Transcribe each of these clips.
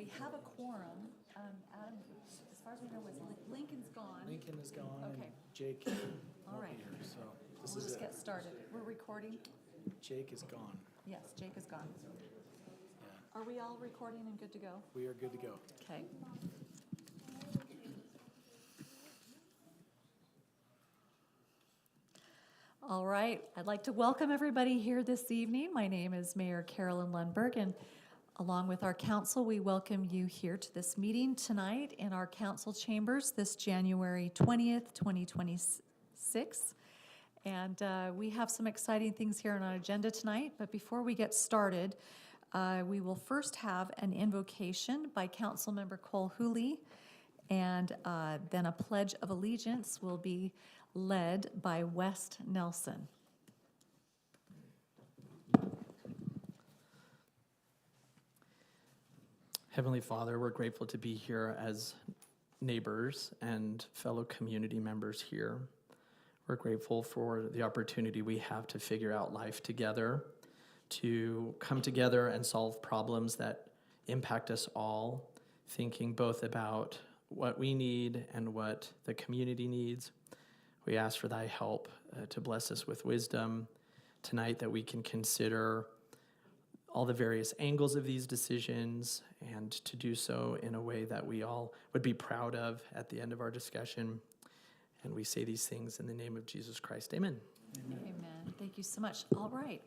We have a quorum. Adam, as far as we know, Lincoln's gone. Lincoln is gone and Okay. Jake All won't right. be here, so this We'll is just it. get started. We're recording? Jake is gone. Yes, Jake is gone. Yeah, Are we all recording and good to go? we are good to go. Okay. All right, I'd like to welcome everybody here this evening. My name is Mayor Carolyn Lundberg, and along with our council, we welcome you here to this meeting tonight in our council chambers this January 20th, 2026. And we have some exciting things here on our agenda tonight, but before we get started, we will first have an invocation by Councilmember Cole Hooley, and then a Pledge of Allegiance will be led by West Nelson. Heavenly Father, we're grateful to be here as neighbors and fellow community members here. We're grateful for the opportunity we have to figure out life together, to come together and solve problems that impact us all, thinking both about what we need and what the community needs. We ask for thy help to bless us with wisdom tonight, that we can consider all the various angles of these decisions and to do so in a way that we all would be proud of at the end of our discussion. And we say these things in the name of Jesus Christ. Amen. Amen. Thank you so much. All right.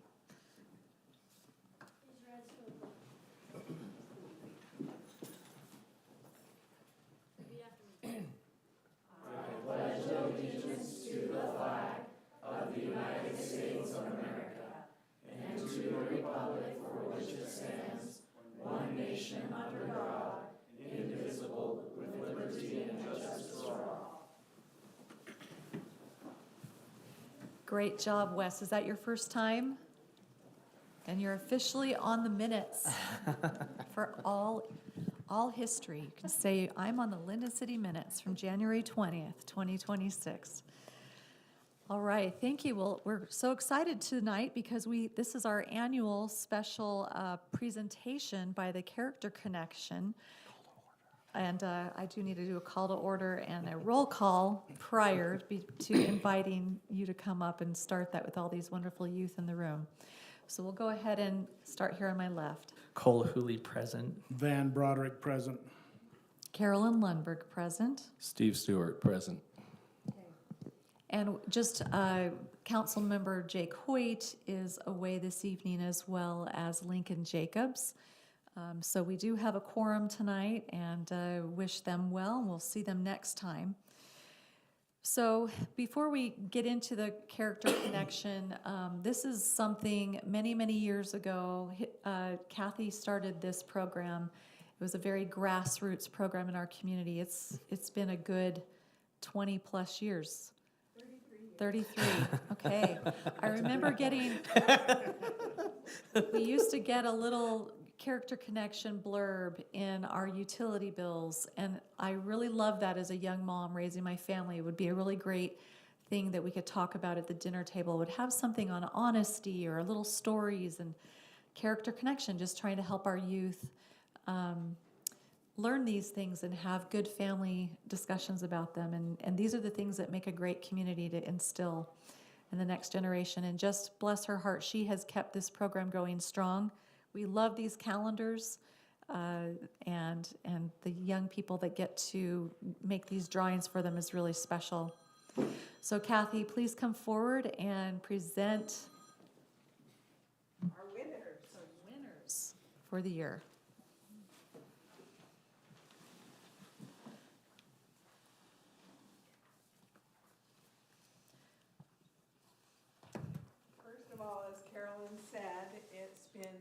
Great job, Wes. Is that your first time? And you're officially on the minutes for all history. You can say, I'm on the Lindon City minutes from January 20th, 2026. All right, thank you. Well, we're so excited tonight because this is our annual special presentation by the Character Connection. And I do need to do a call to order and a roll call prior to inviting you to come up and start that with all these wonderful youth in the room. So we'll go ahead and start here on my left. Cole Hooley present. Van Broderick present. Carolyn Lundberg present. Steve Stewart present. And just Council Member Jake Hoyt is away this evening, as well as Lincoln Jacobs. So we do have a quorum tonight, and wish them well. We'll see them next time. So before we get into the Character Connection, this is something many, many years ago. Kathy started this program. It was a very grassroots program in our community. It's been a good 20 plus years. 33. Okay. I remember we used to get a little Character Connection blurb in our utility bills, and I really loved that as a young mom raising my family. It would be a really great thing that we could talk about at the dinner table. It would have something on honesty or little stories and Character Connection, just trying to help our youth learn these things and have good family discussions about them. And these are the things that make a great community to instill in the next generation. And just bless her heart, she has kept this program going strong. We love these calendars, and the young people that get to make these drawings for them is really special. So Kathy, please come forward and present our winners for the year. First of all, as Carolyn said, it's been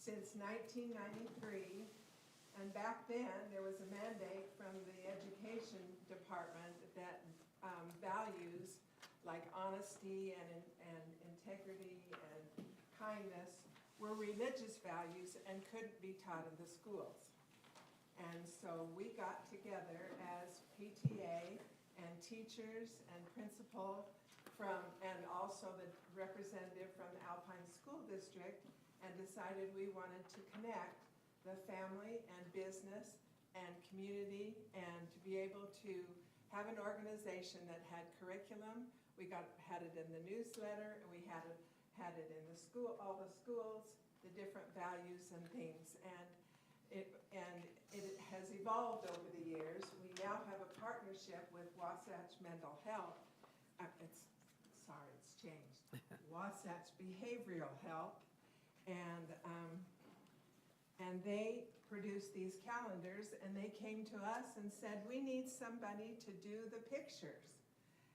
since 1993, and back then there was a mandate from the education department that values like honesty and integrity and kindness were religious values and couldn't be taught in the schools. And so we got together as PTA and teachers and principal and also the representative from the Alpine School District, and decided we wanted to connect the family and business togetherness and community, and to be able to have an organization that had curriculum. We had it in the newsletter, and we had it in the school, all the schools, the different values and things. And it has evolved over the years. We now have a partnership with Wasatch Mental Health. It's changed. Wasatch Behavioral Health, and they produced these calendars, and they came to us and said, we need somebody to do the pictures.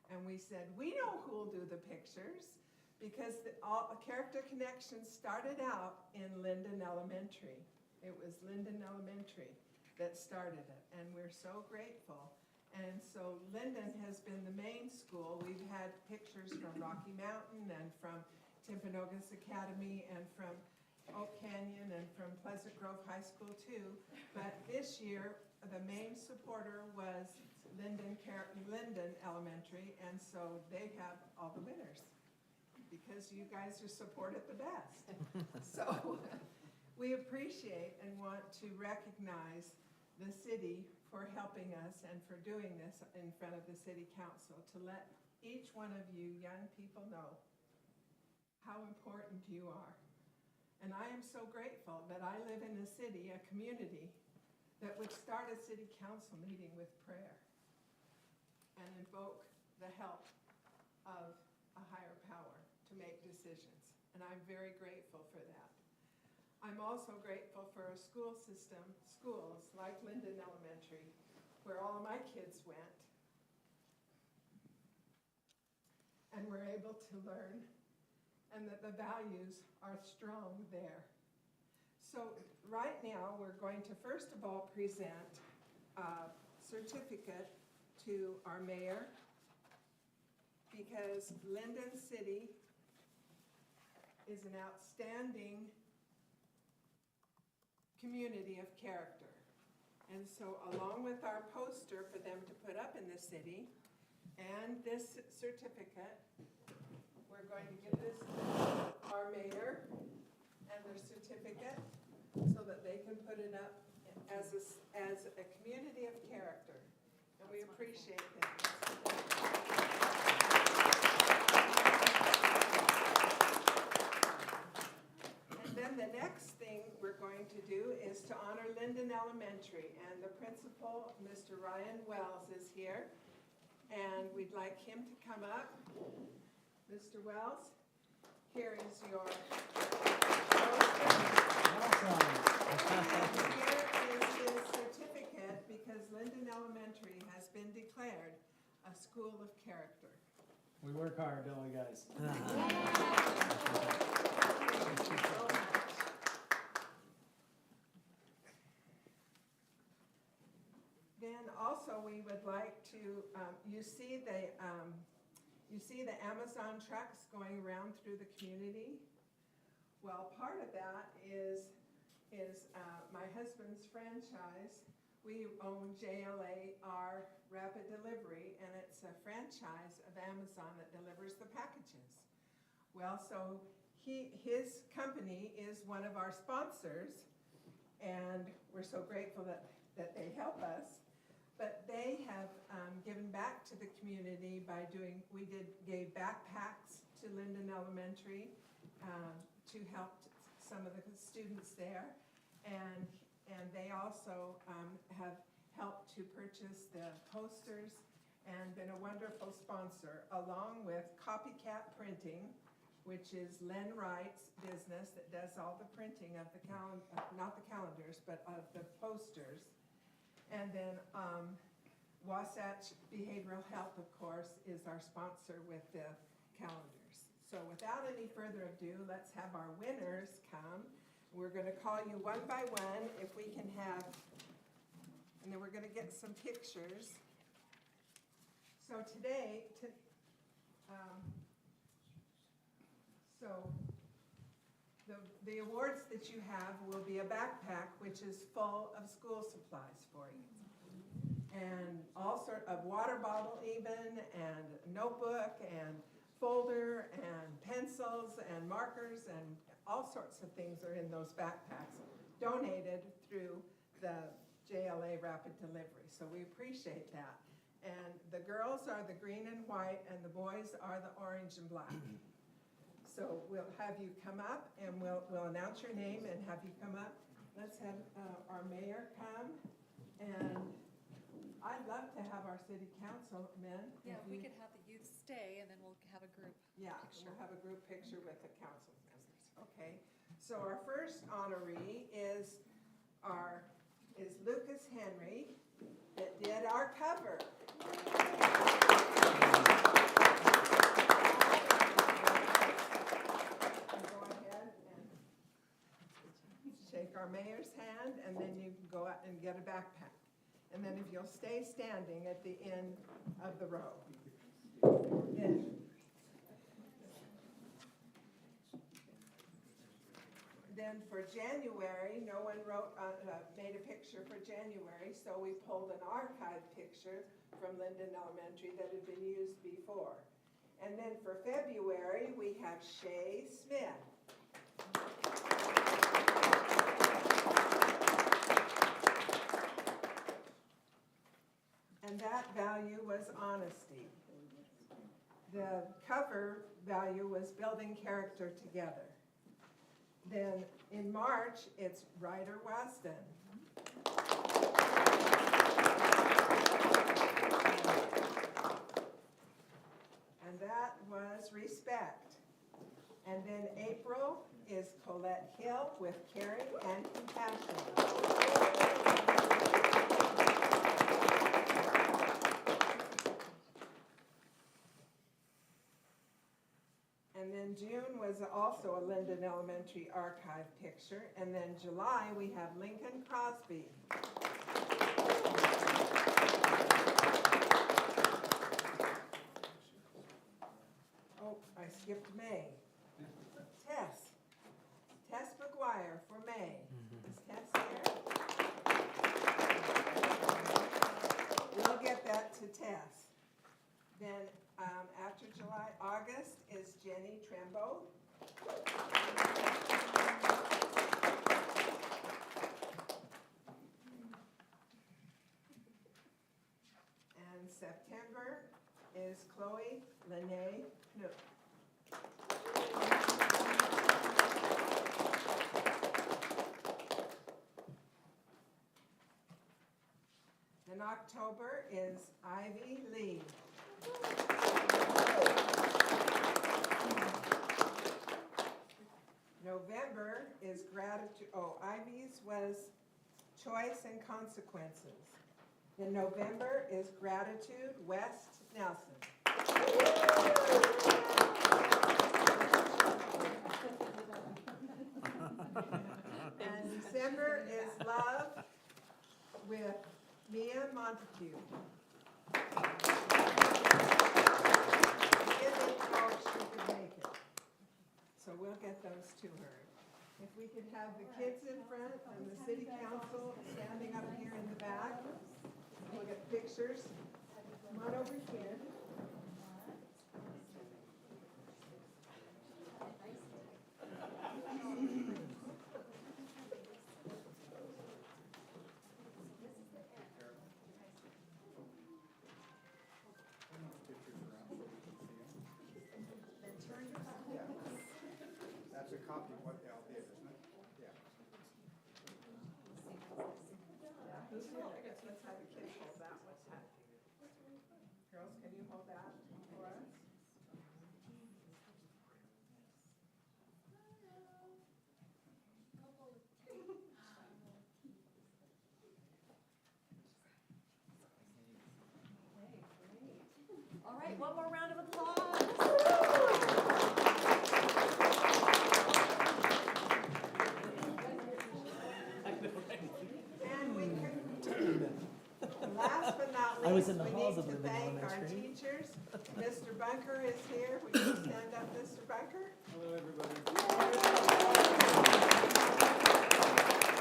And we said, we know who will do the pictures, because all Character Connection started out in Lindon Elementary. It was Lindon Elementary that started it, and we're so grateful. And so Lindon has been the main school. We've had pictures from Rocky Mountain and from Timpanogos Academy and from Oak Canyon and from Pleasant Grove High School too. But this year, the main supporter was Lindon Elementary, and so they have all the winners because you guys are supported the best. So we appreciate and want to recognize the city for helping us and for doing this in front of the city council, to let each one of you young people know how important you are. And I am so grateful that I live in a city, a community, that would start a city council meeting with prayer and invoke the help of a higher power to make decisions. And I'm very grateful for that. I'm also grateful for a school system, schools like Lindon Elementary, where all of my kids went and were able to learn, and that the values are strong there. So right now, we're going to first of all present a certificate to our mayor, because Lindon City is an outstanding community of character. And so along with our poster for them to put up in the city and this certificate, we're going to give this to our mayor and their certificate so that they can put it up as a community of character. And we appreciate that. And then the next thing we're going to do is to honor Lindon Elementary, and the principal, Mr. Ryan Wells, is here, and we'd like him to come up. Mr. Wells, here is your and here is his certificate, because Lindon Elementary has been declared a school of character. We work hard, don't we, guys? Thank you so much. Then also we would like to, you see the Amazon trucks going around through the community. Well, part of that is my husband's franchise. We own JLAR Rapid Delivery, and it's a franchise of Amazon that delivers the packages. Well, so his company is one of our sponsors, and we're so grateful that they help us. But they have given back to the community by gave backpacks to Lindon Elementary to help some of the students there, and they also have helped to purchase the posters and been a wonderful sponsor, along with Copycat Printing, which is Len Wright's business that does all the printing of the not the calendars, but of the posters. And then Wasatch Behavioral Health, of course, is our sponsor with the calendars. So without any further ado, let's have our winners come. We're going to call you one by one, if we can have, and then we're going to get some pictures. So today, the awards that you have will be a backpack, which is full of school supplies for you. And all sort of water bottle even, and notebook, and folder, and pencils, and markers, and all sorts of things are in those backpacks, donated through the JLA Rapid Delivery, so we appreciate that. And the girls are the green and white, and the boys are the orange and black. So we'll have you come up, and we'll announce your name and have you come up. Let's have our mayor come, and I'd love to have our city councilmen. Yeah, if we you- could have the youth stay and then we'll have a group. Yeah, picture. we'll have a group picture with the council members, okay? So our first honoree is Lucas Henry that did our cover. Go ahead and shake our mayor's hand, and then you can go out and get a backpack. And then if you'll stay standing at the end of the row. Then for January, no one made a picture for January, so we pulled an archive picture from Lindon Elementary that had been used before. And then for February, we have Shay Smith. And that value was honesty. The cover value was building character together. Then in March, it's Ryder Wasden. And that was respect. And then April is Colette Hill with caring and compassion. And then June was also a Lindon Elementary archive picture. And then July, we have Lincoln Crosby. Oh, I skipped May. Tess McGuire for May. Is Tess here? We'll get that to Tess. Then after July, August is Jenny Trembo. And September is Chloe Lene Knoop. Then October is Ivy Lee. November is gratitude. Oh, Ivy's was choice and consequences. Then November is gratitude, West Nelson. And December is love with Mia Montague. She could make it. So we'll get those to her. If we could have the kids in front and the city council standing up here in the back. We'll get pictures. Come on over here. That's a copy of what Al did, isn't it? Yeah. Who's here? I guess let's have the kids hold that one. Girls, can you hold that for us? All right, one more round of applause. And we can, last but not I was least, in the we halls need of to Lindon thank our Elementary. teachers. Mr. Bunker is here. Would you stand up, Mr. Bunker? Hello, everybody.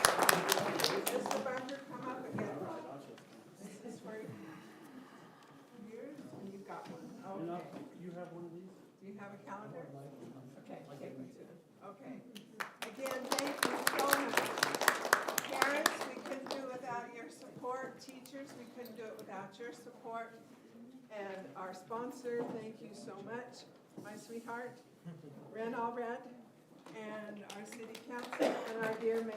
Mr. Bunker, come up again. This is for yours, and you've got one. Okay. You have one of these? Do you have a calendar? Okay, take it to them. Okay. Again, thank you so much. Parents, we couldn't do without your support. Teachers, we couldn't do it without your support. And our sponsor, thank you so much, my sweetheart, Ren Allred, and our city council, and our dear mayor.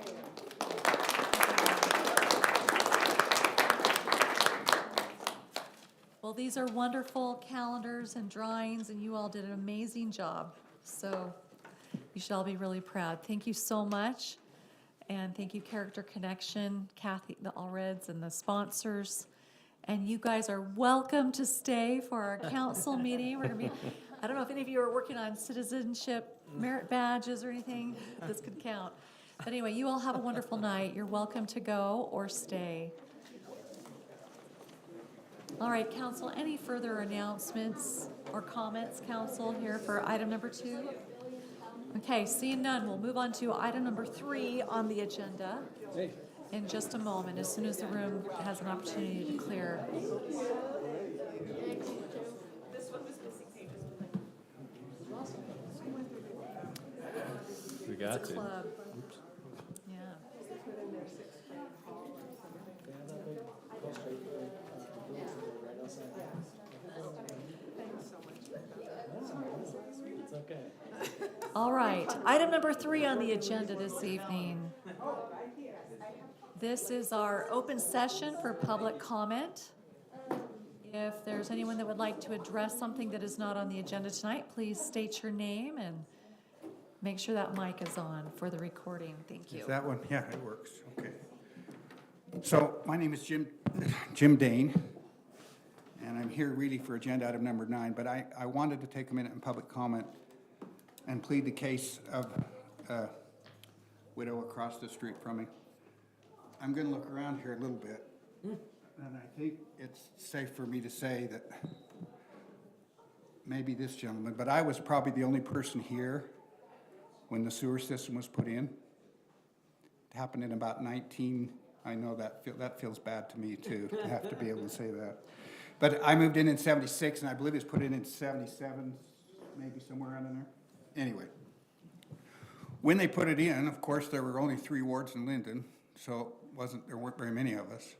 Well, these are wonderful calendars and drawings, and you all did an amazing job. So you should all be really proud. Thank you so much. And thank you, Character Connection, Kathy, the Allreds, and the sponsors. And you guys are welcome to stay for our council meeting. We're gonna be, I don't know if any of you are working on citizenship merit badges or anything. This could count. But anyway, you all have a wonderful night. You're welcome to go or stay. All right, council, any further announcements or comments, council, here for item number 2? Okay, seeing none, we'll move on to item number 3 on the agenda in just a moment, as soon as the room has an opportunity to clear. We got It's a to. club. Yeah. It's okay. All right, item number 3 on the agenda this evening. This is our open session for public comment. If there's anyone that would like to address something that is not on the agenda tonight, please state your name and make sure that mic is on for the recording. Thank you. Is that one? Yeah, it works. Okay. So my name is Jim Dane, and I'm here really for agenda item number 9, but I wanted to take a minute in public comment and plead the case of a widow across the street from me. I'm going to look around here a little bit, and I think it's safe for me to say that maybe this gentleman, but I was probably the only person here when the sewer system was put in. It happened in about 19, I know that feels bad to me too, to have to be able to say that. But I moved in 76, and I believe it was put in 77, maybe somewhere around in there. Anyway, when they put it in, of course, there were only 3 wards in Lindon, so there weren't very many of us.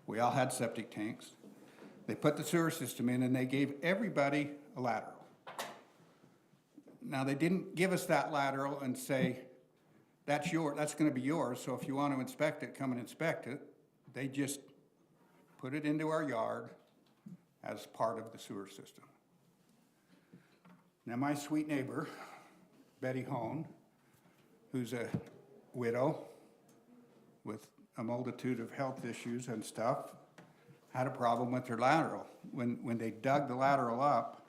We all had septic tanks. They put the sewer system in, and they gave everybody a lateral. Now, they didn't give us that lateral and say, that's going to be yours, so if you want to inspect it, come and inspect it. They just put it into our yard as part of the sewer system. Now, my sweet neighbor, Betty Hone, who's a widow with a multitude of health issues and stuff, had a problem with her lateral. When they dug the lateral up,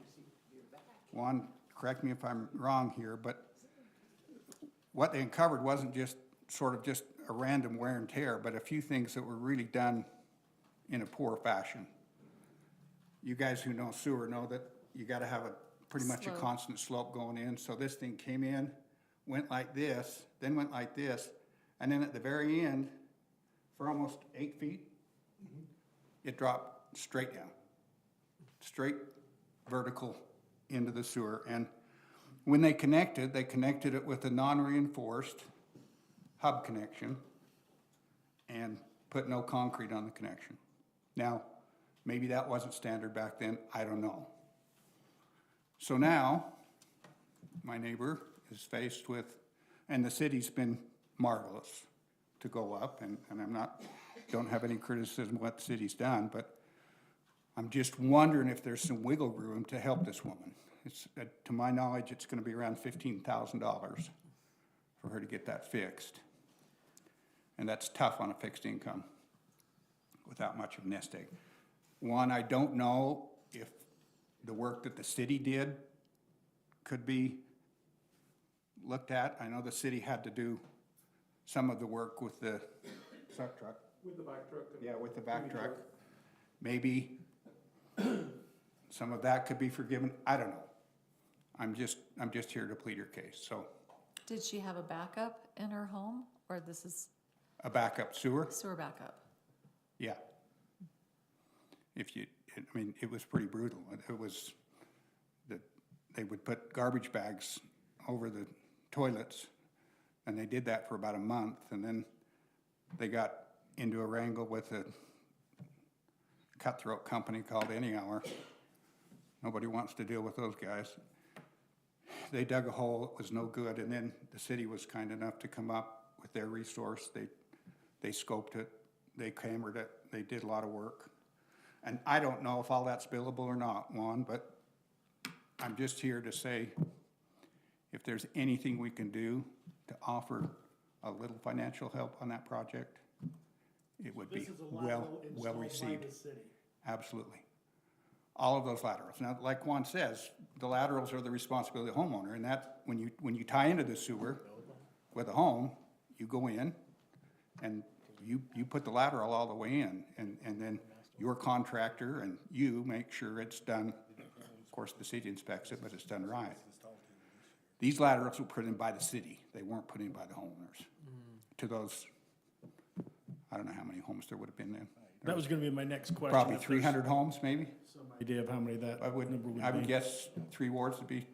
Juan, correct me if I'm wrong here, but what they uncovered wasn't just sort of just a random wear and tear, but a few things that were really done in a poor fashion. You guys who know sewer know that you got to have pretty much a constant slope going in. So this thing came in, went like this, then went like this, and then at the very end, for almost 8 feet, it dropped straight down, straight vertical into the sewer. And when they connected it with a non-reinforced hub connection and put no concrete on the connection. Now, maybe that wasn't standard back then, I don't know. So now, my neighbor is faced with, and the city's been marvelous to go up, and don't have any criticism of what the city's done, but I'm just wondering if there's some wiggle room to help this woman. It's, to my knowledge, it's gonna be around $15,000 for her to get that fixed. And that's tough on a fixed income without much of a nest egg. One, I don't know if the work that the city did could be looked at. I know the city had to do some of the work with the suck truck. With the back truck. Yeah, with the back truck. Maybe some of that could be forgiven. I don't know. I'm just here to plead her case. So Did she have a backup in her home, or this is a backup sewer? sewer backup? Yeah. It was pretty brutal. It was that they would put garbage bags over the toilets, and they did that for about a month, and then they got into a wrangle with the cutthroat company called Any Hour. Nobody wants to deal with those guys. They dug a hole, it was no good, and then the city was kind enough to come up with their resource. They scoped it, they cambered it, they did a lot of work. And I don't know if all that's billable or not, Juan, but I'm just here to say, if there's anything we can do to offer a little financial help on that project, it would be This is a well lateral installed by received. the city. Absolutely. All of those laterals. Now, like Juan says, the laterals are the responsibility of the homeowner, and that, when you tie into the sewer with a home, you go in and you put the lateral all the way in, and then your contractor and you make sure it's done. Of course, the city inspects it, but it's done right. These laterals were put in by the city. They weren't put in by the homeowners. To those, I don't know how many homes there would have been then. That was gonna be my next question. Probably if there's 300 homes, maybe. Some idea of how many that I would number would be. guess 3 wards would be,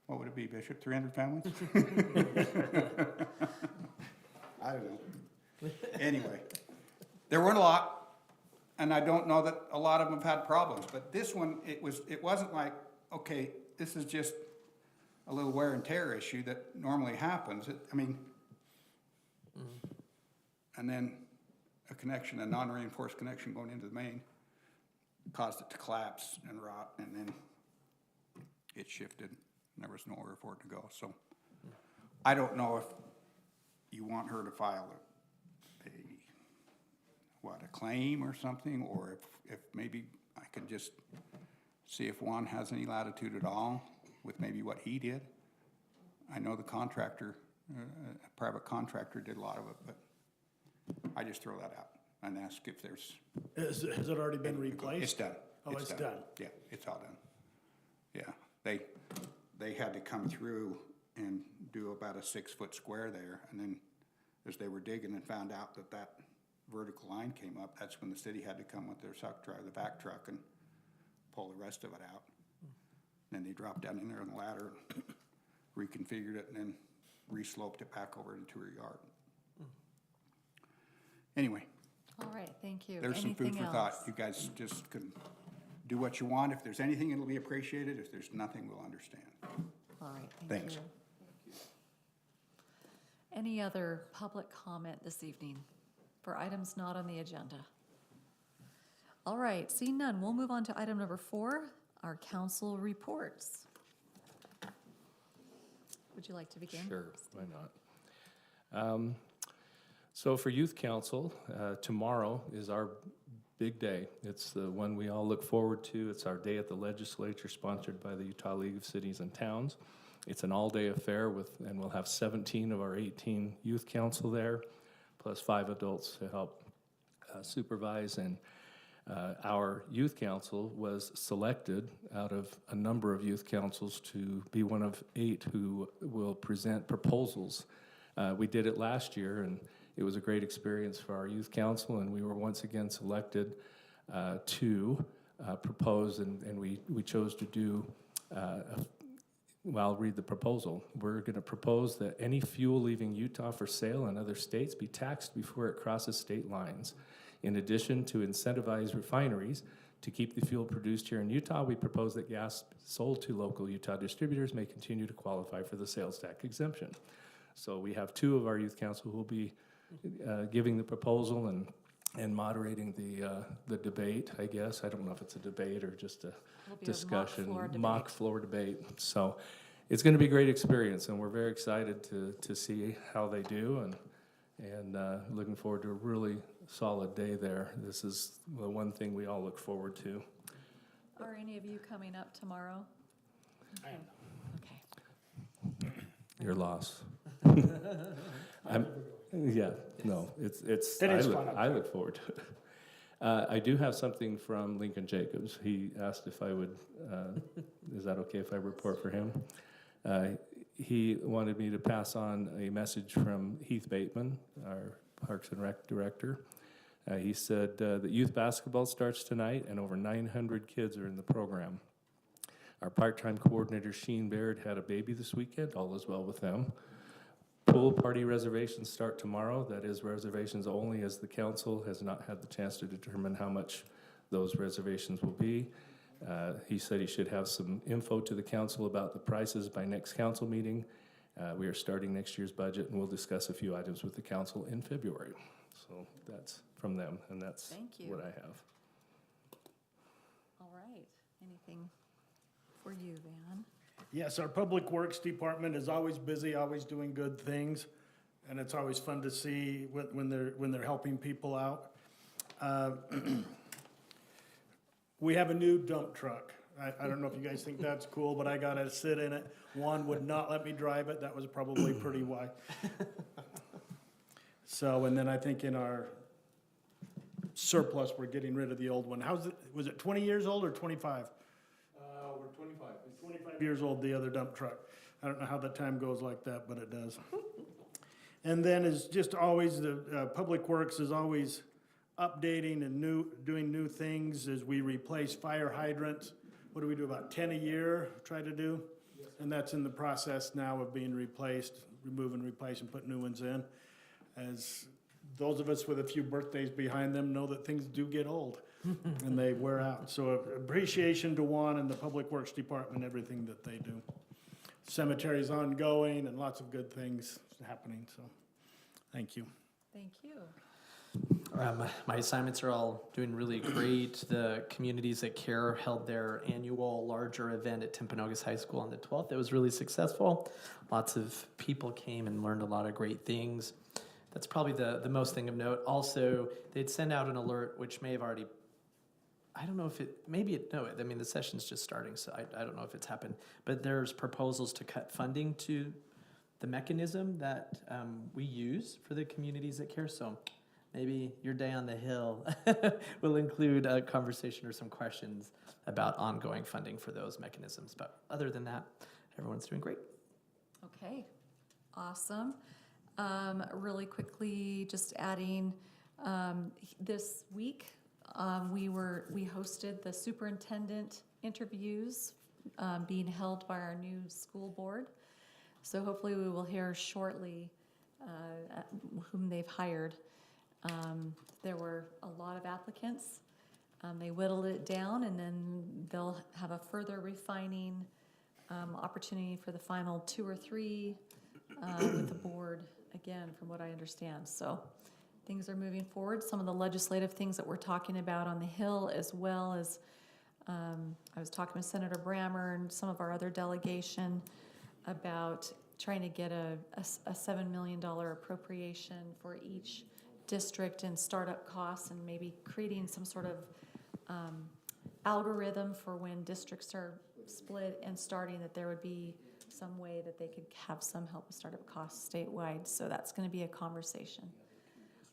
what would it be, Bishop, 300 families? I don't know. Anyway, there weren't a lot, and I don't know that a lot of them have had problems, but this one, it wasn't like, okay, this is just a little wear and tear issue that normally happens. And then a connection, a non-reinforced connection going into the main caused it to collapse and rot, and then it shifted, and there was nowhere for it to go. So I don't know if you want her to file a claim or something, or if maybe I can just see if Juan has any latitude at all with maybe what he did. I know the contractor, a private contractor did a lot of it, but I just throw that out and ask if there's. Has it already been replaced? It's done. Oh, it's done. Yeah, it's all done. Yeah, they had to come through and do about a 6-foot square there, and then as they were digging and found out that vertical line came up, that's when the city had to come with their suck truck, the back truck, and pull the rest of it out. Then they dropped down in there on the ladder, reconfigured it, and then re-sloped it back over into her yard. Anyway, All right, thank you. there's some food Anything for thought. else? You guys just can do what you want. If there's anything, it'll be appreciated. If there's nothing, we'll understand. All right, thank Thanks. you. Any other public comment this evening for items not on the agenda? All right, seeing none, we'll move on to item number 4, our council reports. Would you like to begin? Sure, why not? So for Youth Council, tomorrow is our big day. It's the one we all look forward to. It's our day at the legislature, sponsored by the Utah League of Cities and Towns. It's an all-day affair and we'll have 17 of our 18 youth council there, plus 5 adults to help supervise. And our youth council was selected out of a number of youth councils to be one of 8 who will present proposals. We did it last year, and it was a great experience for our youth council, and we were once again selected to propose, and we chose to do, well, I'll read the proposal. We're going to propose that any fuel leaving Utah for sale in other states be taxed before it crosses state lines. In addition to incentivize refineries to keep the fuel produced here in Utah, we propose that gas sold to local Utah distributors may continue to qualify for the sales tax exemption. So we have 2 of our youth council who will be giving the proposal and moderating the debate, I guess. I don't know if it's a debate or just a It'll be a discussion. mock floor debate. So it's going to be a great experience, and we're very excited to see how they do, and looking forward to a really solid day there. This is the one thing we all look forward to. Are any of you coming up tomorrow? I am. Okay. Your loss. Yeah, no, it's. It is fun up I there. look forward to it. I do have something from Lincoln Jacobs. He asked if I would, is that okay if I report for him? He wanted me to pass on a message from Heath Bateman, our Parks and Rec director. He said that youth basketball starts tonight, and over 900 kids are in the program. Our part-time coordinator, Sheen Baird, had a baby this weekend. All is well with them. Pool party reservations start tomorrow. That is reservations only, as the council has not had the chance to determine how much those reservations will be. He said he should have some info to the council about the prices by next council meeting. We are starting next year's budget, and we'll discuss a few items with the council in February. So that's from them, and that's Thank you. what I have. All right. Anything for you, Van? Yes, our Public Works Department is always busy, always doing good things, and it's always fun to see when they're helping people out. We have a new dump truck. I don't know if you guys think that's cool, but I gotta sit in it. One would not let me drive it. That was probably pretty wide. So, and then I think in our surplus, we're getting rid of the old one. Was it 20 years old or 25? We're 25. 25 years old, the other dump truck. I don't know how the time goes like that, but it does. And then is just always, the Public Works is always updating and doing new things as we replace fire hydrants. What do we do, about 10 a year, try to do? And that's in the process now of being replaced, remove and replace and put new ones in. As those of us with a few birthdays behind them know that things do get old and they wear out. So appreciation to Juan and the Public Works Department, everything that they do. Cemetery's ongoing and lots of good things happening, so thank you. Thank you. My assignments are all doing really great. The Communities That Care held their annual larger event at Timpanogos High School on the 12th. It was really successful. Lots of people came and learned a lot of great things. That's probably the most thing of note. Also, they'd send out an alert, which may have already, I don't know if it, maybe it, no, I mean, the session's just starting, so I don't know if it's happened. But there's proposals to cut funding to the mechanism that we use for the Communities That Care. So maybe your day on the Hill will include a conversation or some questions about ongoing funding for those mechanisms. But other than that, everyone's doing great. Okay, awesome. Really quickly, just adding, this week, we hosted the superintendent interviews being held by our new school board. So hopefully we will hear shortly whom they've hired. There were a lot of applicants. They whittled it down, and then they'll have a further refining opportunity for the final 2 or 3 with the board, again, from what I understand. So things are moving forward. Some of the legislative things that we're talking about on the Hill, as well as I was talking with Senator Brammer and some of our other delegation about trying to get a $7 million appropriation for each district and startup costs, and maybe creating some sort of algorithm for when districts are split and starting, that there would be some way that they could have some help with startup costs statewide. So that's going to be a conversation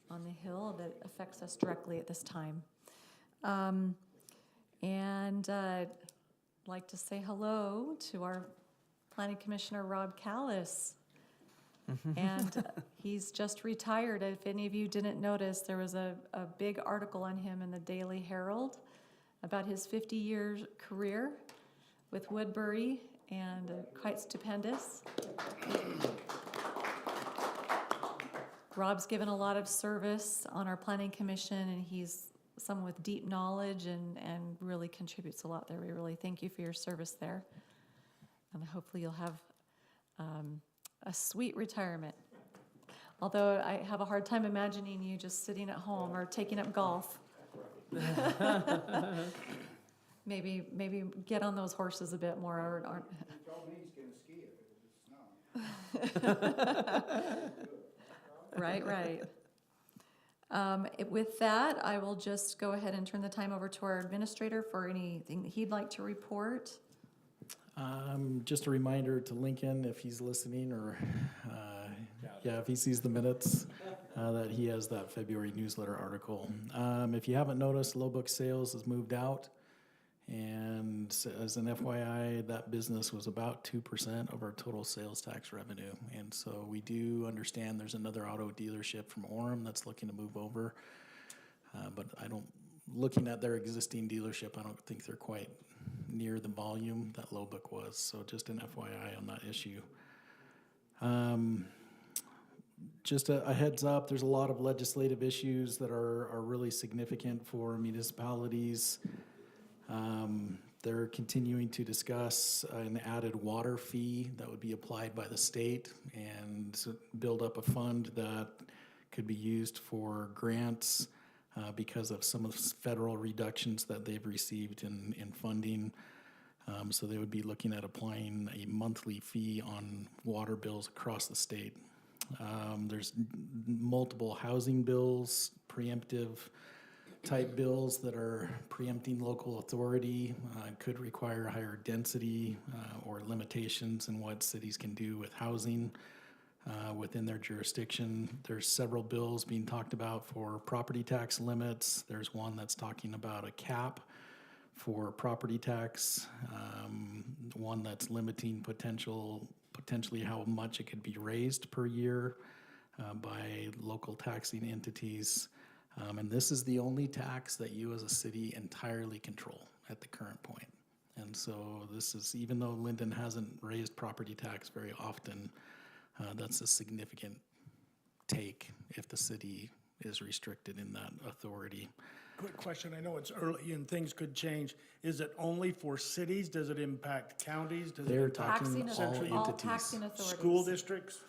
on the Hill that affects us directly at this time. And I'd like to say hello to our Planning Commissioner, Rob Callis. And he's just retired. If any of you didn't notice, there was a big article on him in the Daily Herald about his 50-year career with Woodbury, and quite stupendous. Rob's given a lot of service on our Planning Commission, and he's someone with deep knowledge and really contributes a lot there. We really thank you for your service there. And hopefully you'll have a sweet retirement. Although I have a hard time imagining you just sitting at home or taking up golf. Maybe get on those horses a bit more. Or He told me he's gonna ski if it was snow. Right. With that, I will just go ahead and turn the time over to our administrator for anything that he'd like to report. Just a reminder to Lincoln, if he's listening, or if he sees the minutes, that he has that February newsletter article. If you haven't noticed, Low Book Sales has moved out, and as an FYI, that business was about 2% of our total sales tax revenue. And so we do understand there's another auto dealership from Orem that's looking to move over, but looking at their existing dealership, I don't think they're quite near the volume that Lowbook was. So just an FYI on that issue. just a heads up, there's a lot of legislative issues that are really significant for municipalities. They're continuing to discuss an added water fee that would be applied by the state and build up a fund that could be used for grants because of some of the federal reductions that they've received in funding. So they would be looking at applying a monthly fee on water bills across the state. There's multiple housing bills, preemptive type bills that are preempting local authority, could require higher density or limitations in what cities can do with housing within their jurisdiction. There's several bills being talked about for property tax limits. There's one that's talking about a cap for property tax, one that's limiting potentially how much it could be raised per year by local taxing entities. And this is the only tax that you as a city entirely control at the current point. And so this is, even though Lindon hasn't raised property tax very often, that's a significant take if the city is restricted in that authority. Quick question, I know it's early and things could change. Is it only for cities? Does it impact counties? Does it They're impact talking Taxing, all all entities. taxing authorities. school districts?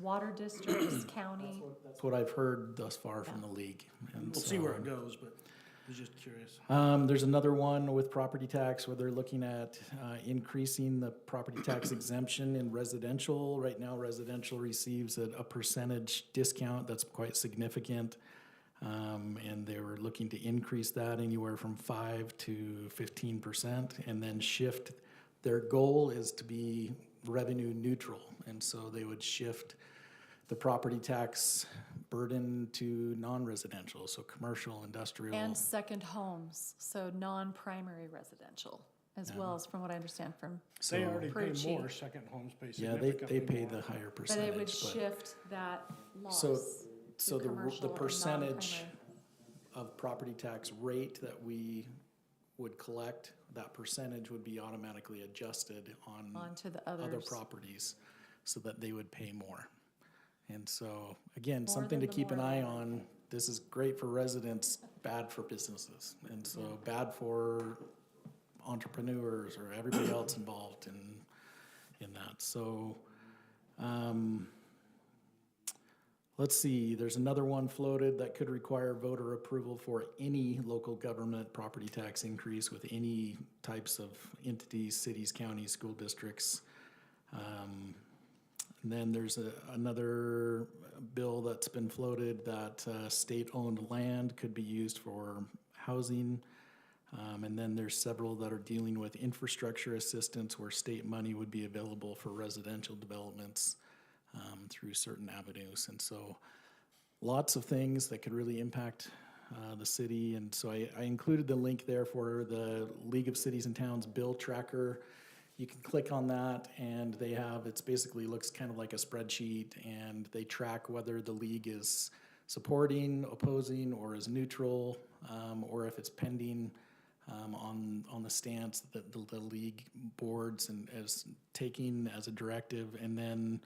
Water districts, county. That's what I've heard thus far from the league. And We'll see where it goes, but I was just curious. There's another one with property tax where they're looking at increasing the property tax exemption in residential. Right now, residential receives a percentage discount that's quite significant. And they were looking to increase that anywhere from 5 to 15% and then shift. Their goal is to be revenue neutral. And so they would shift the property tax burden to non-residential, so commercial, industrial. And second homes, so non-primary residential, as well as from what I understand from, They already pay Prucci. more, second homes pay Yeah, significantly they pay more. the higher but percentage. it would shift that loss. So to the commercial and percentage non-primary. of property tax rate that we would collect, that percentage would be automatically adjusted on Onto the other others. properties so that they would pay more. And so, again, More something to than the keep an more eye the on. This is great for residents, bad for businesses. And so bad for entrepreneurs or everybody else involved in that. So, let's see, there's another one floated that could require voter approval for any local government property tax increase with any types of entities, cities, counties, school districts. And then there's another bill that's been floated that state-owned land could be used for housing. And then there's several that are dealing with infrastructure assistance where state money would be available for residential developments through certain avenues. And so lots of things that could really impact the city. And so I included the link there for the League of Cities and Towns bill tracker. You can click on that and they have, it's basically looks kind of like a spreadsheet and they track whether the league is supporting, opposing, or is neutral, or if it's pending on the stance that the league boards and as taking as a directive. And then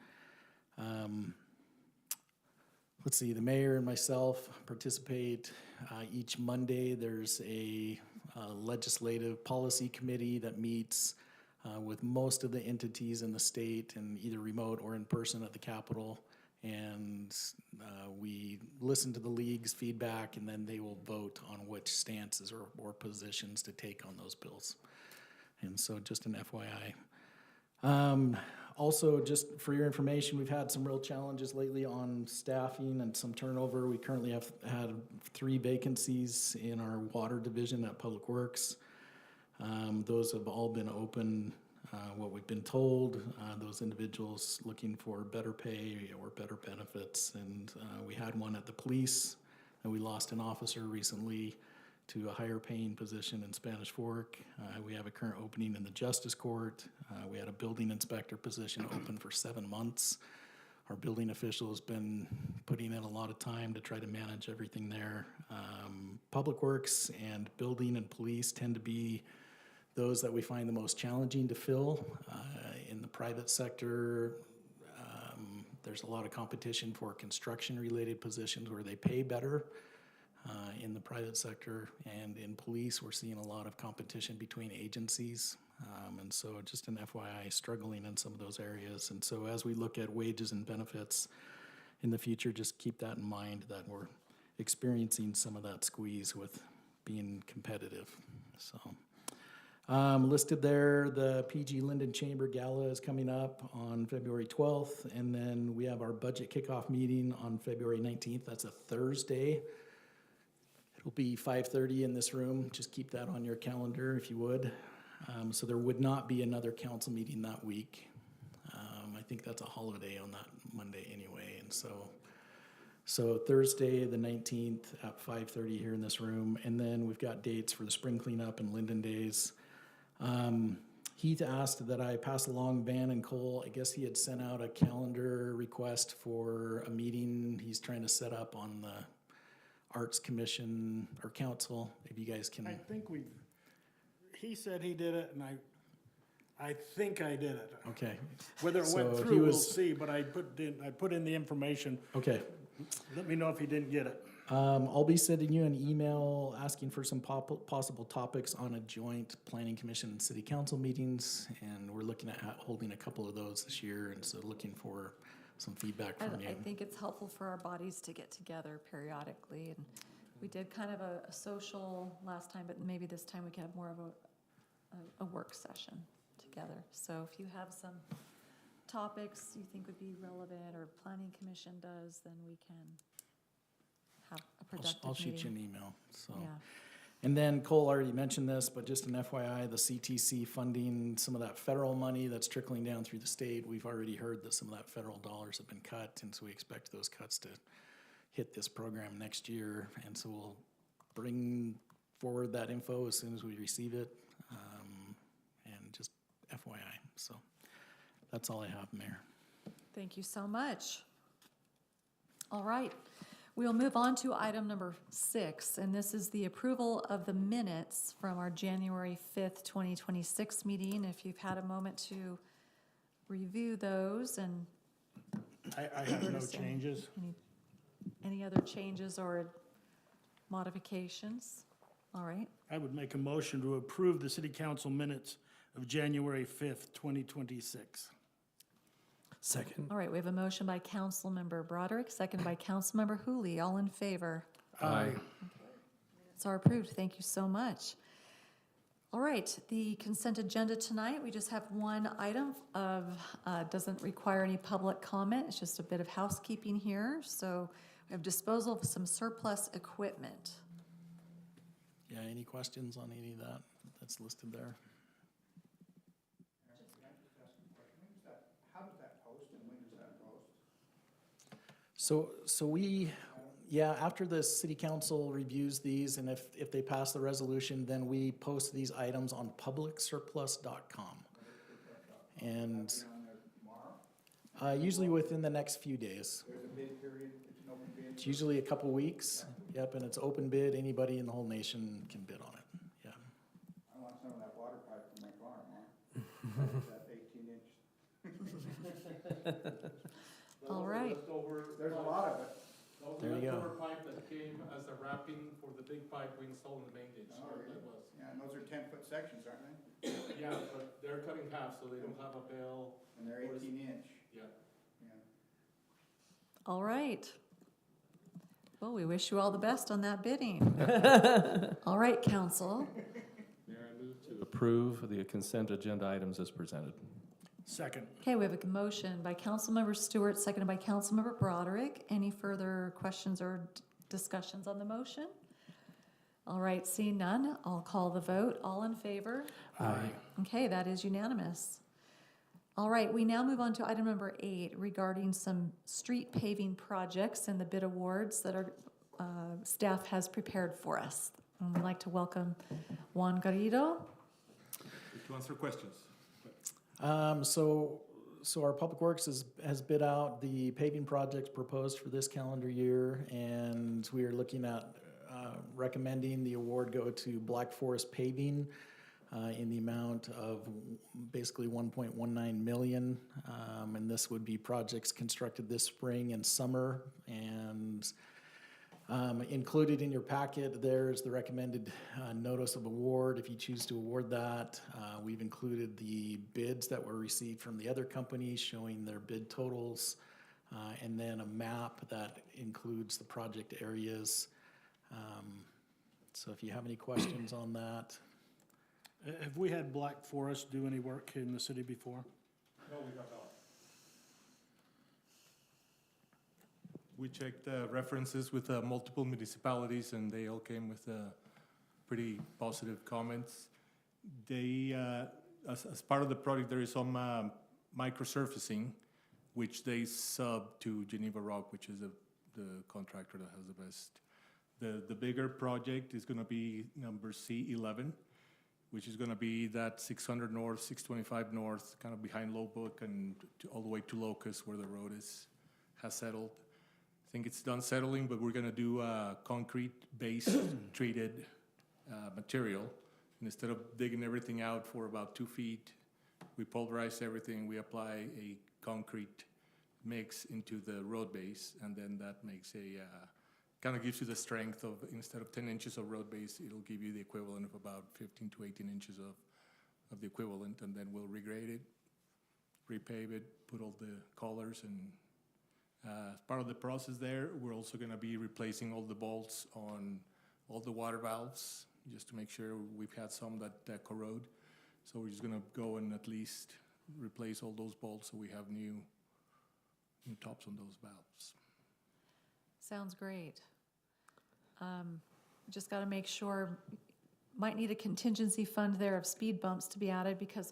let's see, the mayor and myself participate each Monday. There's a legislative policy committee that meets with most of the entities in the state and either remote or in person at the Capitol. And we listen to the league's feedback and then they will vote on which stances or positions to take on those bills. And so just an FYI. Also, just for your information, we've had some real challenges lately on staffing and some turnover. We currently have had 3 vacancies in our water division at Public Works. Those have all been open, what we've been told, those individuals looking for better pay or better benefits. And we had one at the police, and we lost an officer recently to a higher paying position in Spanish Fork. We have a current opening in the Justice Court. We had a building inspector position open for 7 months. Our building official has been putting in a lot of time to try to manage everything there. Public Works and building and police tend to be those that we find the most challenging to fill. In the private sector, There's a lot of competition for construction-related positions where they pay better. In the private sector and in police, we're seeing a lot of competition between agencies. And so just an FYI, struggling in some of those areas. And so as we look at wages and benefits in the future, just keep that in mind that we're experiencing some of that squeeze with being competitive. So listed there, the PG Lindon Chamber Gala is coming up on February 12th. And then we have our budget kickoff meeting on February 19th. That's a Thursday. It'll be 5:30 in this room. Just keep that on your calendar if you would. So there would not be another council meeting that week. I think that's a holiday on that Monday anyway. And so Thursday, the 19th at 5:30 here in this room. And then we've got dates for the spring cleanup and Lindon Days. Heath asked that I pass along Van and Cole. I guess he had sent out a calendar request for a meeting he's trying to set up on the Arts Commission or Council. If you guys can. I think he said he did it, and I think I did it. Okay. Whether it So went he through, we'll was- see, but I put in the information. Okay. Let me know if he didn't get it. I'll be sending you an email asking for some possible topics on a joint planning commission and city council meetings, and we're looking at holding a couple of those this year, and so looking for some feedback from you. I think it's helpful for our bodies to get together periodically, and we did kind of a social last time, but maybe this time we can have more of a work session together. So if you have some topics you think would be relevant or planning commission does, then we can have a productive I'll shoot you meeting. an email. So. Yeah. And then Cole already mentioned this, but just an FYI, the CTC funding, some of that federal money that's trickling down through the state, we've already heard that some of that federal dollars have been cut, and so we expect those cuts to hit this program next year. And so we'll bring forward that info as soon as we receive it, and just FYI. So that's all I have, Mayor. Thank you so much. All right, we'll move on to item number 6, and this is the approval of the minutes from our January 5th, 2026 meeting. If you've had a moment to review those and I have no Notice any- changes. any other changes or modifications? All right, I would make a motion to approve the city council minutes of January 5th, 2026. Second. all right, we have a motion by Councilmember Broderick, seconded by Councilmember Hooley. All in favor? Aye. It's are approved. Thank you so much. All right, the consent agenda tonight, we just have one item of, doesn't require any public comment. It's just a bit of housekeeping here. So we have disposal of some surplus equipment. Yeah, any questions on any of that that's listed there? How does that post and when does that post? So we, yeah, after the city council reviews these, and if they pass the resolution, then we post these items on publicsurplus.com. And usually within the next few days. There's a bid period, it's an open bid. It's usually a couple weeks. Yep, and it's open bid. Anybody in the whole nation can bid on it. Yeah. I want some of that water pipe for my farm, huh? That 18-inch. All right. There's a lot of it. That was There the you go. leftover pipe that came as a wrapping for the big pipe we installed in the main ditch. Oh, That really? was. Yeah, and those are 10-foot sections, aren't they? Yeah, but they're cut in half, so they don't have a bale. And they're 18-inch. Yeah. Yeah. All right. Well, we wish you all the best on that bidding. All right, council. Mayor, I move to approve the consent agenda items as presented. Second. Okay, we have a motion by Councilmember Stewart, seconded by Councilmember Broderick. Any further questions or discussions on the motion? All right, seeing none, I'll call the vote. All in favor? Aye. Okay, that is unanimous. All right, we now move on to item number 8 regarding some street paving projects and the bid awards that our staff has prepared for us. And we'd like to welcome Juan Garrido. To answer questions. So our Public Works has bid out the paving projects proposed for this calendar year, and we are looking at recommending the award go to Black Forest Paving. in the amount of basically 1.19 million. And this would be projects constructed this spring and summer. And included in your packet, there's the recommended notice of award if you choose to award that. We've included the bids that were received from the other companies showing their bid totals, and then a map that includes the project areas. So if you have any questions on that. Have we had Black Forest do any work in the city before? No, we have not. We checked references with multiple municipalities, and they all came with pretty positive comments. They, as part of the project, there is some microsurfacing, which they sub to Geneva Rock, which is the contractor that has the best. The bigger project is going to be number C11, which is going to be that 600 north, 625 north, kind of behind Lowbrook and all the way to Locust, where the road has settled. I think it's done settling, but we're going to do concrete base treated material. And instead of digging everything out for about 2 feet, we pulverize everything. We apply a concrete mix into the road base, and then that makes kind of gives you the strength of, instead of 10 inches of road base, it'll give you the equivalent of about 15 to 18 inches of the equivalent, and then we'll regrade it, repave it, put all the colors, and as part of the process there, we're also going to be replacing all the bolts on all the water valves, just to make sure. We've had some that corrode, so we're just going to go and at least replace all those bolts so we have new tops on those valves. Sounds great. Just got to make sure, might need a contingency fund there of speed bumps to be added, because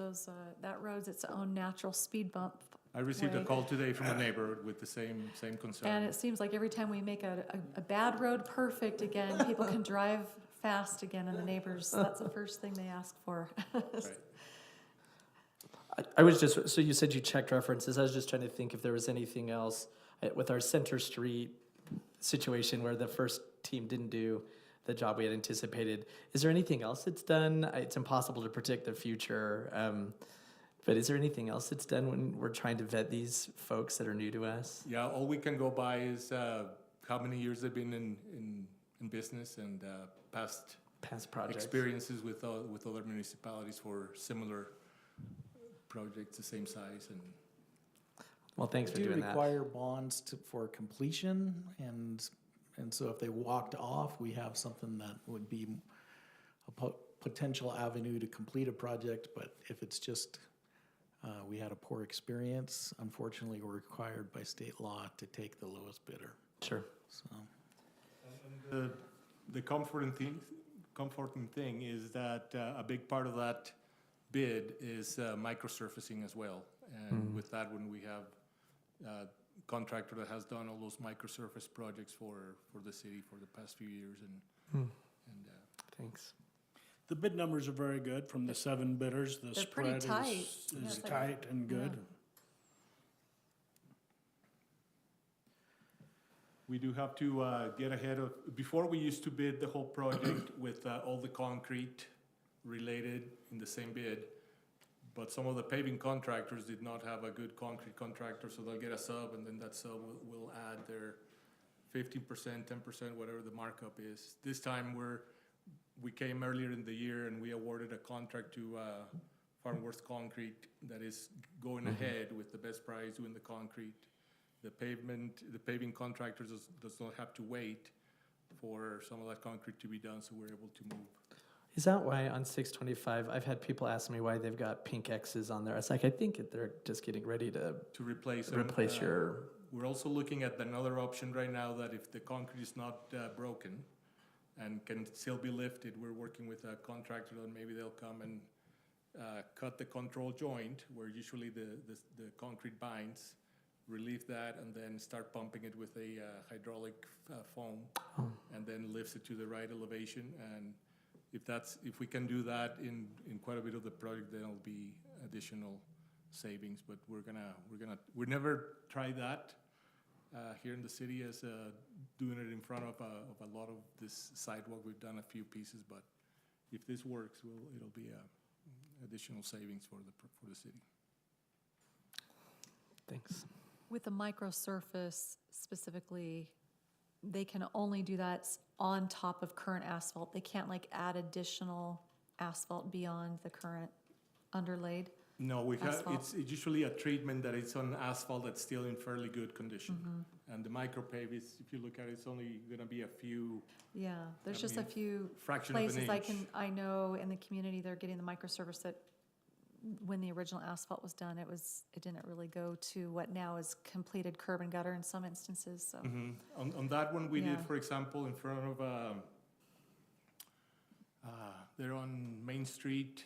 that road's its own natural speed bump. I received a Right. call today from a neighbor with the same concern. And it seems like every time we make a bad road perfect again, people can drive fast again, and the neighbors, that's the first thing they ask for. Right. I was just, so you said you checked references. I was just trying to think if there was anything else with our Center Street situation where the first team didn't do the job we had anticipated. Is there anything else that's done? It's impossible to predict the future, but is there anything else that's done when we're trying to vet these folks that are new to us? Yeah, all we can go by is how many years they've been in business, and past Projects. experiences with other municipalities for similar projects the same size. And Well, thanks for Do doing that. require bonds for completion, and so if they walked off, we have something that would be a potential avenue to complete a project. But if it's just we had a poor experience, unfortunately, we're required by state law to take the lowest bidder. Sure. So the comforting thing is that a big part of that bid is microsurfacing as well. And with that one, we have a contractor that has done all those microsurface projects for the city for the past few years. And Thanks. The bid numbers are very good from the 7 bidders. The They're pretty spread tight. is Yeah, it's like- tight and good. Yeah. we do have to get ahead of, before we used to bid the whole project with all the concrete related in the same bid, but some of the paving contractors did not have a good concrete contractor, so they'll get a sub, and then that sub will add their 15%, 10%, whatever the markup is. This time we came earlier in the year and we awarded a contract to Farnworth Concrete that is going ahead with the best price doing the concrete. The paving contractors does not have to wait for some of that concrete to be done, so we're able to move. Is that why on 625, I've had people ask me why they've got pink X's on there. It's like, I think they're just getting ready to Replace them. replace your, We're also looking at another option right now, that if the concrete is not broken and can still be lifted, we're working with a contractor, and maybe they'll come and cut the control joint where usually the concrete binds, relieve that, and then start pumping it with a hydraulic foam, and then lifts it to the right elevation. And if we can do that in quite a bit of the project, then it'll be additional savings. But we never tried that here in the city as doing it in front of a lot of this sidewalk. We've done a few pieces, but if this works, it'll be additional savings for the city. Thanks. With the microsurface specifically, they can only do that on top of current asphalt. They can't like add additional asphalt beyond the current underlaid. No, we have, Asphalt. it's usually a treatment that it's on asphalt that's still in fairly good condition. And the micropave is, if you look at it, it's only gonna be a few, Yeah, there's I just a mean, few fraction of an places inch. I know in the community, they're getting the microservice that when the original asphalt was done, it didn't really go to what now is completed curb and gutter in some instances, so. On that one, we did, Yeah. for example, in front of, they're on Main Street,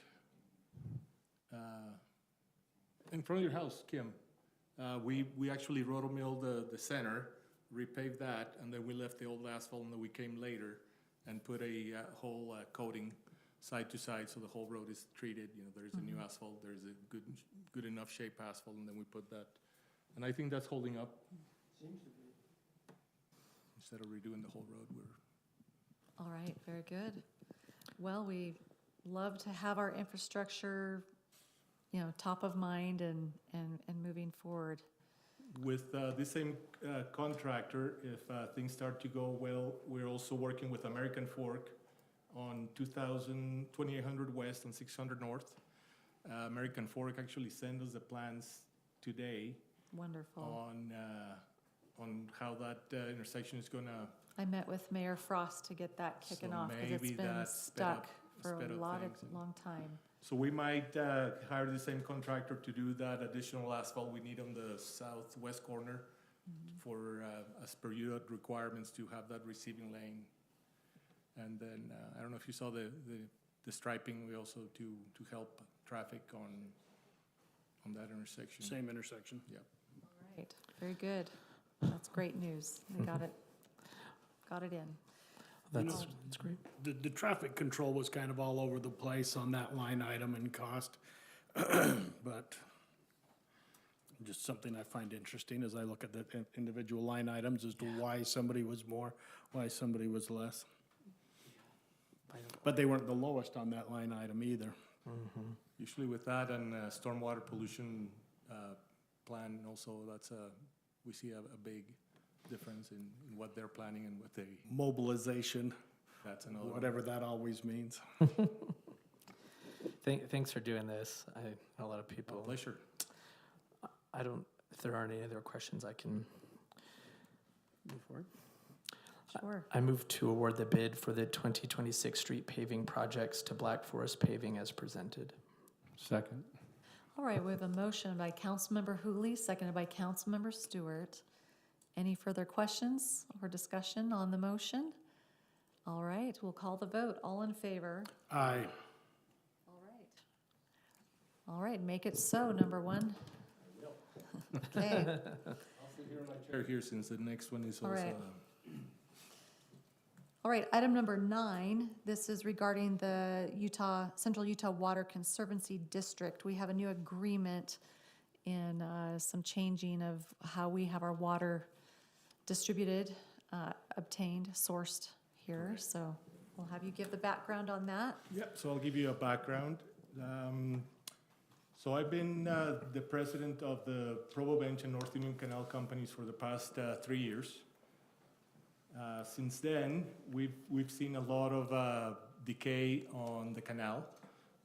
in front of your house, Kim. We actually rotomilled the center, repaved that, and then we left the old asphalt, and then we came later and put a whole coating side to side, so the whole road is treated. You know, there's a new asphalt, there's a good enough shape asphalt, and then we put that. And I think that's holding up. Seems to be. Instead of redoing the whole road, All right, very good. Well, we love to have our infrastructure, top of mind and moving forward. with this same contractor, if things start to go well, we're also working with American Fork on 2800 West and 600 North. American Fork actually sent us the plans today Wonderful. on how that intersection is gonna. I met with Mayor Frost to get that kicking So off because it's maybe been that stuck for sped a up things and- long time. So we might hire the same contractor to do that additional asphalt we need on the southwest corner for, as per UDOT requirements, to have that receiving lane. And then, I don't know if you saw the striping, we also to help traffic on that intersection. Same intersection. Yeah. All right, very good. That's great news. We got it in. That's great. The traffic control was kind of all over the place on that line item and cost. But just something I find interesting as I look at the individual line items as to why somebody was more, why somebody was less. But they weren't the lowest on that line item either. Usually with that and stormwater pollution plan also, we see a big difference in what they're planning and what they, Mobilization, that's another one. whatever that always means. Thanks for doing this. I know a lot of people. Pleasure. If there aren't any other questions, I can move forward. Sure. I move to award the bid for the 2026 street paving projects to Black Forest Paving as presented. Second. All right, we have a motion by Councilmember Hooley, seconded by Councilmember Stewart. Any further questions or discussion on the motion? All right, we'll call the vote. All in favor? Aye. All right. All right, make it so, number one. Okay, I'll sit here in my chair here since the next one is All also. right. All right, item number 9, this is regarding the Central Utah Water Conservancy District. We have a new agreement in some changing of how we have our water distributed, obtained, sourced here. So we'll have you give the background on that. Yeah, so I'll give you a background. So I've been the president of the Provo Bench and North Union Canal companies for the past 3 years. Since then, we've seen a lot of decay on the canal,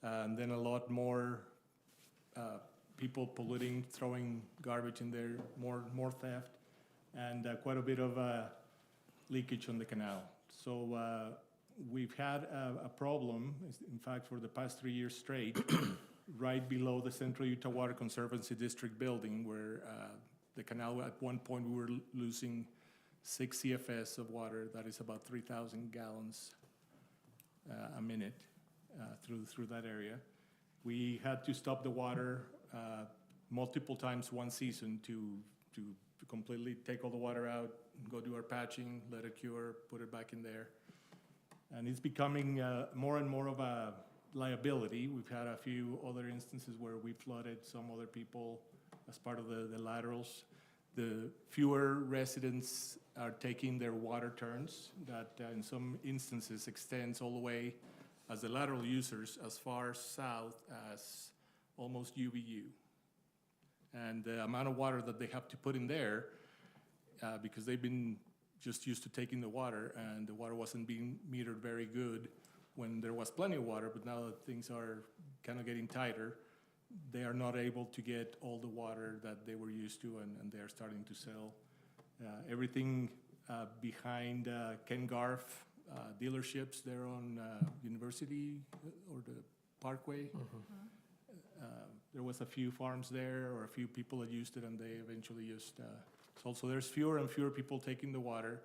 and then a lot more people polluting, throwing garbage in there, more theft, and quite a bit of leakage on the canal. So we've had a problem, in fact, for the past 3 years straight, right below the Central Utah Water Conservancy District building, where the canal, at one point, we were losing 6 CFS of water. That is about 3,000 gallons a minute through that area. We had to stop the water multiple times one season to completely take all the water out, go do our patching, let it cure, put it back in there. And it's becoming more and more of a liability. We've had a few other instances where we flooded some other people as part of the laterals. The fewer residents are taking their water turns that in some instances extends all the way as the lateral users as far south as almost UVU. And the amount of water that they have to put in there, because they've been just used to taking the water, and the water wasn't being metered very good when there was plenty of water, but now that things are kind of getting tighter, they are not able to get all the water that they were used to, and they are starting to sell. Everything behind Ken Garf dealerships there on University or the Parkway. There was a few farms there or a few people that used it, and they eventually just sold. So there's fewer and fewer people taking the water.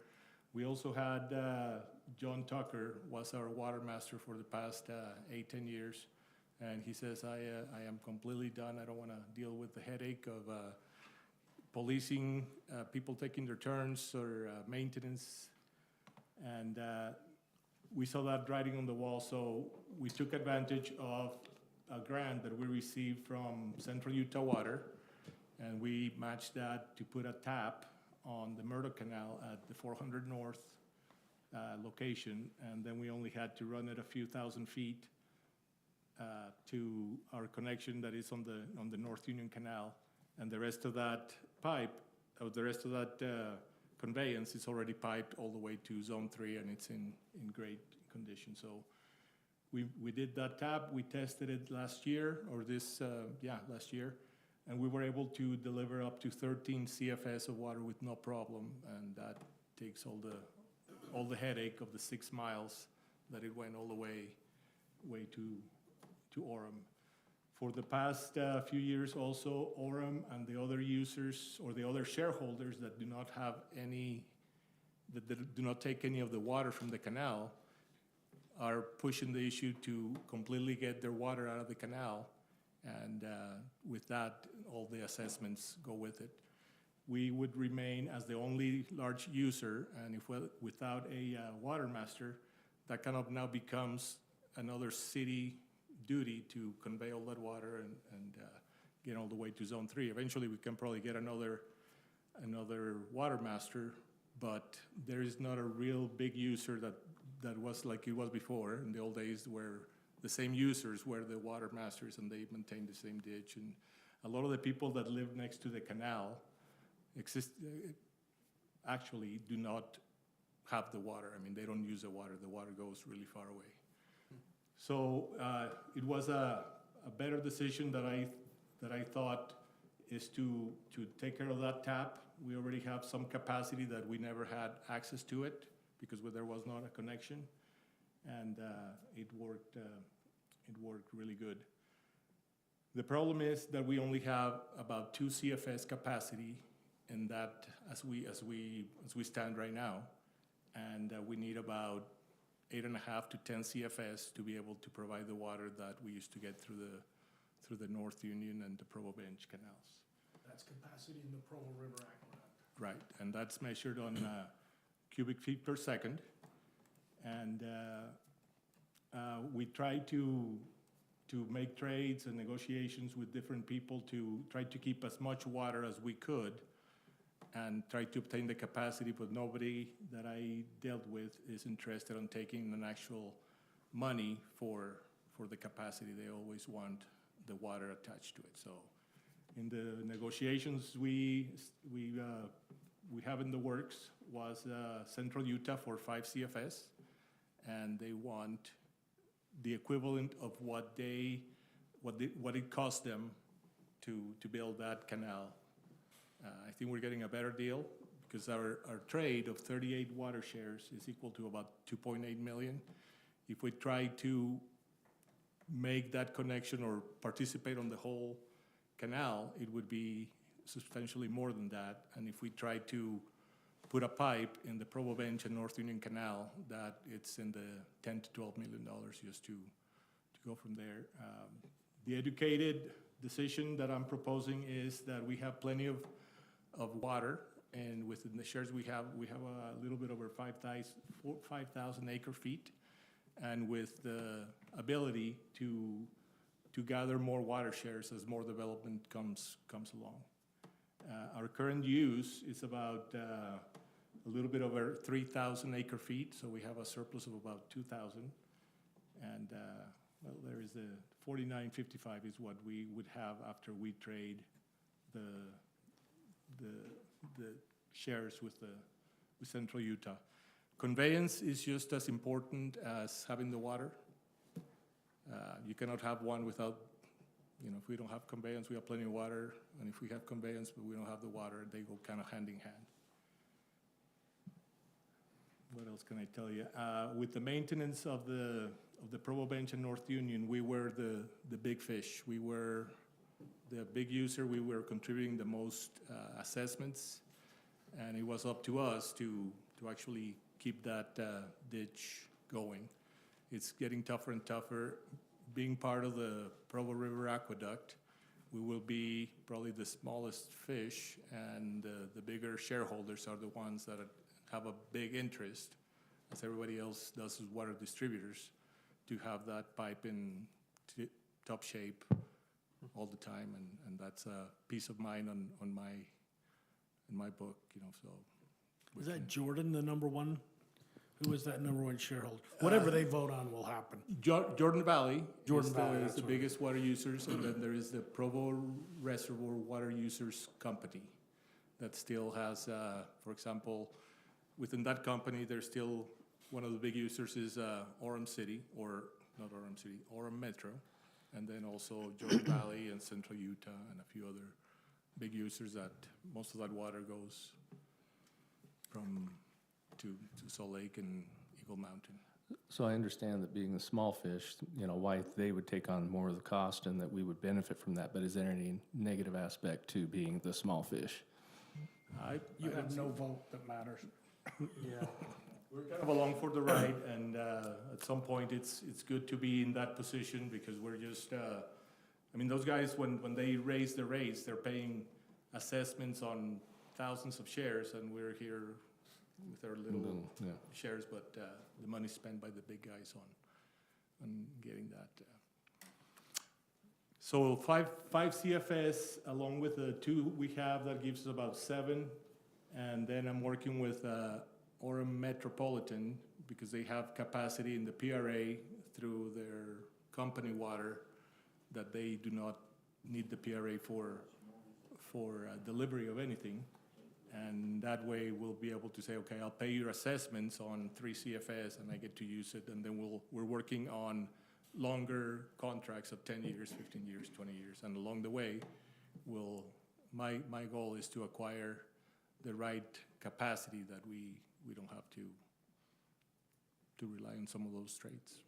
We also had John Tucker was our water master for the past 8-10 years. And he says, I am completely done. I don't want to deal with the headache of policing, people taking their turns or maintenance. And we saw that writing on the wall, so we took advantage of a grant that we received from Central Utah Water, and we matched that to put a tap on the Murdoch Canal at the 400 North location, and then we only had to run it a few thousand feet to our connection that is on the North Union Canal, and the rest of that pipe, or the rest of that conveyance is already piped all the way to Zone 3, and it's in great condition. So we did that tap. We tested it last year, or last year, and we were able to deliver up to 13 CFS of water with no problem, and that takes all the headache of the 6 miles that it went all the way to Orem. For the past few years also, Orem and the other users or the other shareholders that do not have any, that do not take any of the water from the canal are pushing the issue to completely get their water out of the canal, and with that, all the assessments go with it. We would remain as the only large user, and without a water master, that kind of now becomes another city duty to convey all that water and get all the way to Zone 3. Eventually, we can probably get another water master, but there is not a real big user that was like it was before in the old days, where the same users were the water masters and they maintained the same ditch. And a lot of the people that live next to the canal actually do not have the water. I mean, they don't use the water. The water goes really far away. So it was a better decision that I thought is to take care of that tap. We already have some capacity that we never had access to it because there was not a connection, and it worked really good. The problem is that we only have about 2 CFS capacity, and that as we stand right now, and we need about 8.5 to 10 CFS to be able to provide the water that we used to get through the North Union and the Provo Bench canals. That's capacity in the Provo River Aqueduct. Right, and that's measured on cubic feet per second. And we try to make trades and negotiations with different people to try to keep as much water as we could and try to obtain the capacity, but nobody that I dealt with is interested in taking an actual money for the capacity. They always want the water attached to it. So in the negotiations we have in the works was Central Utah for 5 CFS, and they want the equivalent of what it cost them to build that canal. I think we're getting a better deal because our trade of 38 water shares is equal to about 2.8 million. If we try to make that connection or participate on the whole canal, it would be substantially more than that. And if we try to put a pipe in the Provo Bench and North Union Canal, that it's in the $10 to $12 million just to go from there. The educated decision that I'm proposing is that we have plenty of water, and within the shares we have a little bit over 5,000 acre feet, and with the ability to gather more water shares as more development comes along. Our current use is about a little bit over 3,000 acre feet, so we have a surplus of about 2,000. And, well, there is the 49.55 is what we would have after we trade the shares with Central Utah. Conveyance is just as important as having the water. You cannot have one without, if we don't have conveyance, we have plenty of water, and if we have conveyance but we don't have the water, they go kind of hand in hand. What else can I tell you? With the maintenance of the Provo Bench and North Union, we were the big fish. We were the big user. We were contributing the most assessments, and it was up to us to actually keep that ditch going. It's getting tougher and tougher. Being part of the Provo River Aqueduct, we will be probably the smallest fish, and the bigger shareholders are the ones that have a big interest, as everybody else does as water distributors, to have that pipe in top shape all the time, and that's a peace of mind in my book, so. Is that Jordan, the number one? Who is that number one shareholder? Whatever they vote on will happen. Jordan Valley Jordan Valley, is that's the what- biggest water users, and then there is the Provo Reservoir Water Users Company that still has, for example, within that company, there's still one of the big users is Orem City, or not Orem City, Orem Metro, and then also Jordan Valley and Central Utah and a few other big users that most of that water goes from to Salt Lake and Eagle Mountain. So I understand that being the small fish, why they would take on more of the cost and that we would benefit from that, but is there any negative aspect to being the small fish? You have no vote that matters. Yeah. We're kind of along for the ride, and at some point, it's good to be in that position, because we're just, those guys, when they raise the rates, they're paying assessments on thousands of shares, and we're here with our little shares, but the money's spent by the big guys on getting that. So five CFS, along with the 2 we have, that gives us about 7, and then I'm working with Orem Metropolitan, because they have capacity in the PRA through their company water, that they do not need the PRA for delivery of anything. And that way we'll be able to say, okay, I'll pay your assessments on 3 CFS and I get to use it. And then we're working on longer contracts of 10 years, 15 years, 20 years. And along the way, my goal is to acquire the right capacity that we don't have to rely on some of those trades.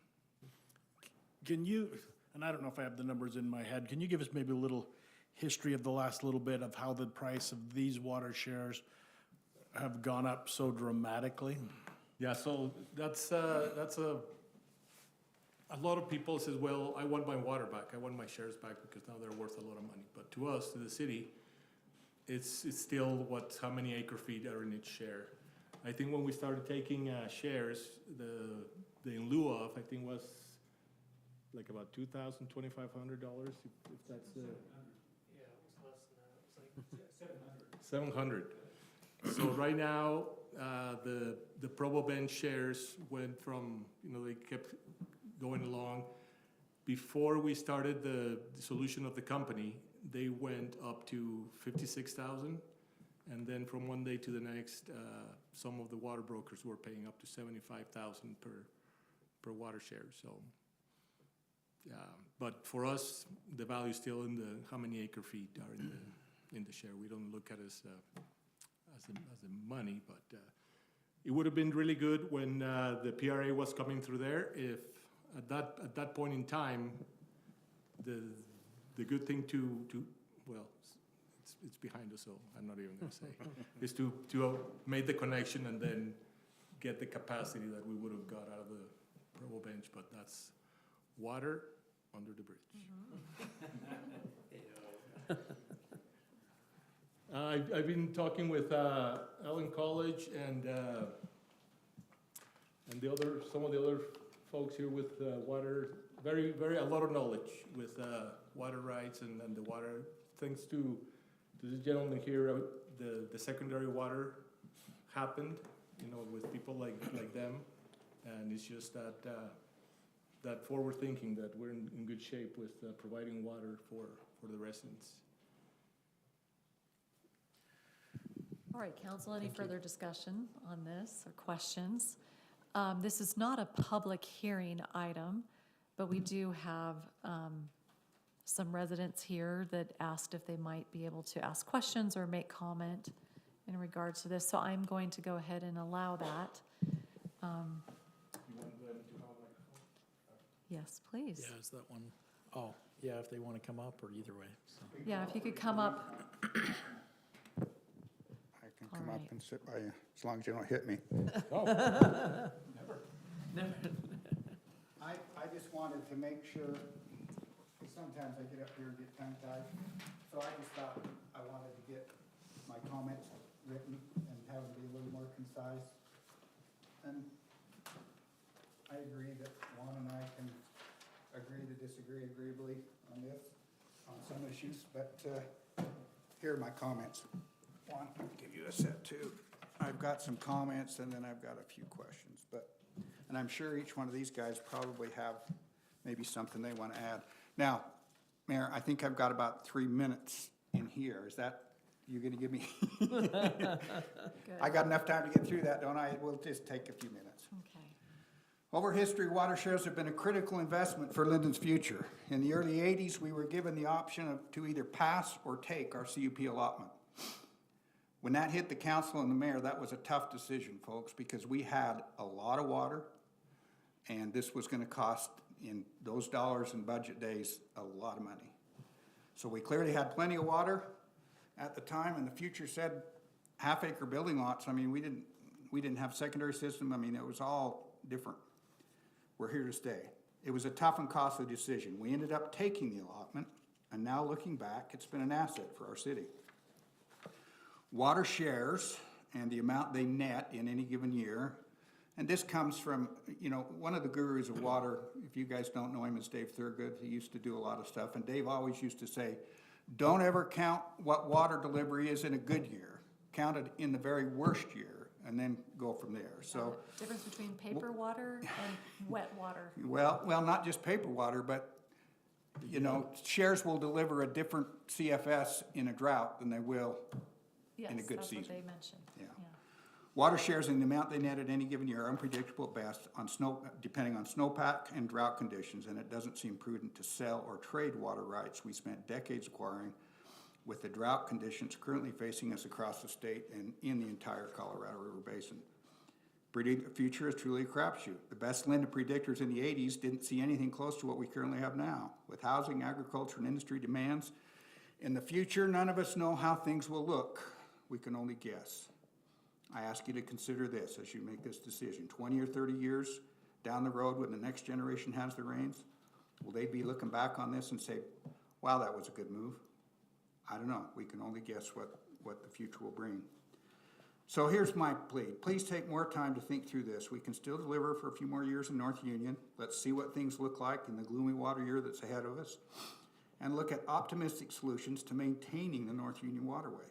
Can you, and I don't know if I have the numbers in my head, can you give us maybe a little history of the last little bit of how the price of these water shares have gone up so dramatically? Yeah, so that's a lot of people says, well, I want my water back, I want my shares back, because now they're worth a lot of money. But to us, to the city, it's still how many acre feet are in each share. I think when we started taking shares, the in lieu of, I think, was like about $2,000, $2,500, if that's the. Yeah, it was less than that. It was like 700. 700. So right now, the Provo Bench shares went from, they kept going along. Before we started the dissolution of the company, they went up to 56,000. And then from one day to the next, some of the water brokers were paying up to 75,000 per water share. So, but for us, the value is still in how many acre feet are in the share. We don't look at it as the money, but it would have been really good when the PRA was coming through there. If at that point in time, the good thing it's behind us, so I'm not even going to say, is to make the connection and then get the capacity that we would have got out of the Provo Bench, but that's water under the bridge. I've been talking with Allen College and some of the other folks here with water, a lot of knowledge with water rights and the water, thanks to this gentleman here, the secondary water happened, with people like them, and it's just that that forward thinking that we're in good shape with providing water for the residents. All right, council, any further discussion on this or questions? This is not a public hearing item, but we do have some residents here that asked if they might be able to ask questions or make comment in regards to this, so I'm going to go ahead and allow that. Yes, please. Yeah, is that one? Oh, yeah, if they want to come up or either way, so. Yeah, if you could come up. I can come up Alright. and sit by you, as long as you don't hit me. I just wanted to make sure, because sometimes I get up here and get tongue-tied, so I just thought I wanted to get my comments written and have them be a little more concise. And I agree that Juan and I can agree to disagree agreeably on this, on some issues, but here are my comments. Juan, I'll give you a set too. I've got some comments and then I've got a few questions, and I'm sure each one of these guys probably have maybe something they want to add. Now, Mayor, I think I've got about 3 minutes in here. Is that, you gonna give me? I got enough time to get through that, don't I? We'll just take a few minutes. Okay. Over history, water shares have been a critical investment for Lindon's future. In the early 80s, we were given the option to either pass or take our CUP allotment. When that hit the council and the mayor, that was a tough decision, folks, because we had a lot of water, and this was going to cost, in those dollars and budget days, a lot of money. So we clearly had plenty of water at the time, and the future said half-acre building lots. I mean, we didn't have secondary system. I mean, it was all different. We're here to stay. It was a tough and costly decision. We ended up taking the allotment, and now looking back, it's been an asset for our city. Water shares and the amount they net in any given year, and this comes from, you know, one of the gurus of water, if you guys don't know him, is Dave Thurgood. He used to do a lot of stuff, and Dave always used to say, don't ever count what water delivery is in a good year. Count it in the very worst year, and then go from there. So, Difference between paper water and wet water. well, not just paper water, but, you know, shares will deliver a different CFS in a drought than they will in a good Yes, season. that's what they mentioned. Yeah. Water shares and the amount they net at any given year are unpredictable at best depending on snowpack and drought conditions, and it doesn't seem prudent to sell or trade water rights we spent decades acquiring with the drought conditions currently facing us across the state and in the entire Colorado River Basin. The future is truly a crapshoot. The best Lindon predictors in the 80s didn't see anything close to what we currently have now. With housing, agriculture, and industry demands, in the future, none of us know how things will look. We can only guess. I ask you to consider this as you make this decision. 20 or 30 years down the road when the next generation has the reins, will they be looking back on this and say, wow, that was a good move? I don't know. We can only guess what the future will bring. So here's my plea. Please take more time to think through this. We can still deliver for a few more years in North Union. Let's see what things look like in the gloomy water year that's ahead of us, and look at optimistic solutions to maintaining the North Union waterway.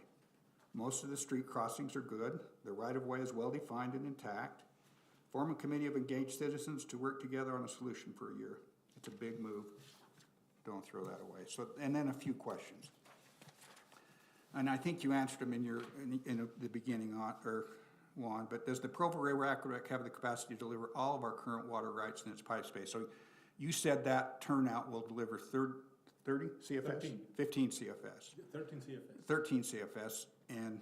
Most of the street crossings are good. The right-of-way is well-defined and intact. Form a committee of engaged citizens to work together on a solution for a year. It's a big move. Don't throw that away. So, and then a few questions. And I think you answered them in the beginning, Juan, but does the Provo Railroad Aqueduct have the capacity to deliver all of our current water rights in its pipe space? So you said that turnout will deliver 30 CFS? 13. 15 CFS. 13 CFS. 13 CFS, and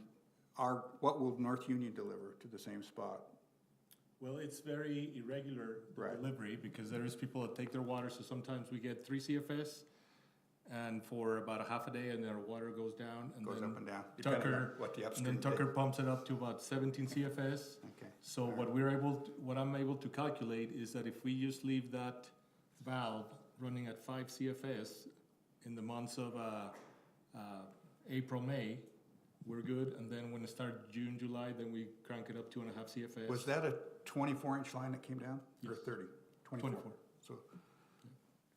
what will North Union deliver to the same spot? Well, it's very irregular Right. delivery because there is people that take their water, so sometimes we get 3 CFS and for about a half a day and their water goes down. And Goes then up and down, depending on Tucker, what the and upstream then did. Tucker pumps it up to about 17 CFS. Okay. So All right. what I'm able to calculate is that if we just leave that valve running at 5 CFS in the months of April, May, we're good. And then when it starts June, July, then we crank it up 2.5 CFS. Was that a 24-inch line that came down, or Yes. 30? 24. So,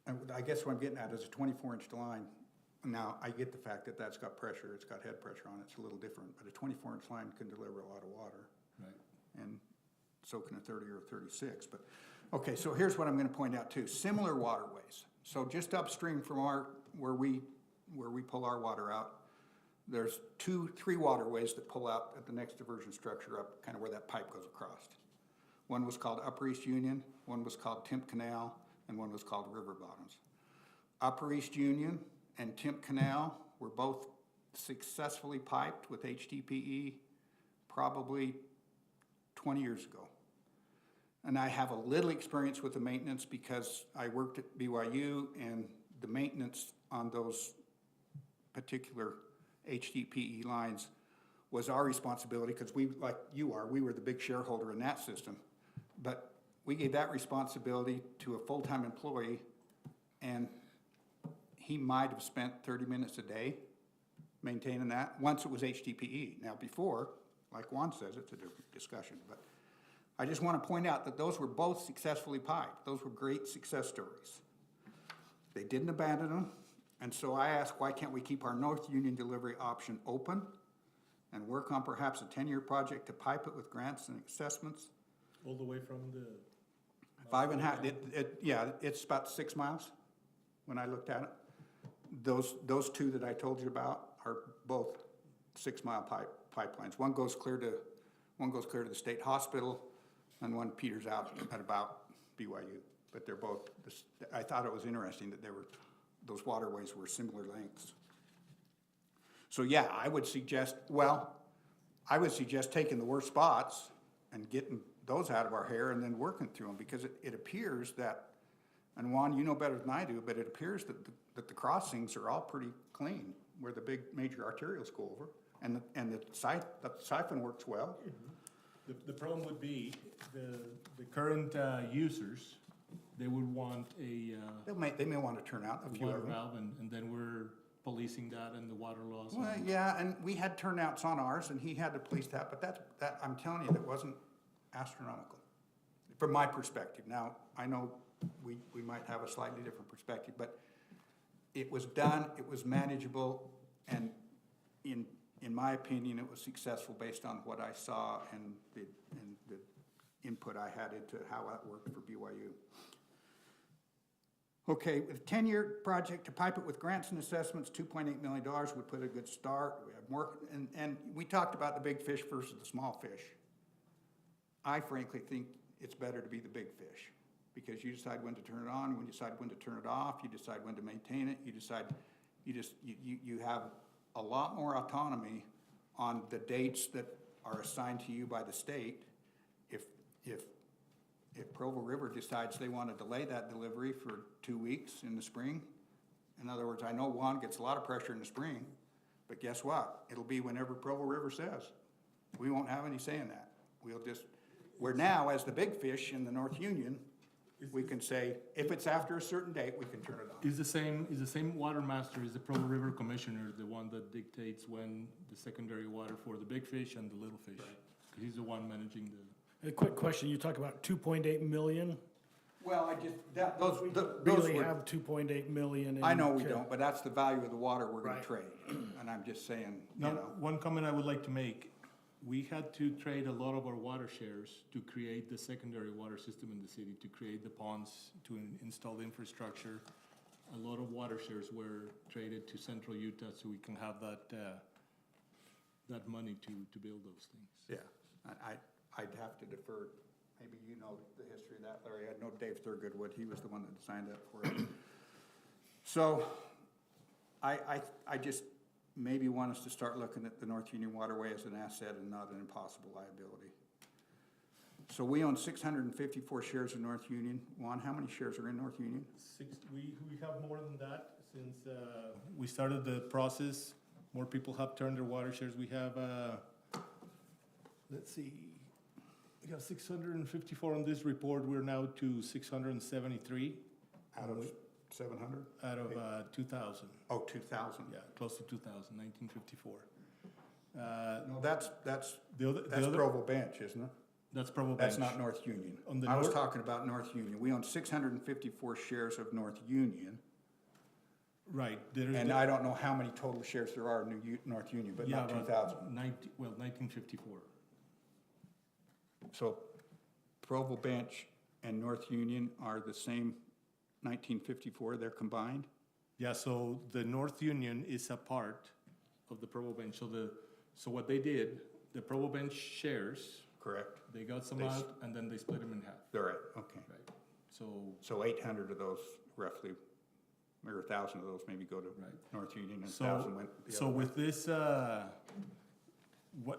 and I guess what I'm getting at is a 24-inch line. Now, I get the fact that that's got pressure, it's got head pressure on it, it's a little different, but a 24-inch line can deliver a lot of water, Right. and so can a 30 or a 36. But Okay, so here's what I'm gonna point out too, similar waterways. So just upstream from where we pull our water out, there's three waterways that pull out at the next diversion structure up, kind of where that pipe goes across. One was called Upper East Union, one was called Timp Canal, and one was called River Bottoms. Upper East Union and Timp Canal were both successfully piped with HDPE probably 20 years ago. And I have a little experience with the maintenance because I worked at BYU, and the maintenance on those particular HDPE lines was our responsibility because we, like you are, we were the big shareholder in that system. But we gave that responsibility to a full-time employee, and he might have spent 30 minutes a day maintaining that, once it was HDPE. Now before, like Juan says, it's a different discussion, but I just want to point out that those were both successfully piped. Those were great success stories. They didn't abandon them, and so I asked, why can't we keep our North Union delivery option open and work on perhaps a 10-year project to pipe it with grants and assessments? All the way from the. 5.5, yeah, it's about 6 miles when I looked at it. Those two that I told you about are both 6-mile pipelines. One goes clear to the state hospital, and one peters out at about BYU. But they're both, I thought it was interesting that those waterways were similar lengths. So yeah, I would suggest taking the worst spots and getting those out of our hair and then working through them, because it appears that, and Juan, you know better than I do, but it appears that the crossings are all pretty clean where the big major arterials go over, and the siphon works well. The problem would be the current users, they would want a They may want to turn out a few water of them. valve, and then we're policing that and the water laws. Well, yeah, and we had turnouts on ours, and he had to police that, but that I'm telling you, that wasn't astronomical, from my perspective. Now, I know we might have a slightly different perspective, but it was done, it was manageable, and in my opinion, it was successful based on what I saw and the input I had into how that worked for BYU. Okay, with a 10-year project to pipe it with grants and assessments, $2.8 million would put a good start. We have more, and we talked about the big fish versus the small fish. I frankly think it's better to be the big fish, because you decide when to turn it on, when you decide when to turn it off, you decide when to maintain it, you have a lot more autonomy on the dates that are assigned to you by the state. If Provo River decides they want to delay that delivery for 2 weeks in the spring, in other words, I know Juan gets a lot of pressure in the spring, but guess what? It'll be whenever Provo River says. We won't have any say in that. We're now, as the big fish in the North Union, we can say, if it's after a certain date, we can turn it on. Is the same water master, is the Provo River Commissioner, the one that dictates when the secondary water for the big fish and the little fish? Right. He's the one managing the. A quick question, you talk about 2.8 million? Well, those Really were, have 2.8 million in. I know we don't, but that's the value of the water we're gonna Right. trade. And I'm just saying, Now, you know. one comment I would like to make, we had to trade a lot of our water shares to create the secondary water system in the city, to create the ponds, to install the infrastructure. A lot of water shares were traded to Central Utah so we can have that money to build those things. Yeah, I'd have to defer, maybe you know the history of that, Larry. I know Dave Thurgood, he was the one that signed up for it. So, I just maybe want us to start looking at the North Union Waterway as an asset and not an impossible liability. So we own 654 shares of North Union. Juan, how many shares are in North Union? We have more than that since we started the process. More people have turned their water shares. We have, let's see, we have 654 on this report. We're now to 673 Out of 700? out of 2,000. Oh, 2,000. Yeah, close to 2,000, 1954. No, that's The other Provo Bench, isn't it? that's Provo That's Bench. not North Union. On the I was north- talking about North Union. We own 654 shares of North Union, Right. There's and the- I don't know how many total shares there are in North Union, but yeah, not about 2,000. 1954. So Provo Bench and North Union are the same 1954, they're combined? Yeah, so the North Union is a part of the Provo Bench. So what they did, the Provo Bench shares, Correct. they got some They out, and then they split them in half. They're right, okay. Right. So, So 800 of those roughly, or 1,000 of those maybe go to Right. North Union and So, 1,000 went the so other way. with this,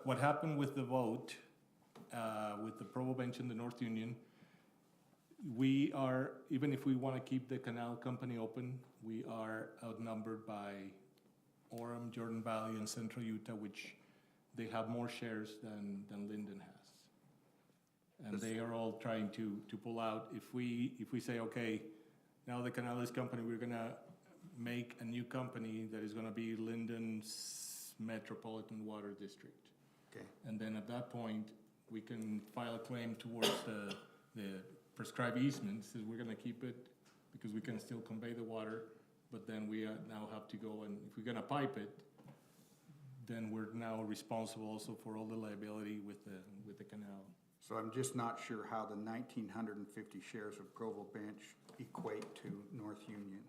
what happened with the vote, with the Provo Bench and the North Union, we are, even if we want to keep the canal company open, we are outnumbered by Orem, Jordan Valley, and Central Utah, which they have more shares than Lindon has. And they are all trying to pull out. If we say, okay, now the Canales company, we're gonna make a new company that is gonna be Lindon's Metropolitan Water District. Okay. And then at that point, we can file a claim towards the prescribed easements, is we're gonna keep it because we can still convey the water, but then we now have to go and, if we're gonna pipe it, then we're now responsible also for all the liability with the canal. So I'm just not sure how the 1,950 shares of Provo Bench equate to North Union.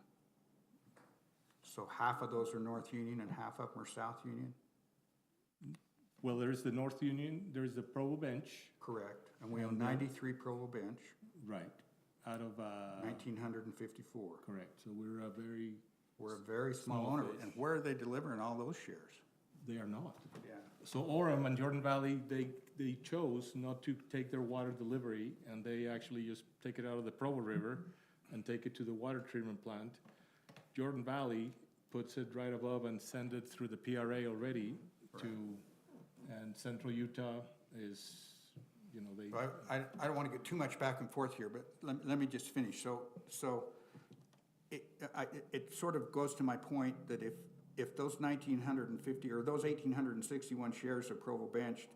So half of those are North Union and half of them are South Union? Well, there's the North Union, there's the Provo Bench. Correct. And we own And then- 93 Provo Bench, Right, out of, 1,954. correct, so we're a very, We're a very small Small owner. fish. And where are they delivering all those shares? they are not. Yeah. So Orem and Jordan Valley, they chose not to take their water delivery, and they actually just take it out of the Provo River and take it to the water treatment plant. Jordan Valley puts it right above and send it through the PRA already to, and Central Utah is, you know, they. I don't want to get too much back and forth here, but let me just finish. So it sort of goes to my point that if those 1,950 or those 1,861 shares of Provo Bench,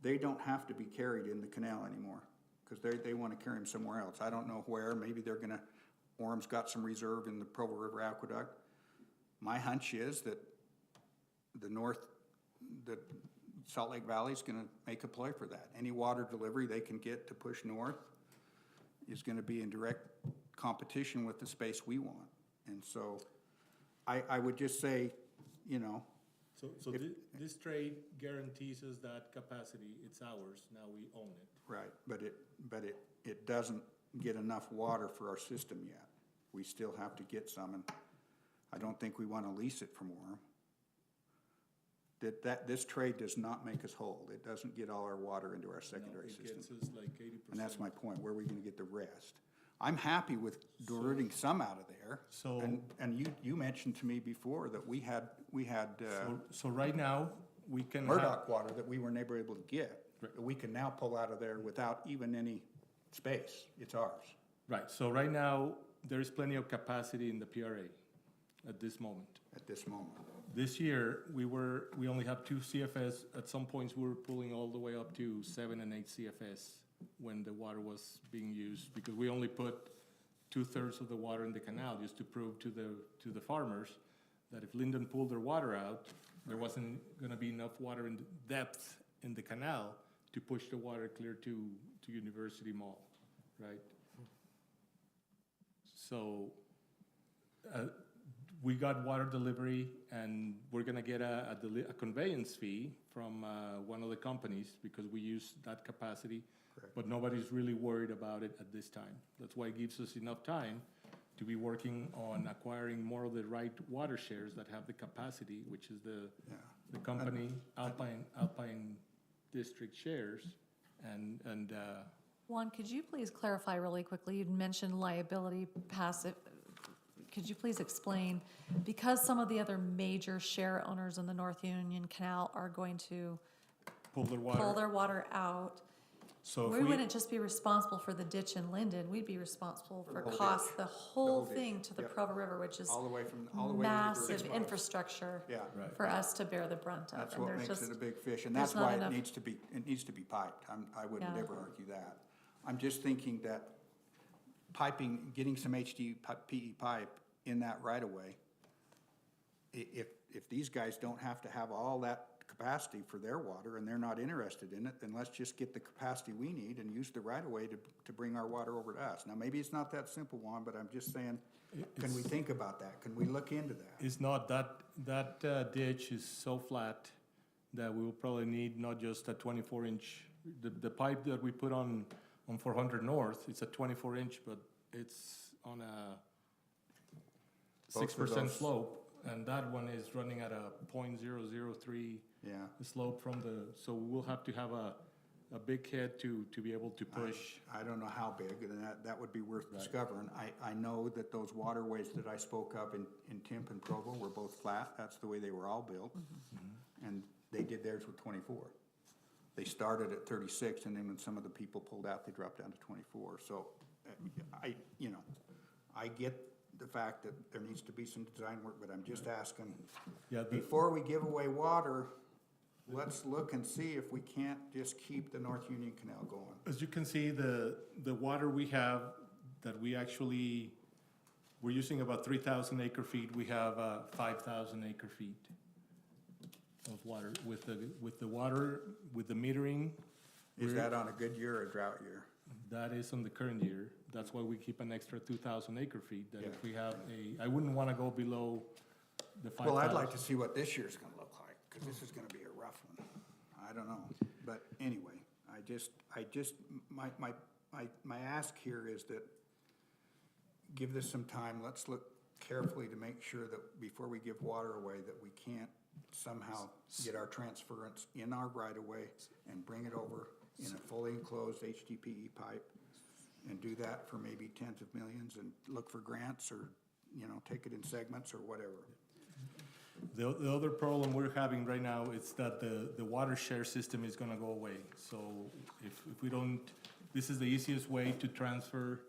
they don't have to be carried in the canal anymore because they want to carry them somewhere else. I don't know where. Maybe they're going to, Orem's got some reserve in the Provo River Aqueduct. My hunch is that the Salt Lake Valley is going to make a play for that. Any water delivery they can get to push north is going to be in direct competition with the space we want. And so I would just say, you know, So this trade guarantees us that capacity, it's ours, now we own it. right, but it doesn't get enough water for our system yet. We still have to get some, and I don't think we want to lease it from Orem. This trade does not make us whole. It doesn't get all our water into our secondary It system. gets us like 80%. And that's my point. Where are we going to get the rest? I'm happy with diverting some out of there. So- And you mentioned to me before that we had So right now, we can have. Murdoch water that we were never able to get. Right. That we can now pull out of there without even any space. It's ours. Right, so right now, there is plenty of capacity in the PRA at this moment. At this moment. This year, we only have 2 CFS. At some points, we were pulling all the way up to 7 and 8 CFS when the water was being used, because we only put 2/3 of the water in the canal just to prove to the farmers that if Lindon pulled their water out, there wasn't gonna be enough water in depth in the canal to push the water clear to University Mall, right? So, we got water delivery, and we're gonna get a conveyance fee from one of the companies because we use that capacity. Correct. But nobody's really worried about it at this time. That's why it gives us enough time to be working on acquiring more of the right water shares that have the capacity, which is the company Alpine District shares, and Juan, could you please clarify really quickly? You'd mentioned liability passive. Could you please explain, because some of the other major share owners in the North Union Canal are going to pull their water. pull their water out, So we if wouldn't just be responsible for the ditch in Linden, we'd be responsible for whole costs, ditch. the whole ditch, thing to the yep. Provo River, which is All the way to the massive river. infrastructure Yeah. Right. for us to bear the brunt of. That's And what there's makes just- it a big fish, and there's that's not why enough- it needs to be piped. I wouldn't Yeah. ever argue that. I'm just thinking that piping, getting some PE pipe in that right of way, if these guys don't have to have all that capacity for their water and they're not interested in it, then let's just get the capacity we need and use the right of way to bring our water over to us. Now, maybe it's not that simple, Juan, but I'm just saying, can we think about that? Can we look into that? It's not, that ditch is so flat that we will probably need not just a 24-inch, the pipe that we put on 400 North, it's a 24-inch, but it's on a Both of 6% those- slope, and that one is running at a .003 Yeah. slope from the, so we'll have to have a big head to be able to push. I don't know how big, and that would be worth discovering. I know that those waterways that I spoke of in Timp and Provo were both flat. That's the way they were all built. And they did theirs with 24. They started at 36, and then when some of the people pulled out, they dropped down to 24. So I get the fact that there needs to be some design work, but I'm just asking, Yeah, before we give away water, let's look and see if we can't just keep the North Union Canal going. as you can see, the water we have, that we actually, we're using about 3,000 acre feet. We have 5,000 acre feet of water. With the water, with the metering, Is that on a good year or a drought year? that is on the current year. That's why we keep an extra 2,000 acre feet, that Yeah. if we have I wouldn't want to go below the 5,000. Well, I'd like to see what this year's gonna look like, because this is gonna be a rough one. I don't know, but anyway, my ask here is that give this some time, let's look carefully to make sure that before we give water away, that we can't somehow get our transference in our right-of-way and bring it over in a fully enclosed HDPE pipe, and do that for maybe tens of millions, and look for grants, or, take it in segments or whatever. The other problem we're having right now is that the water share system is gonna go away. So if we don't, this is the easiest way to transfer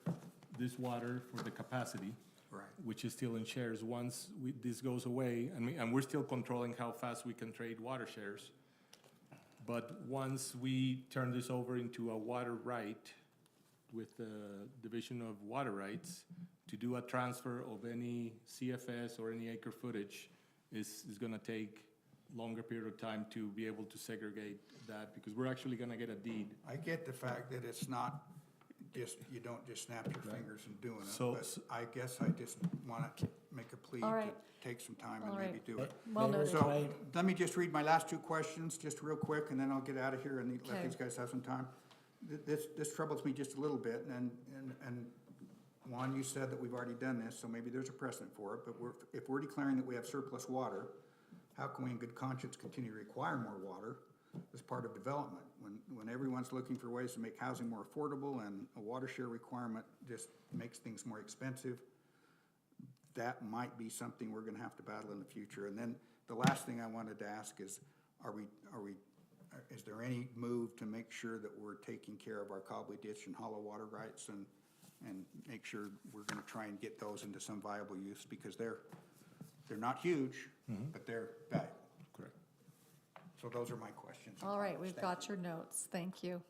this water for the capacity. Right. Which is still in shares. Once this goes away, and we're still controlling how fast we can trade water shares. But once we turn this over into a water right with the Division of Water Rights, to do a transfer of any CFS or any acre footage is gonna take longer period of time to be able to segregate that, because we're actually gonna get a deed. I get the fact that it's not just, you don't just snap your fingers and doing it, So- but I guess I just want to make a plea All to right. take some time All and maybe right. do it. Well Mayor, noted. can So, I- let me just read my last two questions, just real quick, and then I'll get out of here and let Okay. these guys have some time. This troubles me just a little bit, and Juan, you said that we've already done this, so maybe there's a precedent for it, but if we're declaring that we have surplus water, how can we in good conscience continue to require more water as part of development? When everyone's looking for ways to make housing more affordable, and a water share requirement just makes things more expensive, that might be something we're gonna have to battle in the future. And then the last thing I wanted to ask is, is there any move to make sure that we're taking care of our Cobbly Ditch and hollow water rights, and make sure we're gonna try and get those into some viable use, because they're not huge, but they're valuable. Correct. So those are my questions. All right, we've got your notes. Thank you.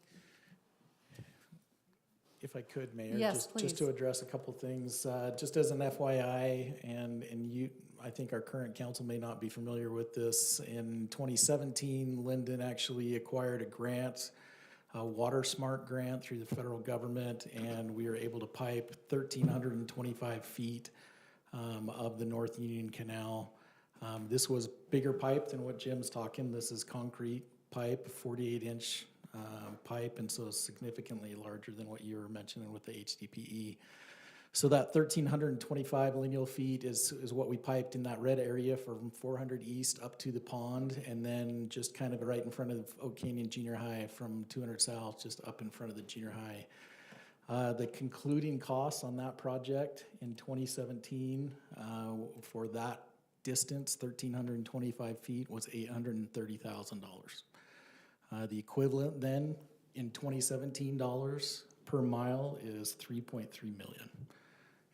If I could, Mayor, Yes, just to please. address a couple things, just as an FYI, and you, I think our current council may not be familiar with this. In 2017, Lindon actually acquired a grant, a Water Smart grant through the federal government, and we were able to pipe 1,325 feet of the North Union Canal. This was bigger pipe than what Jim's talking. This is concrete pipe, 48-inch pipe, and so significantly larger than what you were mentioning with the HDPE. So that 1,325 lineal feet is what we piped in that red area from 400 east up to the pond, and then just kind of right in front of Oak Canyon Junior High from 200 south, just up in front of the junior high. The concluding costs on that project in 2017 for that distance, 1,325 feet, was $830,000. The equivalent then in 2017 dollars per mile is 3.3 million.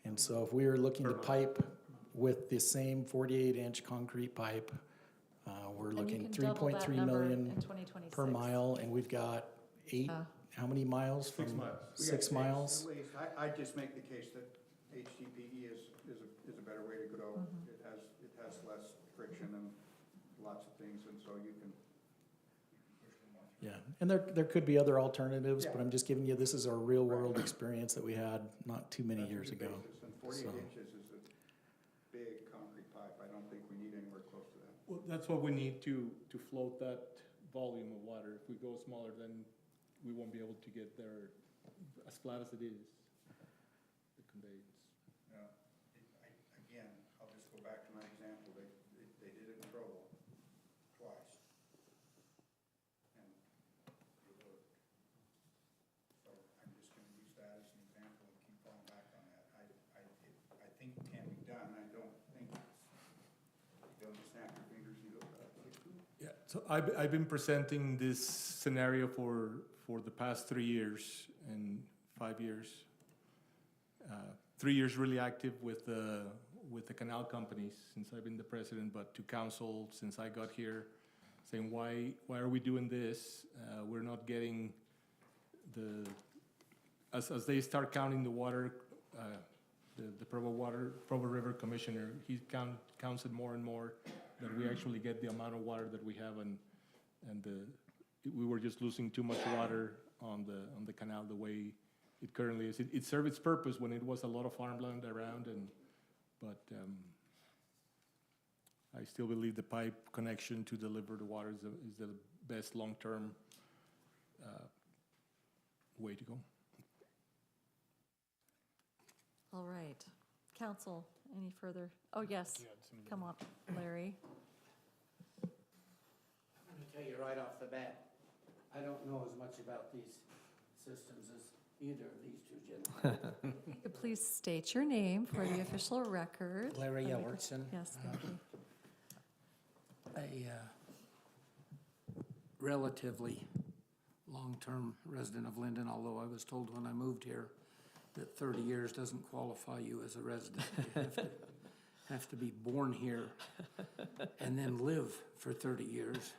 And so if we were looking to pipe with the same 48-inch concrete pipe, we're And you looking can double that 3.3 number million in 2026. per mile, and we've got how many miles? 6 from- miles. 6 miles. At least, I just make the case that HDPE is a better way to go. It has less friction and lots of things, and so you can Yeah, and there could be other alternatives, but I'm just giving you, this is our real-world experience that we had not too many years ago. And 48 So- inches is a big concrete pipe. I don't think we need anywhere close to that. Well, that's what we need to float that volume of water. If we go smaller, then we won't be able to get there as flat as it is, the conveyance. Again, I'll just go back to my example. They did it in Trovo twice. And it worked. So I'm just gonna use that as an example and keep falling back on that. I think it can be done. I don't think you don't snap your fingers and go, Yeah, so I've been presenting this scenario for the past 3 years and 5 years. 3 years really active with the canal companies since I've been the president, but to council since I got here, saying why are we doing this? We're not getting as they start counting the water, the Provo River Commissioner, he counts it more and more, that we actually get the amount of water that we have, and we were just losing too much water on the canal the way it currently is. It served its purpose when it was a lot of farmland around, but I still believe the pipe connection to deliver the water is the best long-term way to go. All right. Council, any further? Oh, yes. Come on, Larry. Let me tell you right off the bat, I don't know as much about these systems as either of these two gentlemen. If you could please state your name for the official record. Larry And we could- Ellertson. Yes, thank you. A relatively long-term resident of Lindon, although I was told when I moved here that 30 years doesn't qualify you as a resident. You have to be born here and then live for 30 years.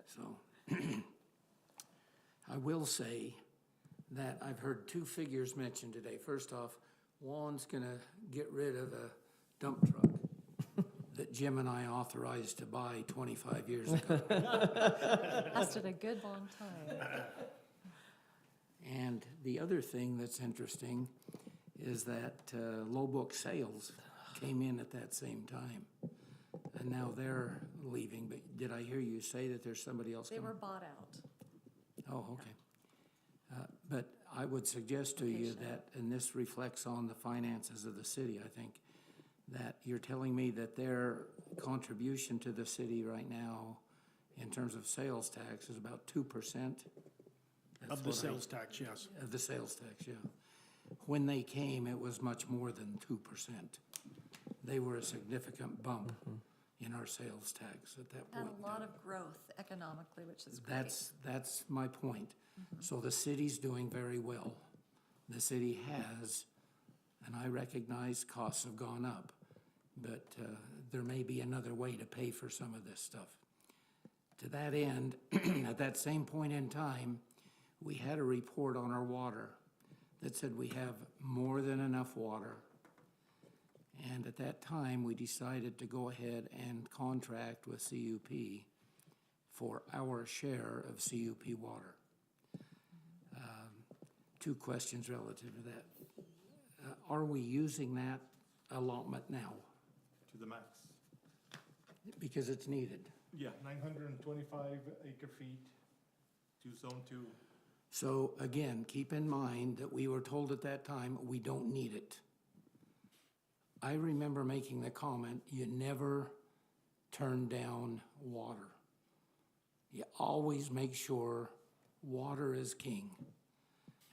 So I will say that I've heard two figures mentioned today. First off, Juan's gonna get rid of a dump truck that Jim and I authorized to buy 25 years ago. Lasted a good long time. And the other thing that's interesting is that Low Book Sales came in at that same time. And now they're leaving, but did I hear you say that there's somebody else They coming? were bought out. Oh, okay. But I would suggest to you that, and this reflects on the finances of the city, I think, that you're telling me that their contribution to the city right now in terms of sales tax is about 2%? Of the sales tax, yes. Of the sales tax, yeah. When they came, it was much more than 2%. They were a significant bump in our sales tax at that Had point. a lot of growth economically, which is great. That's my point. So the city's doing very well. The city has, and I recognize costs have gone up, but there may be another way to pay for some of this stuff. To that end, at that same point in time, we had a report on our water that said we have more than enough water. And at that time, we decided to go ahead and contract with CUP for our share of CUP water. Two questions relative to that. Are we using that allotment now? To the max. Because it's needed. Yeah, 925 acre feet to zone 2. So again, keep in mind that we were told at that time, we don't need it. I remember making the comment, you never turn down water. You always make sure water is king.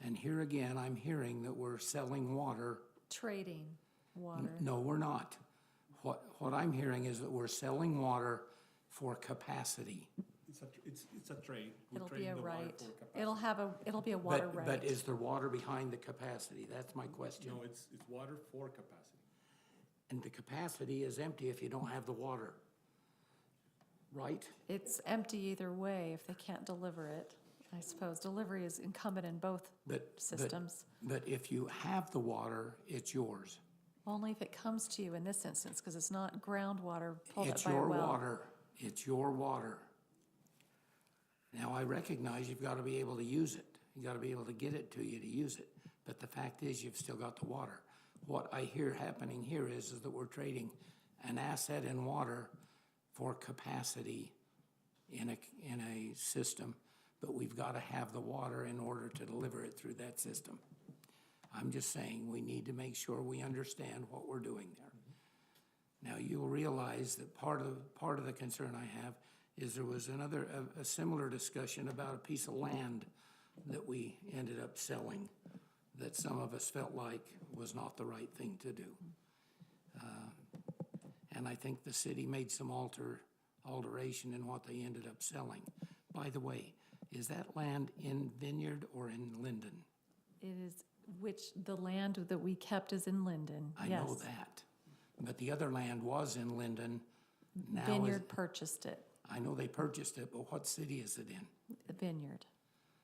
And here again, I'm hearing that we're selling water. Trading water. No, we're not. What I'm hearing is that we're selling water for capacity. It's a trade. We're It'll be trading a the water right. for capacity. It'll be a water right. But is there water behind the capacity? That's my question. No, it's water for capacity. And the capacity is empty if you don't have the water, right? It's empty either way if they can't deliver it. I suppose delivery is incumbent in both systems. But if you have the water, it's yours. Only if it comes to you in this instance, because it's not groundwater pulled up It's by a your well. water. It's your water. Now, I recognize you've got to be able to use it. You've got to be able to get it to you to use it. But the fact is, you've still got the water. What I hear happening here is that we're trading an asset in water for capacity in a system, but we've got to have the water in order to deliver it through that system. I'm just saying we need to make sure we understand what we're doing there. Now, you'll realize that part of the concern I have is there was a similar discussion about a piece of land that we ended up selling that some of us felt like was not the right thing to do. And I think the city made some alteration in what they ended up selling. By the way, is that land in Vineyard or in Lindon? It is, the land that we kept is in Lindon, I yes. know that. But the other land was in Lindon. Now Vineyard purchased it, I know they purchased it, but what city is it in? Vineyard.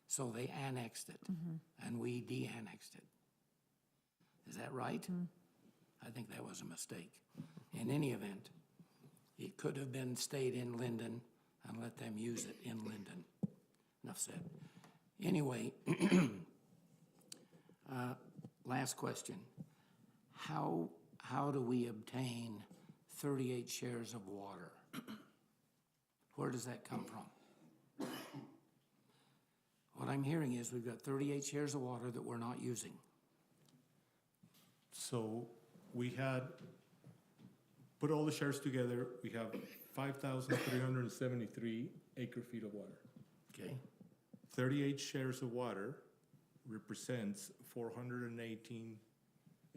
So they annexed it, and we de-annexed it. Is that right? I think that was a mistake. In any event, it could have been stayed in Lindon and let them use it in Lindon. Enough said. Anyway, last question. How do we obtain 38 shares of water? Where does that come from? What I'm hearing is we've got 38 shares of water that we're not using. So we had put all the shares together. We have 5,373 acre-feet of water. Okay? 38 shares of water represents 418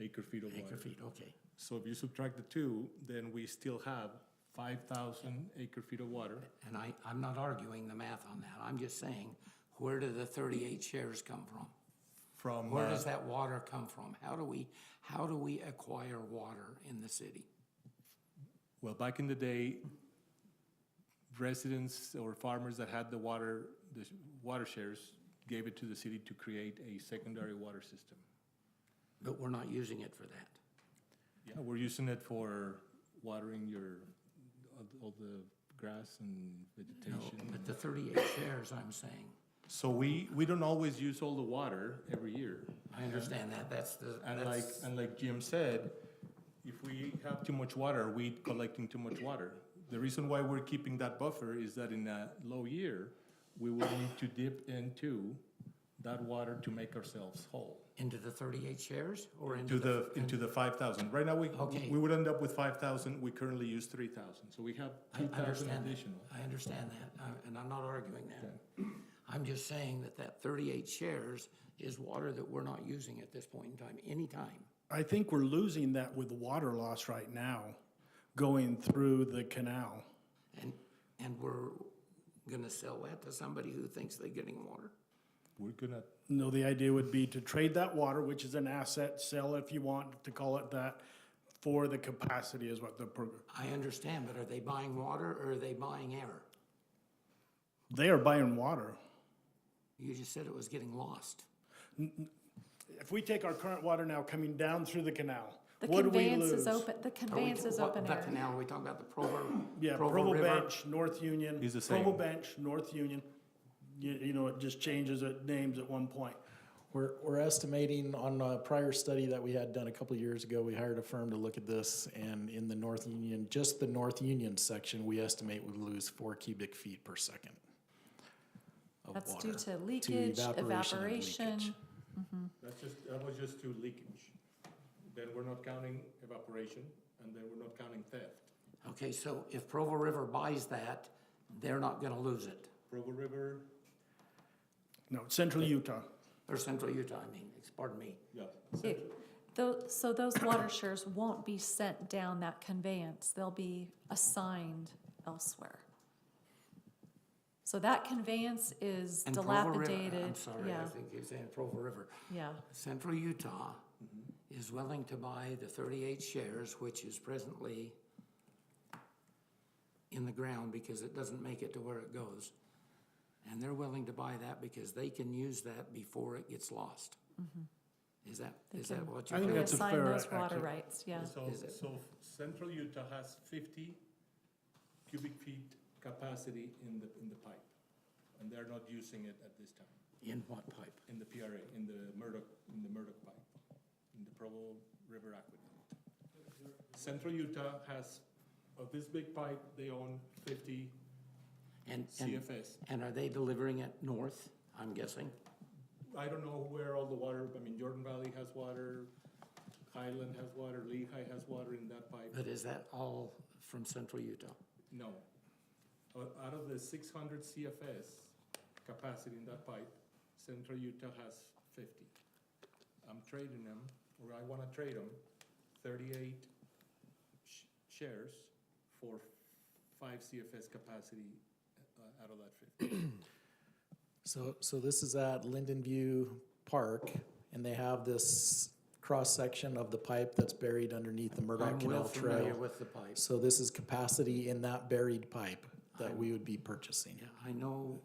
acre-feet of water. Acre-feet, okay. So if you subtract the two, then we still have 5,000 acre-feet of water. And I'm not arguing the math on that. I'm just saying, where do the 38 shares come from? From Where does that water come from? How do we acquire water in the city? well, back in the day, residents or farmers that had the water shares gave it to the city to create a secondary water system. But we're not using it for that. Yeah, we're using it for watering all the grass and No, vegetation. but the 38 shares, I'm saying. So we don't always use all the water every year. I understand that. That's And like Jim said, if we have too much water, we're collecting too much water. The reason why we're keeping that buffer is that in a low year, we will need to dip into that water to make ourselves whole. into the 38 shares or Into the 5,000. Right now, Okay. we would end up with 5,000. We currently use 3,000. So we have I 2,000 understand that. additional. I understand that, and I'm not arguing that. I'm just saying that 38 shares is water that we're not using at this point in time, anytime. I think we're losing that with the water loss right now, going through the canal. And we're gonna sell that to somebody who thinks they're getting water? We're gonna, No, the idea would be to trade that water, which is an asset, sell if you want to call it that, for the capacity is what the program. I understand, but are they buying water or are they buying air? They are buying water. You just said it was getting lost. If we take our current water now coming down through the canal, The what do we conveyance lose? is open, the conveyance is open The air. canal, are we talking about the Provo? Yeah, Provo Provo River? Bench, North Union. Is the Provo same. Bench, North Union. You know, it just changes it names at one point. We're estimating on a prior study that we had done a couple of years ago, we hired a firm to look at this, and in the North Union, just the North Union section, we estimate we lose 4 cubic feet per second of That's water. due to leakage, and evaporation. leakage. that was just to leakage. Then we're not counting evaporation, and then we're not counting theft. Okay, so if Provo River buys that, they're not gonna lose it. Provo River, No, Central Utah. Or Central Utah, pardon me. yeah. So those water shares won't be sent down that conveyance, they'll be assigned elsewhere. So that conveyance is And Provo River, dilapidated. I'm sorry, I Yeah, think you're saying Provo River. yeah. Central Utah is willing to buy the 38 shares, which is presently in the ground because it doesn't make it to where it goes. And they're willing to buy that because they can use that before it gets lost. Is that They is that can what I you're think saying? that's a Reassign fair those water accurate- rights, yeah. Is it? So Central Utah has 50 cubic feet capacity in the pipe and they're not using it at this time. In what pipe? In the PRA, in the Murdoch pipe, in the Provo River Aqueduct. Central Utah has, of this big pipe, they own 50 And CFS. And are they delivering it north, I'm guessing? I don't know where all the water, I mean, Jordan Valley has water, Highland has water, Lehigh has water in that pipe. But is that all from central Utah? No. Out of the 600 CFS capacity in that pipe, Central Utah has 50. I'm trading them, or I want to trade them, 38 shares for 5 CFS capacity out of that 50. So this is at Lindon View Park, and they have this cross-section of the pipe that's buried underneath the Murdoch I'm well Canal familiar Trail. with the pipe. So this is capacity in that buried pipe that we would be purchasing. Yeah, I know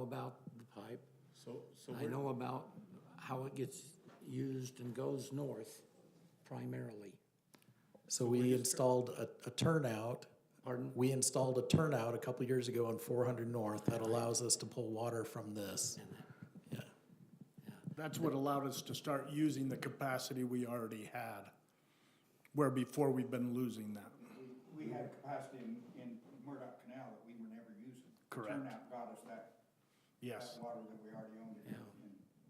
about the pipe. So I know about how it gets used and goes north primarily. So we installed a turnout. Pardon? We installed a turnout a couple years ago on 400 North that allows us to pull water from this. Yeah. That's what allowed us to start using the capacity we already had, where before we've been losing that. We had capacity in Murdoch Canal that we were never using. Correct. Turnout got us that Yes. water that we already owned in.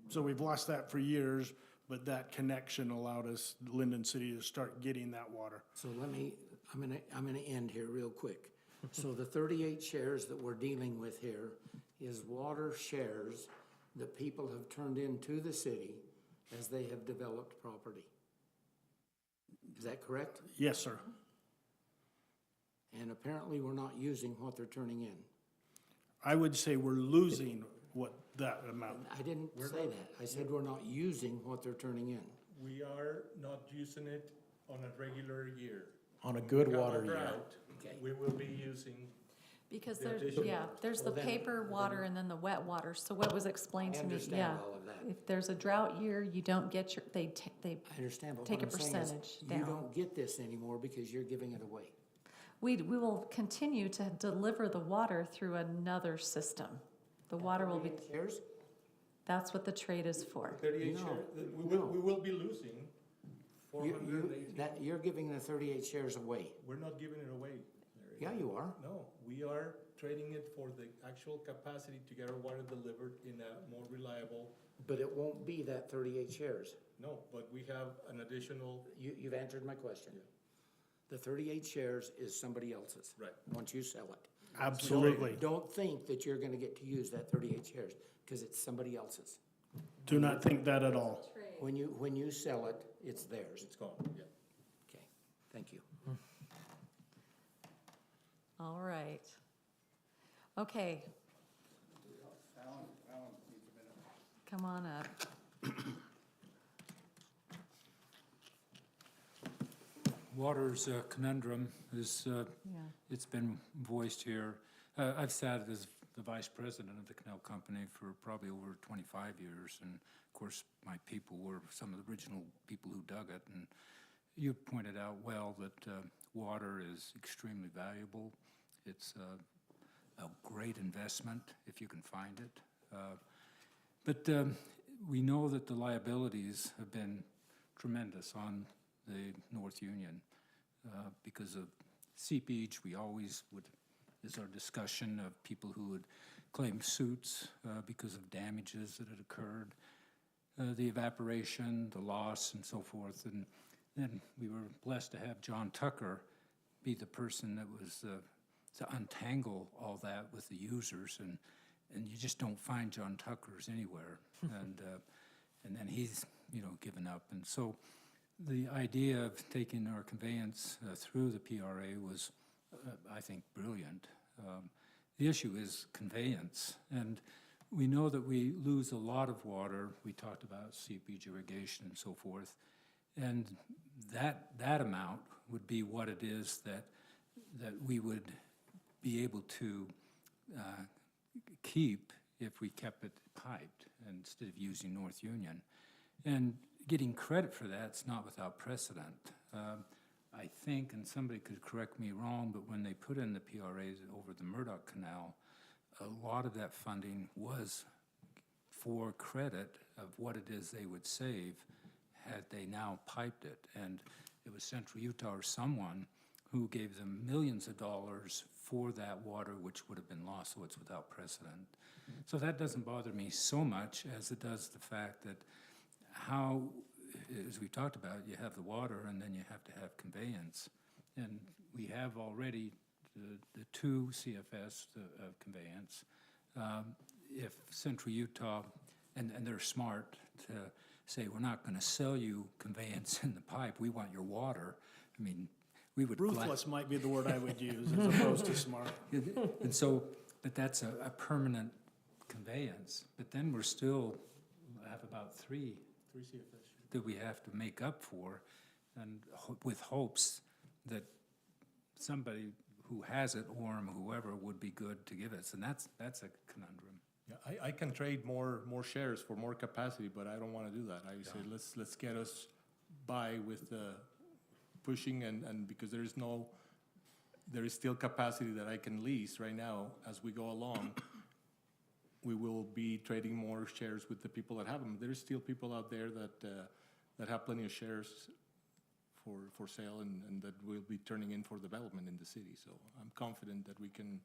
So we've lost that for years, but that connection allowed us, Lindon City, to start getting that water. So I'm gonna end here real quick. So the 38 shares that we're dealing with here is water shares that people have turned into the city as they have developed property. Is that correct? Yes, sir. And apparently we're not using what they're turning in. I would say we're losing what that amount. I didn't say that. I said we're not using what they're turning in. we are not using it on a regular year. On a When good we have a water year. drought, Okay. We will be using, Because The there's, additional- yeah, there's the Well, then- paper water and then the wet water. So what was explained I to me, understand yeah. all of that. If there's a drought year, you don't get your, they, I understand, but Take what a I'm saying is, percentage you down. don't get this anymore because you're giving it away. we will continue to deliver the water through another system. The water will be, Shares? that's what the trade is for. 38 No, shares, no. we will be losing You, 480. you're giving the 38 shares away. We're not giving it away, Larry. Yeah, you are. No, we are trading it for the actual capacity to get our water delivered in a more reliable, But it won't be that 38 shares. no, but we have an additional, You've answered my question. The 38 shares is somebody else's. Right. Once you sell it. Absolutely. Don't think that you're gonna get to use that 38 shares, because it's somebody else's. Do not think that at all. When you sell it, it's theirs. it's gone, yeah. Okay, thank you. All right. Okay, Alan needs a minute. come on up. Water's conundrum is, Yeah. it's been voiced here. I've sat as the vice president of the canal company for probably over 25 years, and of course, my people were some of the original people who dug it. And you pointed out well that water is extremely valuable. It's a great investment if you can find it. But we know that the liabilities have been tremendous on the North Union because of seepage. We always would, is our discussion of people who would claim suits because of damages that had occurred, the evaporation, the loss, and so forth. And then we were blessed to have John Tucker be the person that was to untangle all that with the users, and you just don't find John Tuckers anywhere. And then he's, given up. And so the idea of taking our conveyance through the PRA was, I think, brilliant. The issue is conveyance, and we know that we lose a lot of water. We talked about seepage, irrigation, and so forth, and that amount would be what it is that we would be able to keep if we kept it piped instead of using North Union. And getting credit for that's not without precedent. I think, and somebody could correct me wrong, but when they put in the PRAs over the Murdoch Canal, a lot of that funding was for credit of what it is they would save had they now piped it. And it was Central Utah or someone who gave them millions of dollars for that water, which would have been lost, so it's without precedent. So that doesn't bother me so much as it does the fact that how, as we talked about, you have the water and then you have to have conveyance. And we have already the two CFS of conveyance. If Central Utah, and they're smart to say, we're not going to sell you conveyance in the pipe, we want your water. I mean, we would. Ruthless might be the word I would use as opposed to smart. And so, but that's a permanent conveyance. But then we're still have about three CFS. that we have to make up for, and with hopes that somebody who has it, Orem, whoever, would be good to give us. And that's a conundrum. Yeah, I can trade more shares for more capacity, but I don't want to do that. I say let's get us by with pushing and because there is still capacity that I can lease right now as we go along. We will be trading more shares with the people that have them. There's still people out there that have plenty of shares for sale and that will be turning in for development in the city. So I'm confident that we can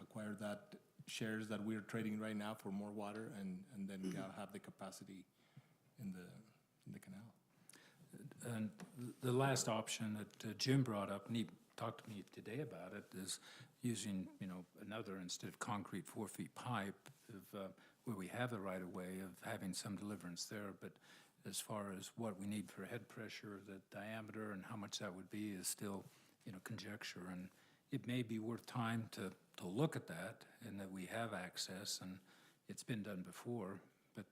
acquire that shares that we're trading right now for more water and then have the capacity in the canal. And the last option that Jim brought up, and he talked to me today about it, is using, another, instead of concrete 4-foot pipe, where we have the right of way of having some deliverance there. But as far as what we need for head pressure, the diameter, and how much that would be is still, conjecture. And it may be worth time to look at that, and that we have access, and it's been done before. But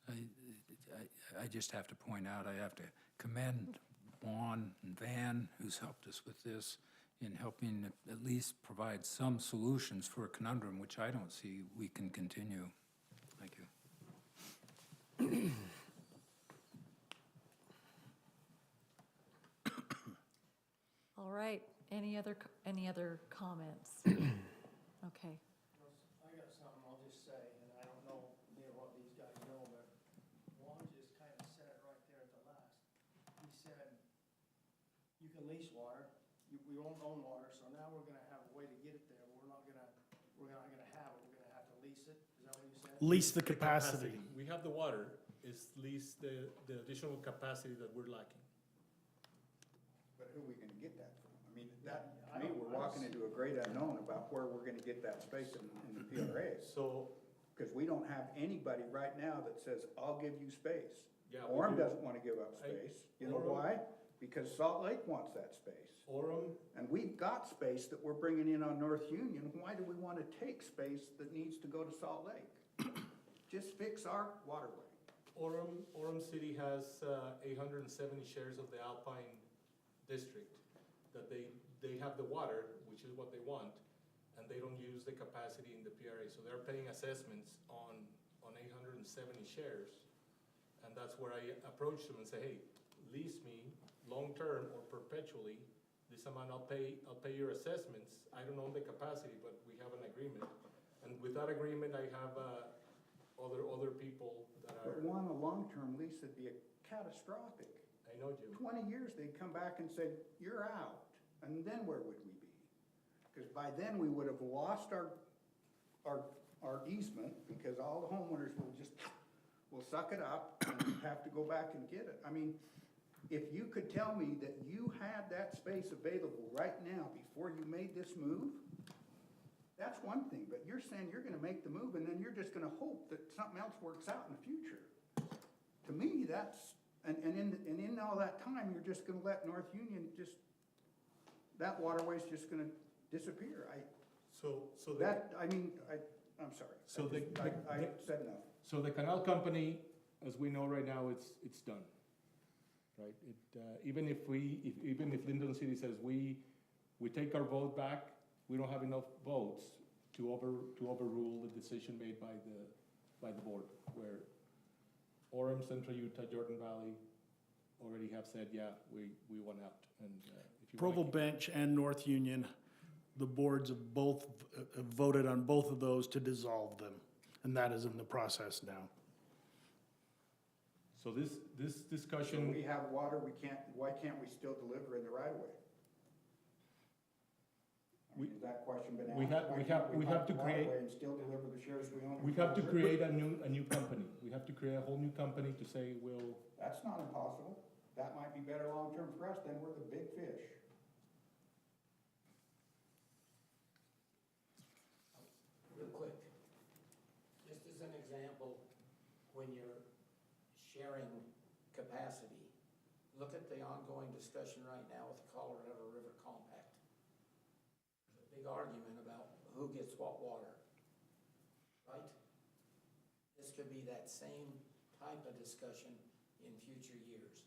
I just have to point out, I have to commend Juan and Van, who's helped us with this, in helping at least provide some solutions for a conundrum, which I don't see we can continue. Thank you. All right, any other comments? Okay. I got something I'll just say, and I don't know what these guys know, but Juan just kind of said it right there at the last. He said, you can lease water, we won't own water, so now we're gonna have a way to get it there. We're not gonna have it, we're gonna have to lease it. Is that what you said? Lease the capacity. We have the water, it's least the additional capacity that we're lacking. But who are we gonna get that from? I mean, to me, we're walking into a great unknown about where we're gonna get that space in the PRA. So, Because we don't have anybody right now that says, I'll give you space. yeah. Orem doesn't wanna give up space. You know Orem- why? Because Salt Lake wants that space. Orem, And we've got space that we're bringing in on North Union. Why do we wanna take space that needs to go to Salt Lake? Just fix our waterway. Orem City has 870 shares of the Alpine District, that they have the water, which is what they want, and they don't use the capacity in the PRA. So they're paying assessments on 870 shares. And that's where I approached them and say, hey, lease me long-term or perpetually this amount. I'll pay your assessments. I don't own the capacity, but we have an agreement. And with that agreement, I have other people that are. But a long-term lease would be catastrophic. I know, Jim. 20 years, they'd come back and say, you're out. And then where would we be? Because by then, we would have lost our easement, because all the homeowners will suck it up and have to go back and get it. I mean, if you could tell me that you had that space available right now before you made this move, that's one thing. But you're saying you're gonna make the move, and then you're just gonna hope that something else works out in the future. To me, that's, and in all that time, you're just gonna let North Union that waterway's just gonna disappear. I'm sorry. So I said enough. So the canal company, as we know right now, it's done, right? Even if Lindon City says we take our vote back, we don't have enough votes to overrule the decision made by the board, where Orem, Central Utah, Jordan Valley already have said, yeah, we want out. And if you Provo wanna Bench and North Union the boards of both voted on both of those to dissolve them, and that is in the process now. So this So discussion, we have water, why can't we still deliver in the right of way? I mean, has that question been asked? we have- Why we can't have- we have pump to the right of create- way and still deliver the shares we own? we have to create a new company. We have to create a whole new company to say, we'll, That's not impossible. That might be better long-term for us, then we're the big fish. Real quick, just as an example, when you're sharing capacity, look at the ongoing discussion right now with the Colorado River Compact. There's a big argument about who gets what water, right? This could be that same type of discussion in future years.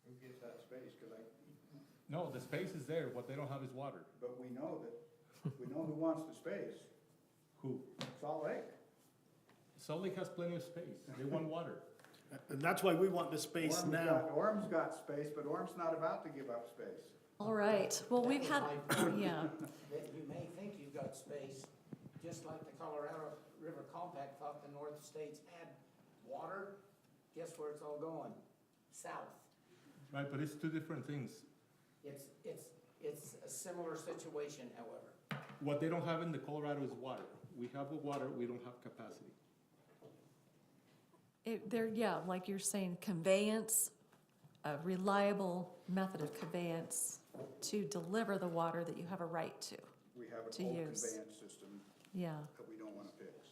Who gets that space? no, the space is there. What they don't have is water. But we know who wants the space. Who? Salt Lake. Salt Lake has plenty of space. They want water. And that's why we want the space now. Orm's got space, but Orm's not about to give up space. All right, well, we've had, That was my point. yeah, That you may think you've got space, just like the Colorado River Compact thought the North States had water. Guess where it's all going? South. Right, but it's two different things. It's a similar situation, however. What they don't have in the Colorado is water. We have the water, we don't have capacity. yeah, like you're saying, conveyance, a reliable method of conveyance to deliver the water that you have a right to. We have an To old use. conveyance system Yeah, that we don't wanna fix.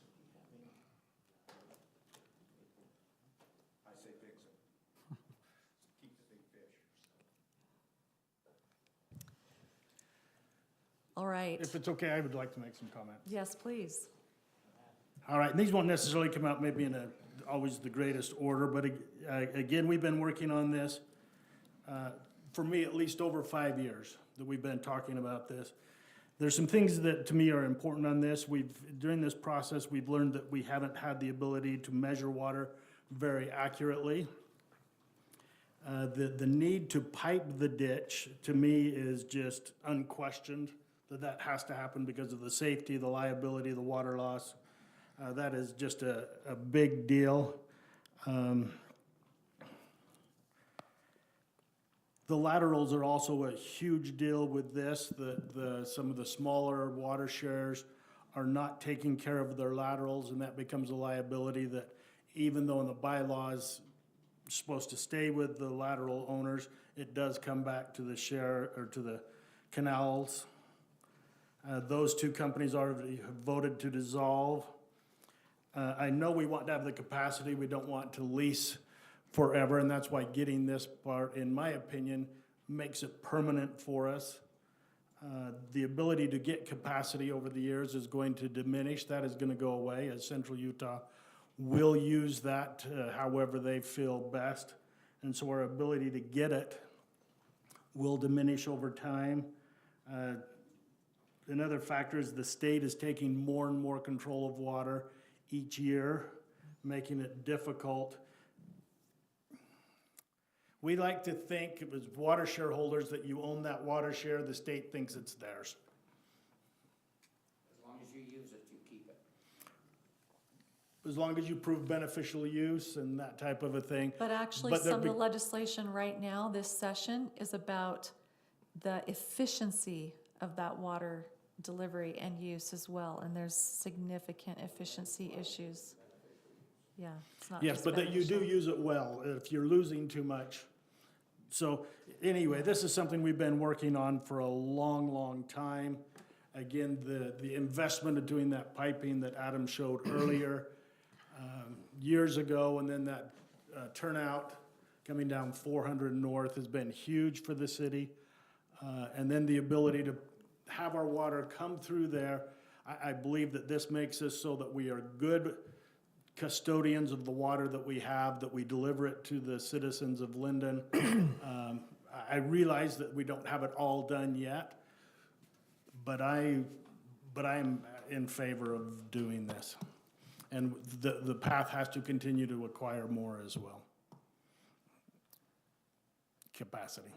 I say fix it. Keep the big fish. all right. If it's okay, I would like to make some comments. Yes, please. All right, and these won't necessarily come out maybe in always the greatest order, but again, we've been working on this, for me, at least over 5 years that we've been talking about this. There's some things that to me are important on this. During this process, we've learned that we haven't had the ability to measure water very accurately. The need to pipe the ditch, to me, is just unquestioned, that has to happen because of the safety, the liability, the water loss. That is just a big deal. The laterals are also a huge deal with this. Some of the smaller water shares are not taking care of their laterals, and that becomes a liability that, even though in the bylaws supposed to stay with the lateral owners, it does come back to the share, or to the canals. Those two companies already have voted to dissolve. I know we want to have the capacity, we don't want to lease forever, and that's why getting this part, in my opinion, makes it permanent for us. The ability to get capacity over the years is going to diminish. That is going to go away, as Central Utah will use that however they feel best. And so our ability to get it will diminish over time. Another factor is the state is taking more and more control of water each year, making it difficult. We like to think, it was water shareholders, that you own that water share, the state thinks it's theirs. As long as you use it, you keep it. As long as you prove beneficial use and that type of a thing. But actually, But there some of the be- legislation right now, this session, is about the efficiency of that water delivery and use as well, and there's significant efficiency issues. Yeah, it's not Yes, just but that you do beneficial. use it well, if you're losing too much. So, anyway, this is something we've been working on for a long, long time. Again, the investment of doing that piping that Adam showed earlier, years ago, and then that turnout coming down 400 North has been huge for the city. And then the ability to have our water come through there, I believe that this makes us so that we are good custodians of the water that we have, that we deliver it to the citizens of Lindon. I realize that we don't have it all done yet, but I'm in favor of doing this. And the path has to continue to acquire more as well. Capacity.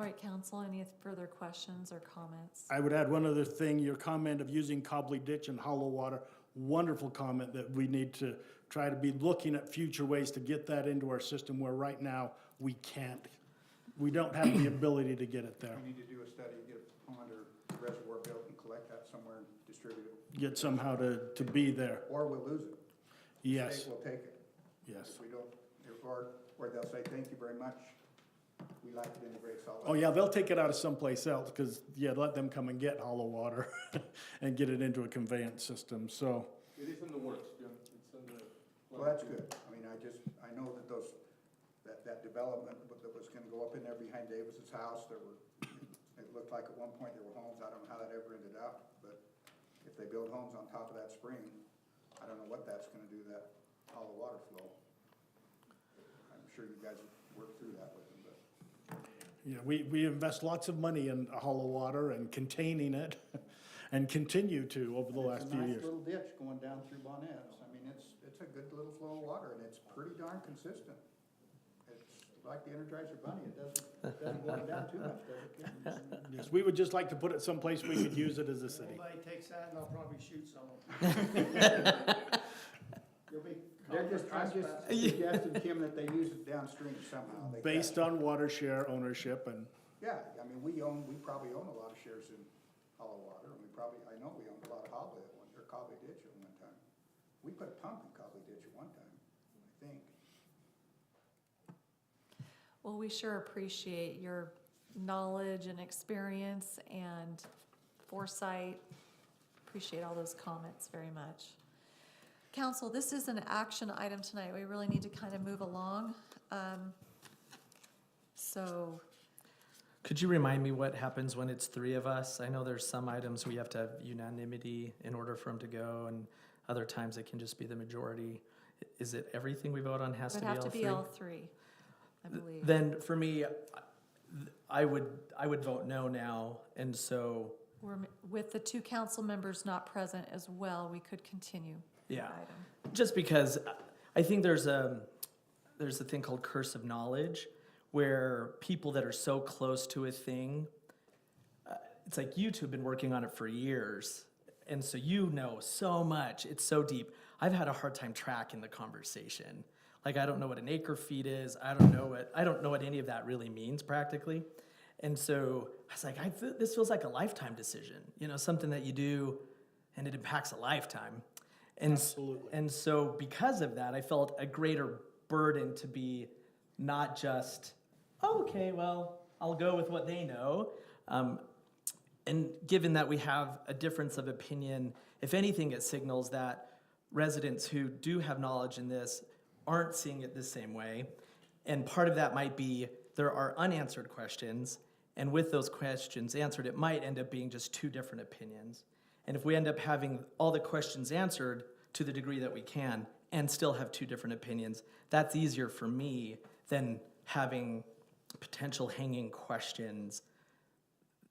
right, council, any further questions or comments? I would add one other thing, your comment of using Cobley Ditch and hollow water, wonderful comment that we need to try to be looking at future ways to get that into our system where right now we can't. We don't have the ability to get it there. We need to do a study, get a pond or reservoir built and collect that somewhere and distribute it. Get somehow to be there. Or we'll lose it. Yes, State will take it. yes. If we don't, or they'll say, thank you very much. We like it in the Great Salt Lake. Oh, yeah, they'll take it out of someplace else, because, yeah, let them come and get hollow water and get it into a conveyance system, so. It is in the works, Jim. It's in the. Well, that's good. I mean, I know that that development that was gonna go up in there behind Davis's house, it looked like at one point there were homes. I don't know how that ever ended up, but if they build homes on top of that spring, I don't know what that's gonna do to that hollow water flow. I'm sure you guys work through that with them, but. Yeah, we invest lots of money in hollow water and containing it, and continue to over the last few years. It's a nice little ditch going down through Bonnett's. I mean, it's a good little flow of water, and it's pretty darn consistent. It's like the Energizer Bunny, it doesn't go down too much, does it, kid? Yes, we would just like to put it someplace we could use it as a city. Anybody takes that, and I'll probably shoot someone. You'll be I'm just suggesting, Kim, that they use it downstream somehow. They Based catch it. on water share ownership and, Yeah, I mean, we probably own a lot of shares in hollow water, and I know we owned a lot of Cobley Ditch at one time. We put a pump in Cobley Ditch at one time, I think. Well, we sure appreciate your knowledge and experience and foresight. Appreciate all those comments very much. Council, this is an action item tonight. We really need to kind of move along. So, Could you remind me what happens when it's three of us? I know there's some items we have to have unanimity in order for them to go, and other times it can just be the majority. Is it everything we vote on has it to would be all have to three? be all three, I believe. Then for me, I would vote no now, and so, With the two council members not present as well, we could continue the yeah. item. Just because I think there's a thing called curse of knowledge, where people that are so close to a thing, it's like you two have been working on it for years, and so you know so much. It's so deep. I've had a hard time tracking the conversation. Like, I don't know what an acre feet is. I don't know what any of that really means practically. And so I was like, this feels like a lifetime decision, something that you do and it impacts a lifetime. And, Absolutely. And so because of that, I felt a greater burden to be not just, oh, okay, well, I'll go with what they know. And given that we have a difference of opinion, if anything, it signals that residents who do have knowledge in this aren't seeing it the same way. And part of that might be there are unanswered questions, and with those questions answered, it might end up being just two different opinions. And if we end up having all the questions answered to the degree that we can and still have two different opinions, that's easier for me than having potential hanging questions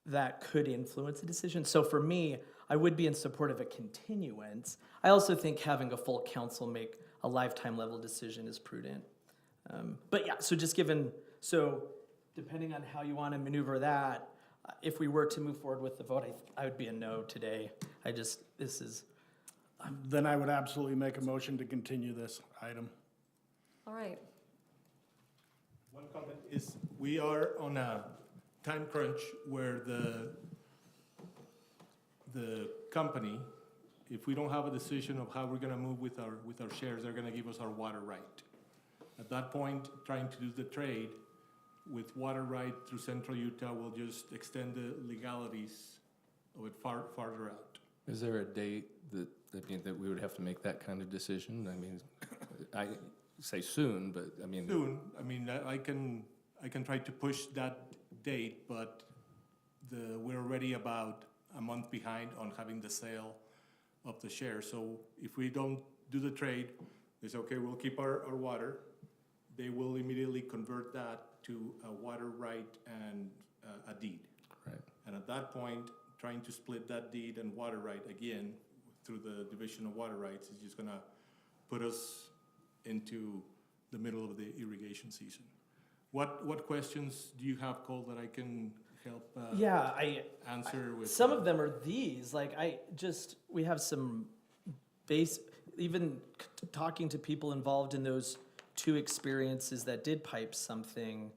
that could influence a decision. So for me, I would be in support of a continuance. I also think having a full council make a lifetime level decision is prudent. But yeah, so depending on how you want to maneuver that, if we were to move forward with the vote, I would be a no today. then I would absolutely make a motion to continue this item. All right. One comment is, we are on a time crunch where the company, if we don't have a decision of how we're gonna move with our shares, they're gonna give us our water right. At that point, trying to do the trade with water right through central Utah will just extend the legalities of it farther out. Is there a date that we would have to make that kind of decision? I mean, I say soon, but I mean. Soon, I can try to push that date, but we're already about a month behind on having the sale of the shares. So if we don't do the trade, they say, okay, we'll keep our water. They will immediately convert that to a water right and a deed. Right. And at that point, trying to split that deed and water right again through the division of water rights is just gonna put us into the middle of the irrigation season. What questions do you have, Cole, that I can help Yeah, answer with? some of them are these, like we have some even talking to people involved in those two experiences that did pipe something.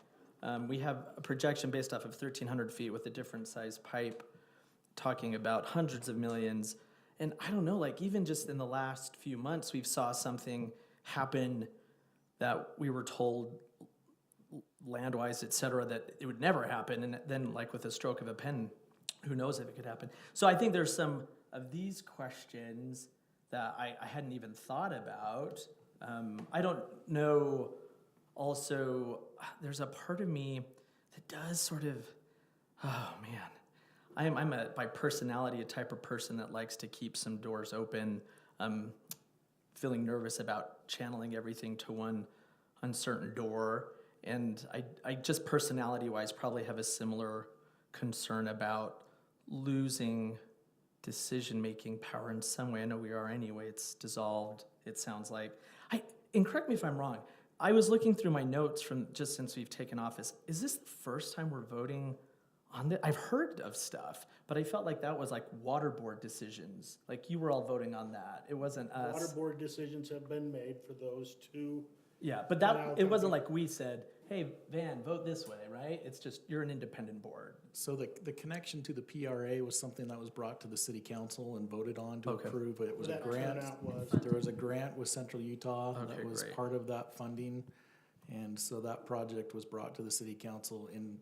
We have a projection based off of 1,300 feet with a different size pipe, talking about hundreds of millions. And I don't know, like even just in the last few months, we've saw something happen that we were told land-wise, et cetera, that it would never happen. And then like with a stroke of a pen, who knows if it could happen. So I think there's some of these questions that I hadn't even thought about. I don't know, also, there's a part of me that does sort of, oh man, I'm by personality, a type of person that likes to keep some doors open. Feeling nervous about channeling everything to one uncertain door. And I just personality-wise probably have a similar concern about losing decision-making power in some way. I know we are anyway. It's dissolved, it sounds like. And correct me if I'm wrong. I was looking through my notes from just since we've taken office. Is this the first time we're voting on this? I've heard of stuff, but I felt like that was like water board decisions. Like you were all voting on that. It wasn't us. Water board decisions have been made for those two. Yeah, but it wasn't like we said, hey, Van, vote this way, right? It's just, you're an independent board. So the connection to the PRA was something that was brought to the city council and voted on to approve. It was a That grant. turnout was. There was a grant with Central Utah Okay, that was great. part of that funding. And so that project was brought to the city council in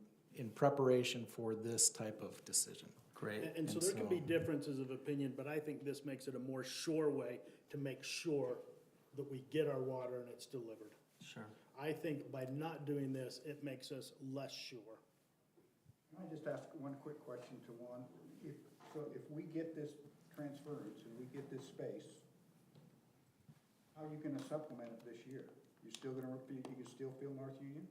preparation for this type of decision. Great. And so there can be differences of opinion, but I think this makes it a more sure way to make sure that we get our water and it's delivered. Sure. I think by not doing this, it makes us less sure. Can I just ask one quick question to Juan? If we get this transference and we get this space, how are you gonna supplement it this year? You can still fill North Union?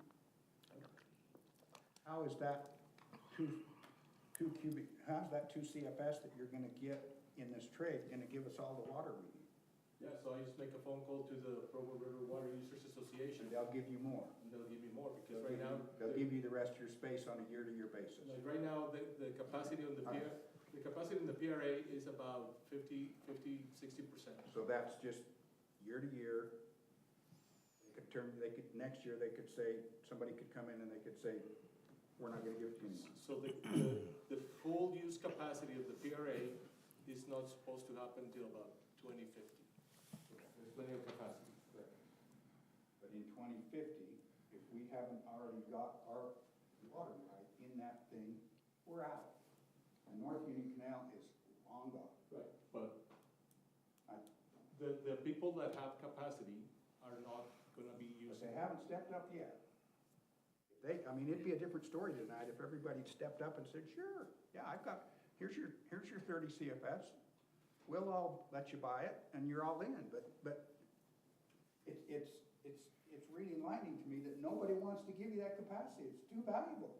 How is that two CFS that you're gonna get in this trade gonna give us all the water we need? Yeah, so I just make a phone call to the Provo River Water Users Association, They'll give you more. and they'll give me more, because right now, They'll give you the rest of your space on a year-to-year basis. like right now, the capacity on the capacity in the PRA is about 50, 60%. So that's just year-to-year. Next year, they could say, somebody could come in and they could say, we're not gonna give it to you anymore. So the full use capacity of the PRA is not supposed to happen until about 2050. There's plenty of capacity. But in 2050, if we haven't already got our water right in that thing, we're out. And North Union Canal is long gone. Right, but the people that have capacity are not gonna be But using. they haven't stepped up yet. It'd be a different story tonight if everybody stepped up and said, sure, yeah, here's your 30 CFS. We'll all let you buy it and you're all in, but it's really enlightening to me that nobody wants to give you that capacity. It's too valuable.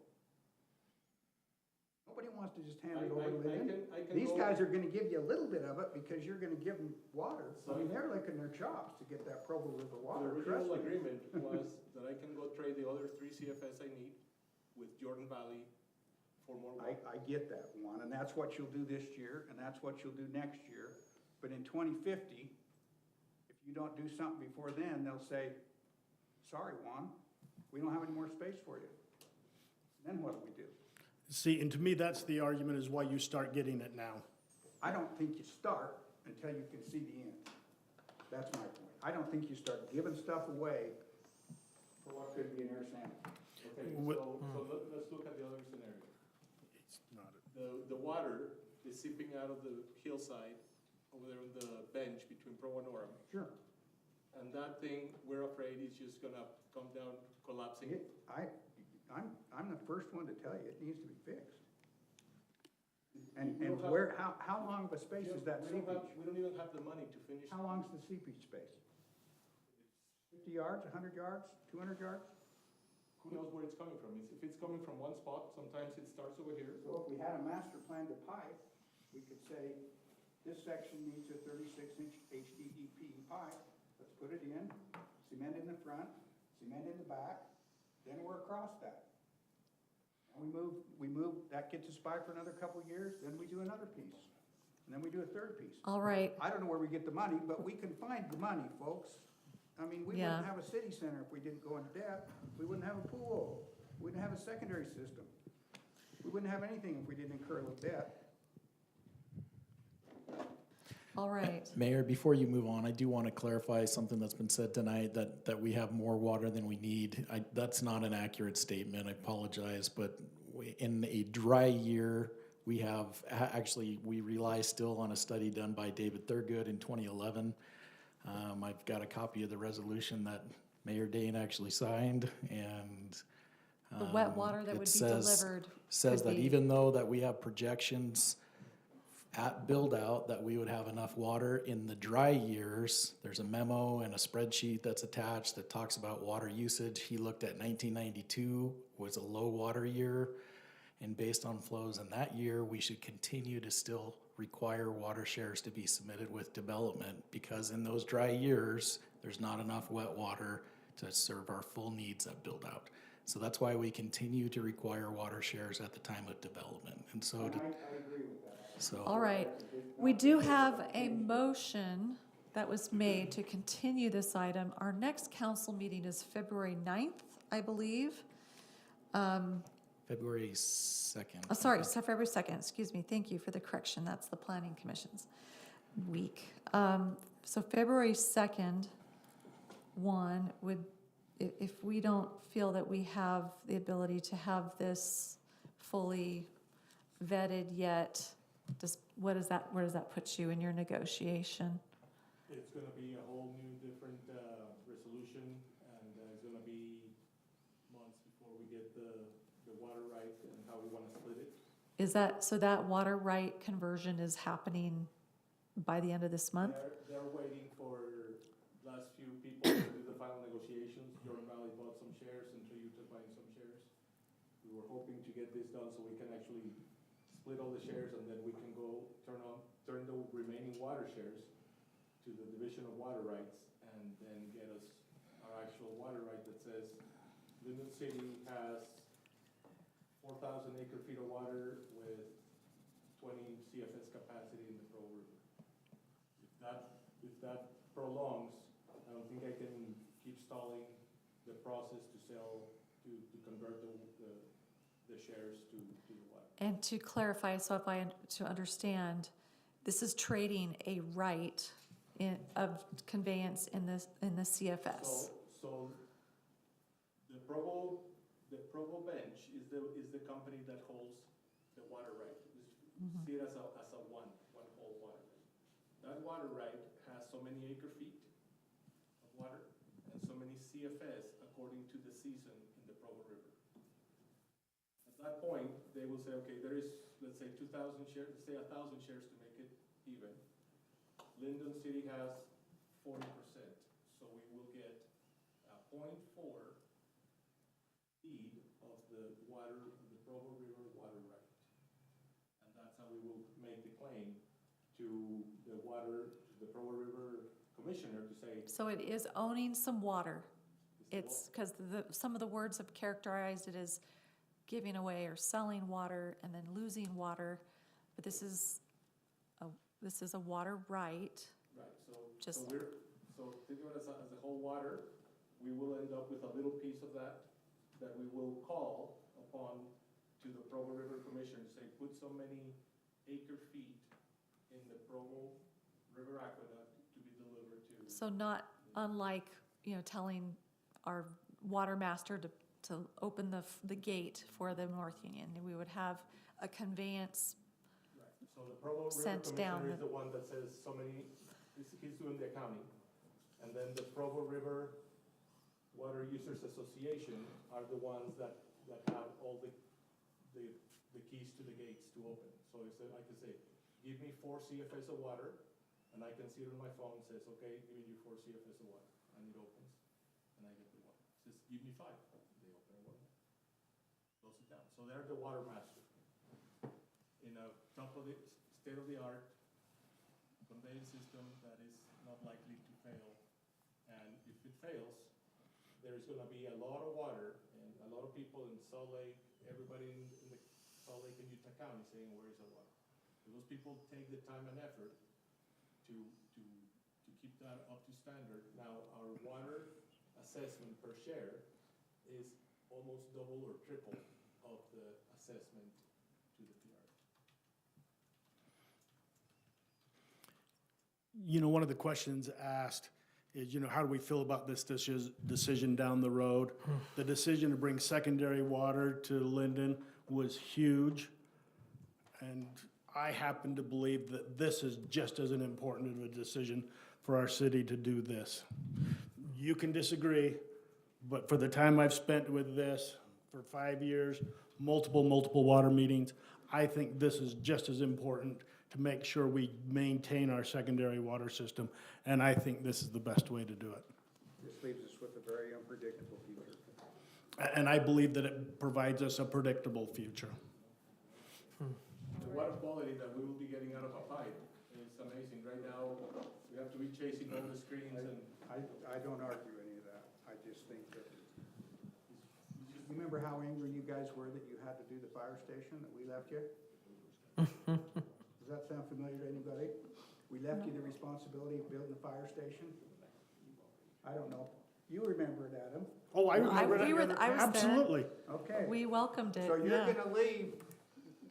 Nobody wants to just hand it over to Lindon. These guys are gonna give you a little bit of it because you're gonna give them water. They're licking their chops to get that Provo River water. The Trust original me. agreement was that I can go trade the other 3 CFS I need with Jordan Valley for more water. I get that, Juan, and that's what you'll do this year, and that's what you'll do next year. But in 2050, if you don't do something before then, they'll say, sorry, Juan, we don't have any more space for you. Then what do we do? See, and to me, that's the argument is why you start getting it now. I don't think you start until you can see the end. That's my point. I don't think you start giving stuff away for what could be an air sample. Okay, so let's look at the other scenario. It's not The water is seeping out of the hillside over there on the bench between Provo and Orem. Sure. And that thing, we're afraid is just gonna come down collapsing. I'm the first one to tell you, it needs to be fixed. And We don't have- where, how long of a space is that We seepage? don't even have the money to finish. How long's the seepage space? 50 yards, 100 yards, 200 yards? Who knows where it's coming from? If it's coming from one spot, sometimes it starts over here. So if we had a master plan to pipe, we could say, this section needs a 36-inch HDPE pipe. Let's put it in, cement in the front, cement in the back, then we're across. across that. And we move, that gets us by for another couple of years, then we do another piece. And then we do a third piece. All right, I don't know where we get the money, but we can find the money, folks. I mean, we Yeah. wouldn't have a city center if we didn't go into debt. We wouldn't have a pool. We wouldn't have a secondary system. We wouldn't have anything if we didn't incur a little debt. all right. Mayor, before you move on, I do want to clarify something that's been said tonight, that we have more water than we need. That's not an accurate statement, I apologize, but in a dry year, we have, actually, we rely still on a study done by David Thurgood in 2011. I've got a copy of the resolution that Mayor Dane actually signed, and The wet water that it would be says- delivered says could that be- even though that we have projections at build out that we would have enough water in the dry years, there's a memo and a spreadsheet that's attached that talks about water usage. He looked at 1992 was a low water year, and based on flows in that year, we should continue to still require water shares to be submitted with development, because in those dry years, there's not enough wet water to serve our full needs at build out. So that's why we continue to require water shares at the time of development. And so, I agree with that. All right, we do have a motion that was made to continue this item. Our next council meeting is February 9th, I believe. February 2nd. Sorry, so February 2nd, excuse me, thank you for the correction, that's the planning commission's week. So February 2nd, one would, if we don't feel that we have the ability to have this fully vetted yet, where does that put you in your negotiation? It's gonna be a whole new different resolution, and it's gonna be months before we get the water right and how we wanna split it. Is that, so that water right conversion is happening by the end of this month? They're waiting for last few people to do the final negotiations. Jordan Valley bought some shares and Toyota buying some shares. We were hoping to get this done so we can actually split all the shares, and then we can go turn the remaining water shares to the Division of Water Rights, and then get us our actual water right that says Lindon City has 4,000 acre feet of water with 20 CFS capacity in the Pearl River. If that prolongs, I don't think I can keep stalling the process to sell, to convert the shares to the water. And to clarify, so if to understand, this is trading a right of conveyance in the CFS. So the Provo bench is the company that holds the water right. See it as a one whole water right. That water right has so many acre feet of water and so many CFS according to the season in the Provo River. At that point, they will say, okay, there is, let's say 2,000 shares, let's say 1,000 shares to make it even. Lindon City has 40%, so we will get a 0.4 feed of the water, of the Provo River water right. And that's how we will make the claim to the Provo River Commissioner to say. So it is owning some water. It's because some of the words have characterized it as giving away or selling water and then losing water, but this is a water right. Right, Just- so think of it as a whole water. We will end up with a little piece of that we will call upon to the Provo River Commission to say, put so many acre feet in the Provo River Aqueduct to be delivered to. So not unlike, telling our water master to open the gate for the North Union. We would have a conveyance. Right, so the Provo River Sent down Commissioner is the one that says so many, he's doing the accounting. And then the Provo River Water Users Association are the ones that have all the keys to the gates to open. So I can say, give me 4 CFS of water, and I can see it on my phone, says, okay, giving you 4 CFS of water, and it opens, and I get the water. It says, give me 5, they open one more, close it down. So they're the water master in a top of the state-of-the-art conveyance system that is not likely to fail. And if it fails, there's gonna be a lot of water and a lot of people in Salt Lake, everybody in the Salt Lake and Utah County saying, where's the water? So those people take the time and effort to keep that up to standard. Now, our water assessment per share is almost double or triple of the assessment to the PR. You know, one of the questions asked is, you know, how do we feel about this decision down the road? The decision to bring secondary water to Lindon was huge. And I happen to believe that this is just as important of a decision for our city to do this. You can disagree, but for the time I've spent with this, for 5 years, multiple water meetings, I think this is just as important to make sure we maintain our secondary water system, and I think this is the best way to do it. This leaves us with a very unpredictable future. And I believe that it provides us a predictable future. The water quality that we will be getting out of a pipe is amazing. Right now, we have to be chasing all the screens and. I don't argue any of that. I just think that, you remember how angry you guys were that you had to do the fire station, that we left you? Does that sound familiar to anybody? We left you the responsibility of building the fire station? I don't know. You remember it, Adam. Oh, I remember that. I was there. Absolutely. Okay. We welcomed it, So you're yeah. gonna leave,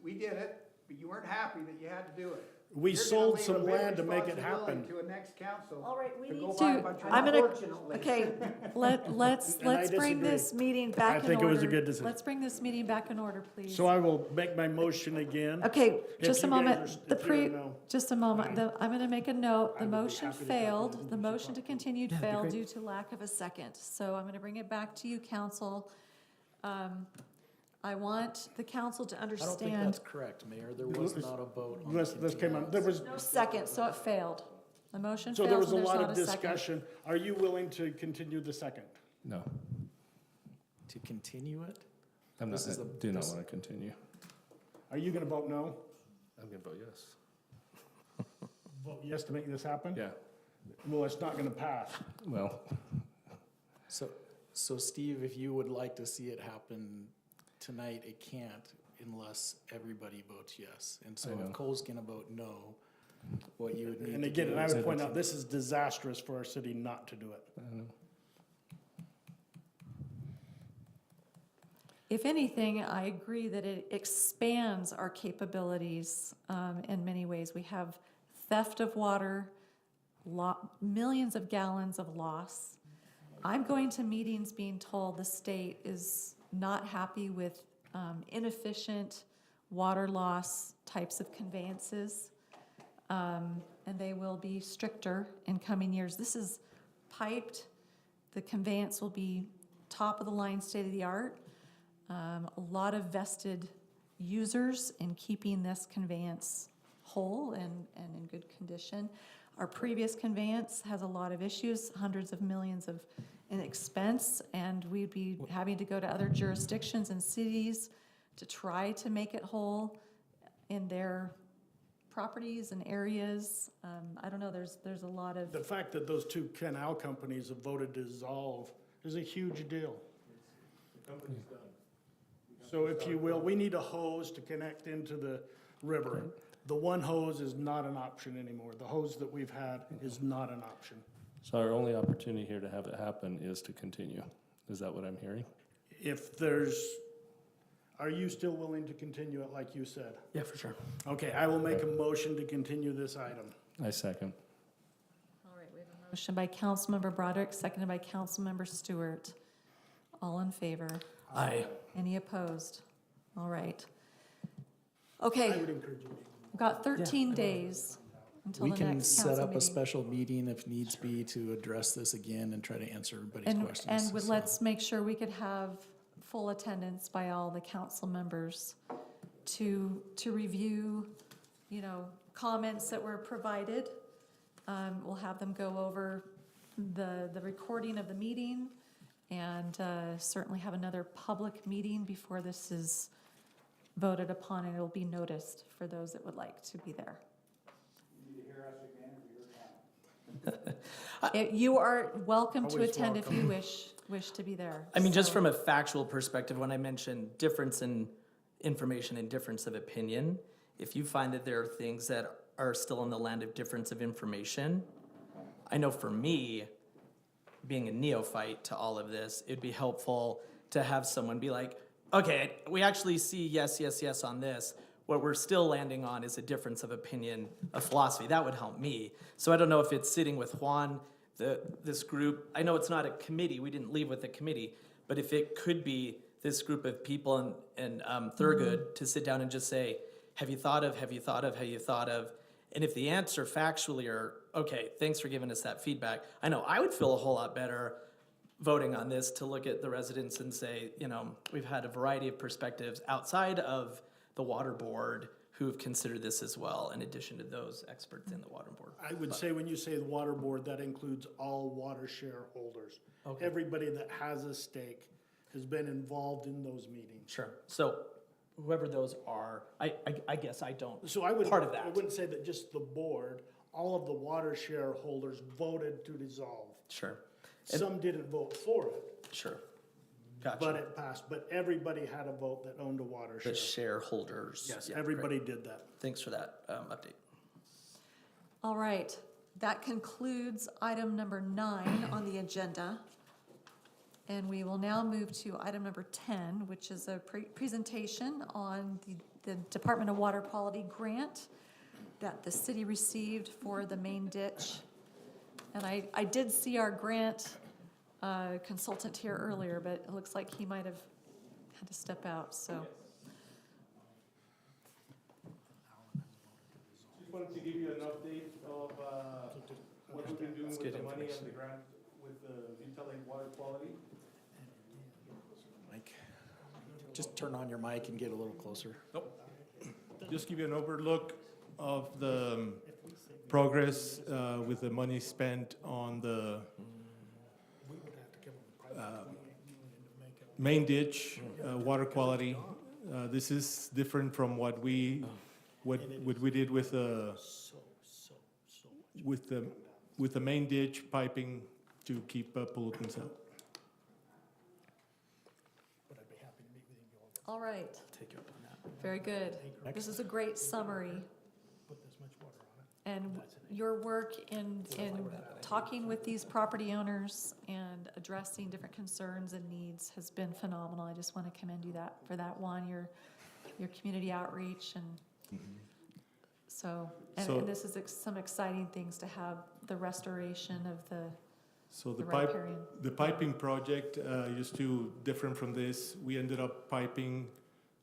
we did it, but you weren't happy that you had to do it. We You're gonna sold leave some a big land to make it responsibility happen. To a next council. All right, we to need go to- buy a bunch of I'm gonna, Unfortunately. okay, let's And I bring disagree. this meeting back in order. I think it was a good decision. Let's bring this meeting back in order, please. So I will make my motion again. Okay, If just a you guys moment, are- the if you're pre, no. just a moment, I'm gonna make a note, the I would be motion happy to talk failed, to the you. motion to continue Yeah, that'd be failed great. due to lack of a second, so I'm gonna bring it back to you, council. I want the council to I don't think understand, that's correct, Mayor. There was not a vote on This came on, there was, no second, so it failed. The motion so there fails was a when there's lot not of a second. discussion. Are you willing to continue the second? No, To continue it? I'm not, This is I the- do not this- want to continue. Are you gonna vote no? I'm going to vote yes. Vote yes to make this happen? Yeah, Well, it's not gonna pass. well, So Steve, if you would like to see it happen tonight, it can't unless everybody votes yes. And so I know. if Cole's gonna vote no, what you would need to do. And again, and I is- would point out, this is disastrous for our city not to do it. I know. If anything, I agree that it expands our capabilities in many ways. We have theft of water, millions of gallons of loss. I'm going to meetings being told the state is not happy with inefficient water loss types of conveyances, and they will be stricter in coming years. This is piped. The conveyance will be top of the line, state of the art. A lot of vested users in keeping this conveyance whole and in good condition. Our previous conveyance has a lot of issues, hundreds of millions in expense, and we'd be having to go to other jurisdictions and cities to try to make it whole in their properties and areas. I don't know, there's a lot of, The fact that those two canal companies have voted to dissolve is a huge deal. The company's done. So if you will, we need a hose to connect into the river. The one hose is not an option anymore. The hose that we've had is not an option. So our only opportunity here to have it happen is to continue. Is that what I'm hearing? If there's, are you still willing to continue it like you said? Yeah, for sure. Okay, I will make a motion to continue this item. I second. all right, we have a motion by Councilmember Broderick, seconded by Councilmember Stewart. All in favor? Aye. Any opposed? All right. I Okay, would encourage you. we've got 13 days until We the can next set council up a meeting. special meeting if needs be to address this again and try to answer everybody's And questions. So- let's make sure we could have full attendance by all the council members to review, comments that were provided. We'll have them go over the recording of the meeting and certainly have another public meeting before this is voted upon, and it'll be noticed for those that would like to be there. You are welcome to Always attend if welcome. you wish to be there. I mean, just So- from a factual perspective, when I mentioned difference in information and difference of opinion, if you find that there are things that are still in the land of difference of information, I know for me, being a neophyte to all of this, it'd be helpful to have someone be like, okay, we actually see yes, yes, yes on this. What we're still landing on is a difference of opinion, of philosophy. That would help me. So I don't know if it's sitting with Juan, this group. I know it's not a committee. We didn't leave with a committee. But if it could be this group of people in Thurgood to sit down and just say, have you thought of, have you thought of, have you thought of? And if the answer factually are, okay, thanks for giving us that feedback. I know I would feel a whole lot better voting on this to look at the residents and say, you know, we've had a variety of perspectives outside of the water board who've considered this as well, in addition to those experts in the water board. I would say when you say the water board, that includes all water shareholders. Okay. Everybody that has a stake has been involved in those meetings. Sure. So whoever those are, I guess I don't, So I would, part of that. I wouldn't say that just the board, all of the water shareholders voted to dissolve. Sure, Some didn't vote for it, sure. but Gotcha. it passed. But everybody had a vote that owned a water share. The shareholders. Yes, Yeah, everybody great. did that. Thanks for that update. All right, that concludes item number 9 on the agenda. And we will now move to item number 10, which is a presentation on the Department of Water Quality grant that the city received for the main ditch. And I did see our grant consultant here earlier, but it looks like he might have had to step out, so. Just wanted to give you an update of what we've been doing with the money and the grant with the Utah Lake Water Quality. Mike, just turn on your mic and get a little closer. Just give you an overlook of the progress with the money spent on the main ditch, water quality. This is different from what we did with the main ditch piping to keep pollutants out. All right, Take you up on that. very good. This is a great summary. And your work in talking with these property owners and addressing different concerns and needs has been phenomenal. I just want to commend you for that one, your community outreach and so, and this is some exciting things to have the restoration of the So the riparian. the piping project used to different from this. We ended up piping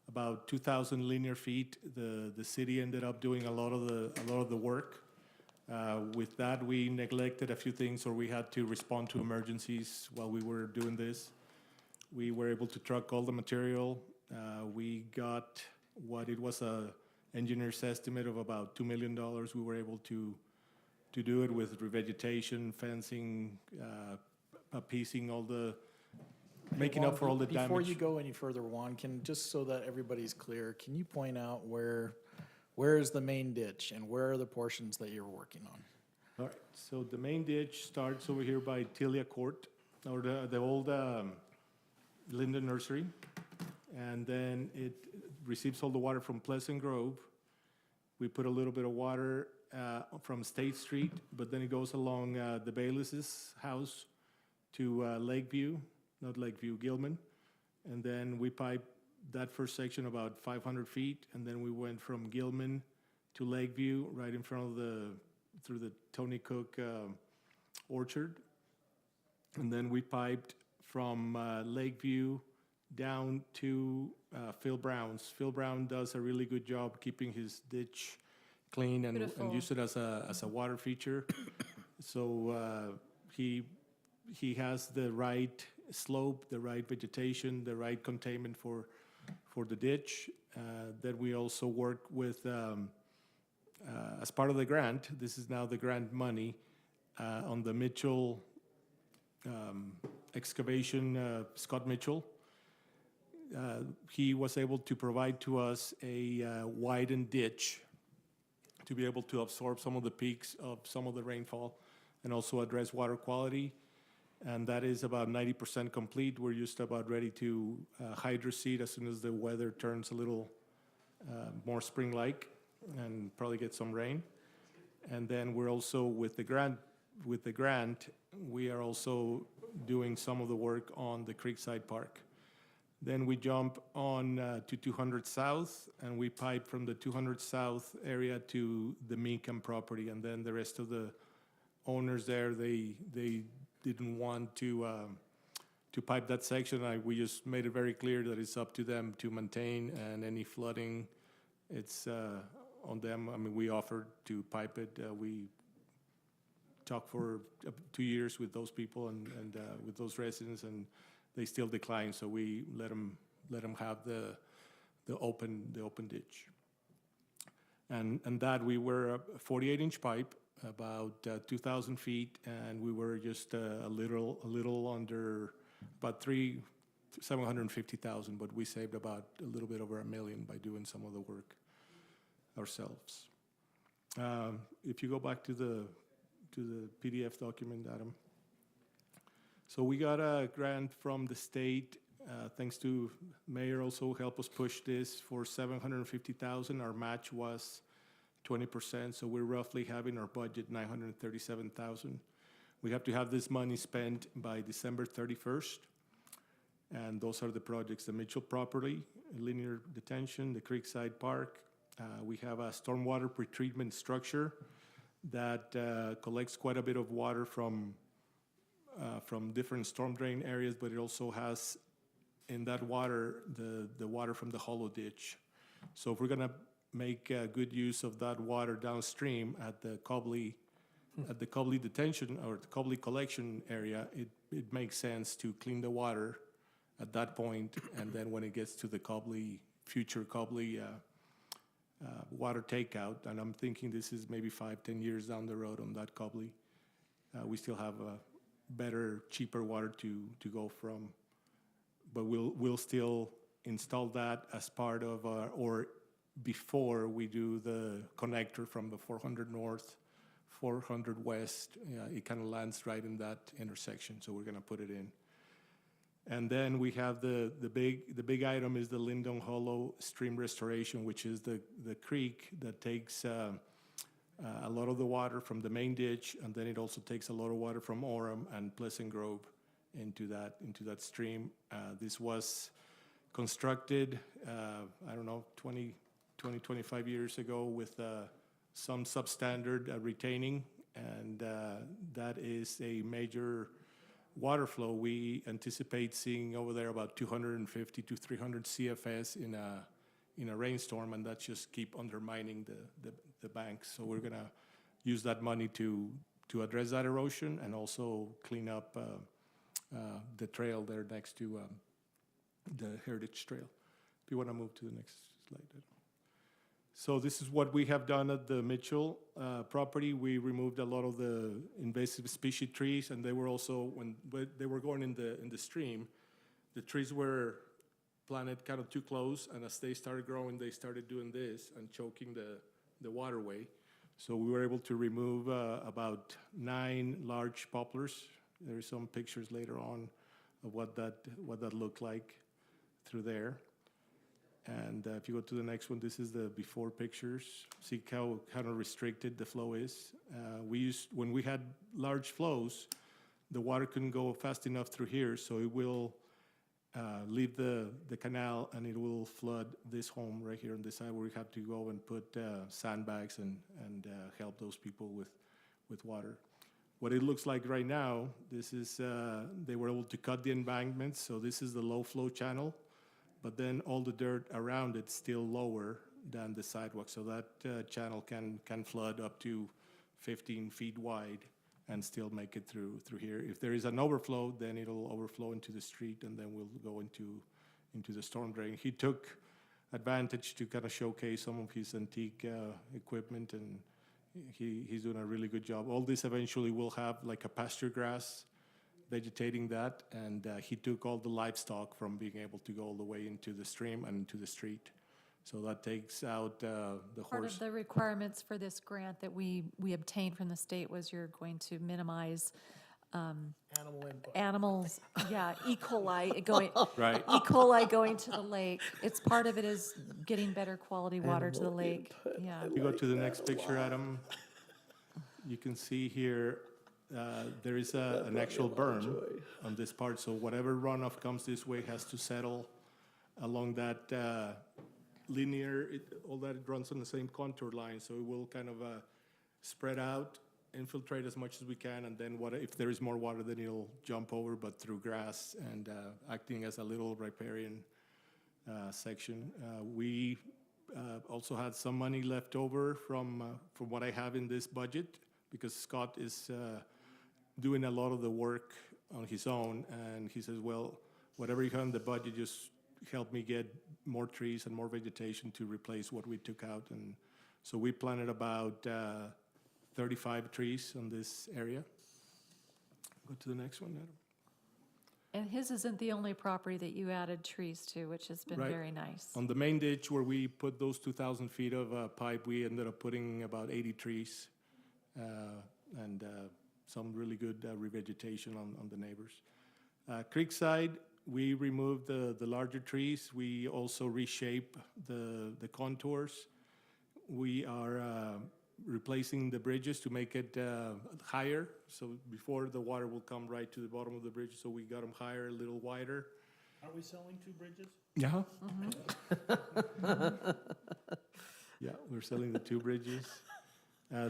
about 2,000 linear feet. The city ended up doing a lot of the work. With that, we neglected a few things, or we had to respond to emergencies while we were doing this. We were able to truck all the material. We got what it was a engineer's estimate of about $2 million. We were able to do it with revegetation, fencing, appeasing all the, making up for all the damage. Before you go any further, Juan, just so that everybody's clear, can you point out where is the main ditch and where are the portions that you're working on? All right, so the main ditch starts over here by Tilia Court, or the old Lindon Nursery. And then it receives all the water from Pleasant Grove. We put a little bit of water from State Street, but then it goes along the Bayless's house to Lakeview, not Lakeview, Gilman. And then we pipe that first section about 500 feet, and then we went from Gilman to Lakeview, right in front of through the Tony Cook orchard. And then we piped from Lakeview down to Phil Brown's. Phil Brown does a really good job keeping his ditch clean and use it as a water feature. So he has the right slope, the right vegetation, the right containment for the ditch. Then we also work with, as part of the grant, this is now the grant money, on the Mitchell excavation, Scott Mitchell. He was able to provide to us a widened ditch to be able to absorb some of the peaks of some of the rainfall. and also address water quality. And that is about 90% complete. We're just about ready to hydro seed as soon as the weather turns a little more spring-like and probably get some rain. And then we're also with the grant, we are also doing some of the work on the Creekside Park. Then we jump on to 200 South, and we pipe from the 200 South area to the Meekham property. And then the rest of the owners there, they didn't want to pipe that section. We just made it very clear that it's up to them to maintain, and any flooding, it's on them. I mean, we offered to pipe it. We talked for 2 years with those people and with those residents, and they still declined. So we let them have the open ditch. And that we were a 48-inch pipe, about 2,000 feet, and we were just a little under about 750,000, but we saved about a little bit over $1 million by doing some of the work ourselves. If you go back to the PDF document, Adam. So we got a grant from the state, thanks to Mayor also helped us push this for $750,000. Our match was 20%, so we're roughly having our budget $937,000. We have to have this money spent by December 31st, and those are the projects: the Mitchell property, linear detention, the Creekside Park. We have a stormwater pretreatment structure that collects quite a bit of water from different storm drain areas, but it also has in that water the water from the hollow ditch. So if we're gonna make good use of that water downstream at the Cobley detention or the Cobley collection area, it makes sense to clean the water at that point, and then when it gets to the future Cobley water takeout, and I'm thinking this is maybe 5-10 years down the road on that Cobley, we still have a better, cheaper water to go from, but we'll still install that as part of or before we do the connector from the 400 North, 400 West. It kind of lands right in that intersection, so we're gonna put it in. And then we have the big item is the Lindon Hollow stream restoration, which is the creek that takes a lot of the water from the main ditch, and then it also takes a lot of water from Orem and Pleasant Grove into that stream. This was constructed, I don't know, 25 years ago with some substandard retaining, and that is a major water flow. We anticipate seeing over there about 250 to 300 CFS in a rainstorm, and that's just keep undermining the banks. So we're gonna use that money to address that erosion and also clean up the trail there next to the Heritage Trail. If you wanna move to the next slide. So this is what we have done at the Mitchell property. We removed a lot of the invasive species trees, and they were also, when they were going in the stream, the trees were planted kind of too close, and as they started growing, they started doing this and choking the waterway. So we were able to remove about 9 large poplars. There are some pictures later on of what that looked like through there. And if you go to the next one, this is the before pictures. See how kind of restricted the flow is. When we had large flows, the water couldn't go fast enough through here, so it will leave the canal and it will flood this home right here on this side, where we have to go and put sandbags and help those people with water. What it looks like right now, this is they were able to cut the embankments, so this is the low flow channel. But then all the dirt around it's still lower than the sidewalk. So that channel can flood up to 15 feet wide and still make it through here. If there is an overflow, then it'll overflow into the street, and then we'll go into the storm drain. He took advantage to kind of showcase some of his antique equipment, and he's doing a really good job. All this eventually will have like a pasture grass vegetating that, and he took all the livestock from being able to go all the way into the stream and into the street. So that takes out the Part horse. of the requirements for this grant that we obtained from the state was you're going to minimize Animal input. animals, yeah, E. coli going, Right. E. coli going to the lake. It's part of it is getting better quality water to the Animal lake. input. Yeah. If you go to the next picture, Adam, you can see here, there is an actual berm on this part. So whatever runoff comes this way has to settle along that linear, all that it runs on the same contour line. So it will kind of spread out, infiltrate as much as we can, and then if there is more water, then it'll jump over, but through grass and acting as a little riparian section. We also had some money left over from what I have in this budget, because Scott is doing a lot of the work on his own, and he says, well, whatever you have in the budget, just help me get more trees and more vegetation to replace what we took out. And so we planted about 35 trees on this area. Go to the next one, Adam. And his isn't the only property that you added trees to, which has been Right. very nice. On the main ditch where we put those 2,000 feet of pipe, we ended up putting about 80 trees and some really good revegetation on the neighbors. Creekside, we removed the larger trees. We also reshape the contours. We are replacing the bridges to make it higher. So before the water will come right to the bottom of the bridge, so we got them higher, a little wider. Are we selling 2 bridges? Yeah. Yeah, we're selling the 2 bridges.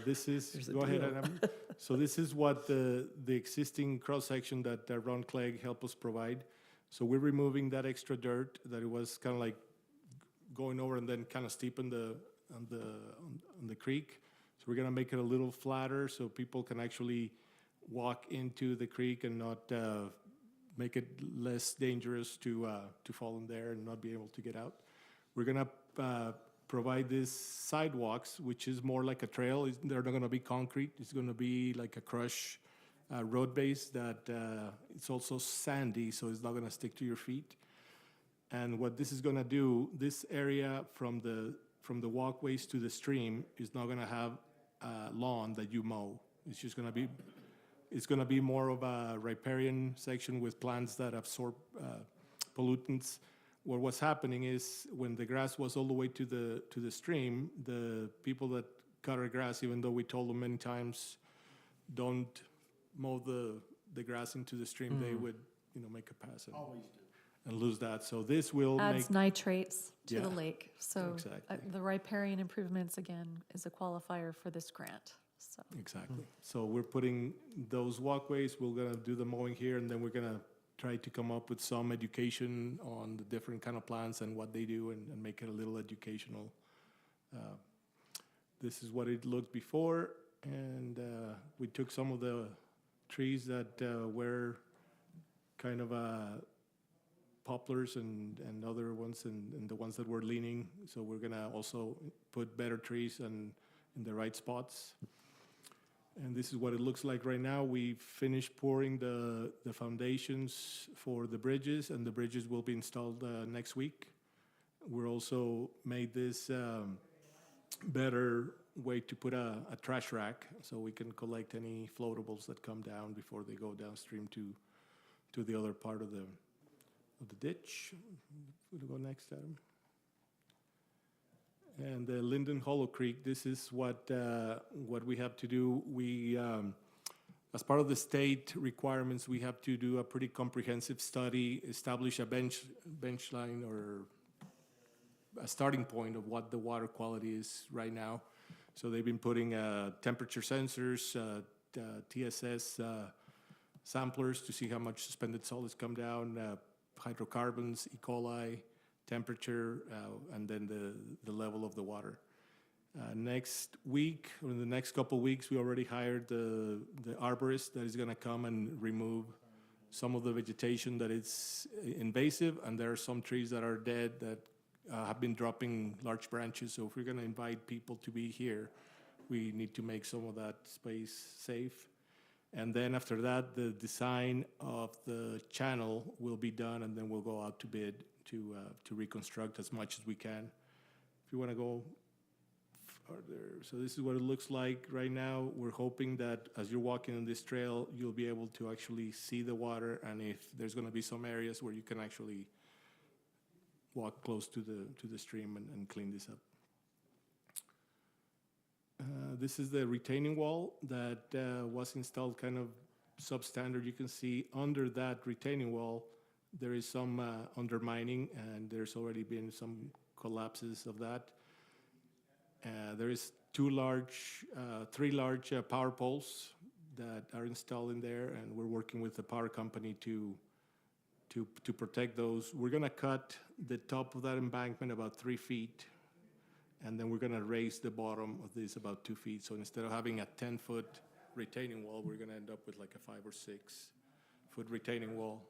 This is, There's a go ahead, deal. Adam. So this is what the existing cross-section that Ron Clegg helped us provide. So we're removing that extra dirt that it was kind of like going over and then kind of steep on the creek. So we're gonna make it a little flatter so people can actually walk into the creek and not make it less dangerous to fall in there and not be able to get out. We're gonna provide these sidewalks, which is more like a trail. They're not gonna be concrete. It's gonna be like a crush road base that it's also sandy, so it's not gonna stick to your feet. And what this is gonna do, this area from the walkways to the stream is not gonna have lawn that you mow. It's just gonna be, it's gonna be more of a riparian section with plants that absorb pollutants. What's happening is when the grass was all the way to the stream, the people that cut our grass, even though we told them many times, don't mow the grass into the stream, they would, make a pass and lose that. So this will make, Adds nitrates to the Yeah, lake. So exactly. the riparian improvements, again, is a qualifier for this grant, so. exactly. So we're putting those walkways, we're gonna do the mowing here, and then we're gonna try to come up with some education on the different kind of plants and what they do and make it a little educational. This is what it looked before, and we took some of the trees that were kind of poplars and other ones and the ones that were leaning. So we're gonna also put better trees in the right spots. And this is what it looks like right now. We finished pouring the foundations for the bridges, and the bridges will be installed next week. We're also made this better way to put a trash rack so we can collect any floatables that come down before they go downstream to the other part of the ditch. We'll go next, Adam. And the Lindon Hollow Creek, this is what we have to do. We, as part of the state requirements, we have to do a pretty comprehensive study, establish a bench line or a starting point of what the water quality is right now. So they've been putting temperature sensors, TSS samplers to see how much suspended solids come down, hydrocarbons, E. coli, temperature, and then the level of the water. Next week, or in the next couple of weeks, we already hired the arborist that is gonna come and remove some of the vegetation that is invasive, and there are some trees that are dead that have been dropping large branches. So if we're gonna invite people to be here, we need to make some of that space safe. And then after that, the design of the channel will be done, and then we'll go out to bid to reconstruct as much as we can. if you want to go further, so this is what it looks like right now. We're hoping that as you're walking on this trail, you'll be able to actually see the water, and if there's going to be some areas where you can actually walk close to the stream and clean this up. This is the retaining wall that was installed kind of substandard. You can see under that retaining wall, there is some undermining, and there's already been some collapses of that. There is three large power poles that are installed in there, and we're working with the power company to protect those. We're gonna cut the top of that embankment about 3 feet, and then we're gonna raise the bottom of this about 2 feet. So instead of having a 10-foot retaining wall, we're gonna end up with like a 5 or 6 foot retaining wall,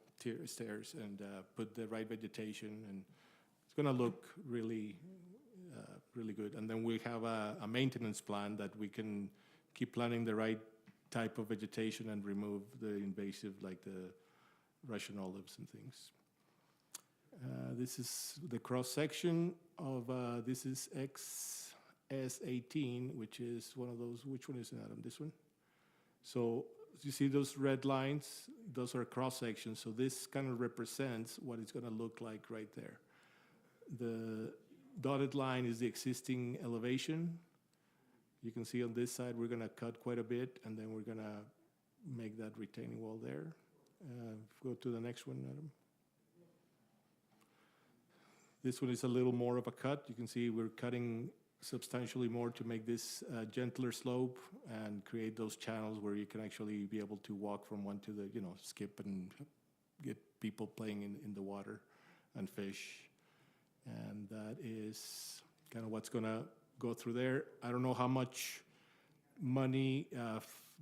stairs, and put the right vegetation, and it's gonna look really good. And then we have a maintenance plan that we can keep planting the right type of vegetation and remove the invasive, like the Russian olives and things. This is the cross-section of, this is XS18, which is one of those, which one is it, Adam? This one? So you see those red lines? Those are cross-sections. So this kind of represents what it's gonna look like right there. The dotted line is the existing elevation. You can see on this side, we're gonna cut quite a bit, and then we're gonna make that retaining wall there. Go to the next one, Adam. This one is a little more of a cut. You can see we're cutting substantially more to make this gentler slope and create those channels where you can actually be able to walk from one to the, skip and get people playing in the water and fish. And that is kind of what's gonna go through there. I don't know how much money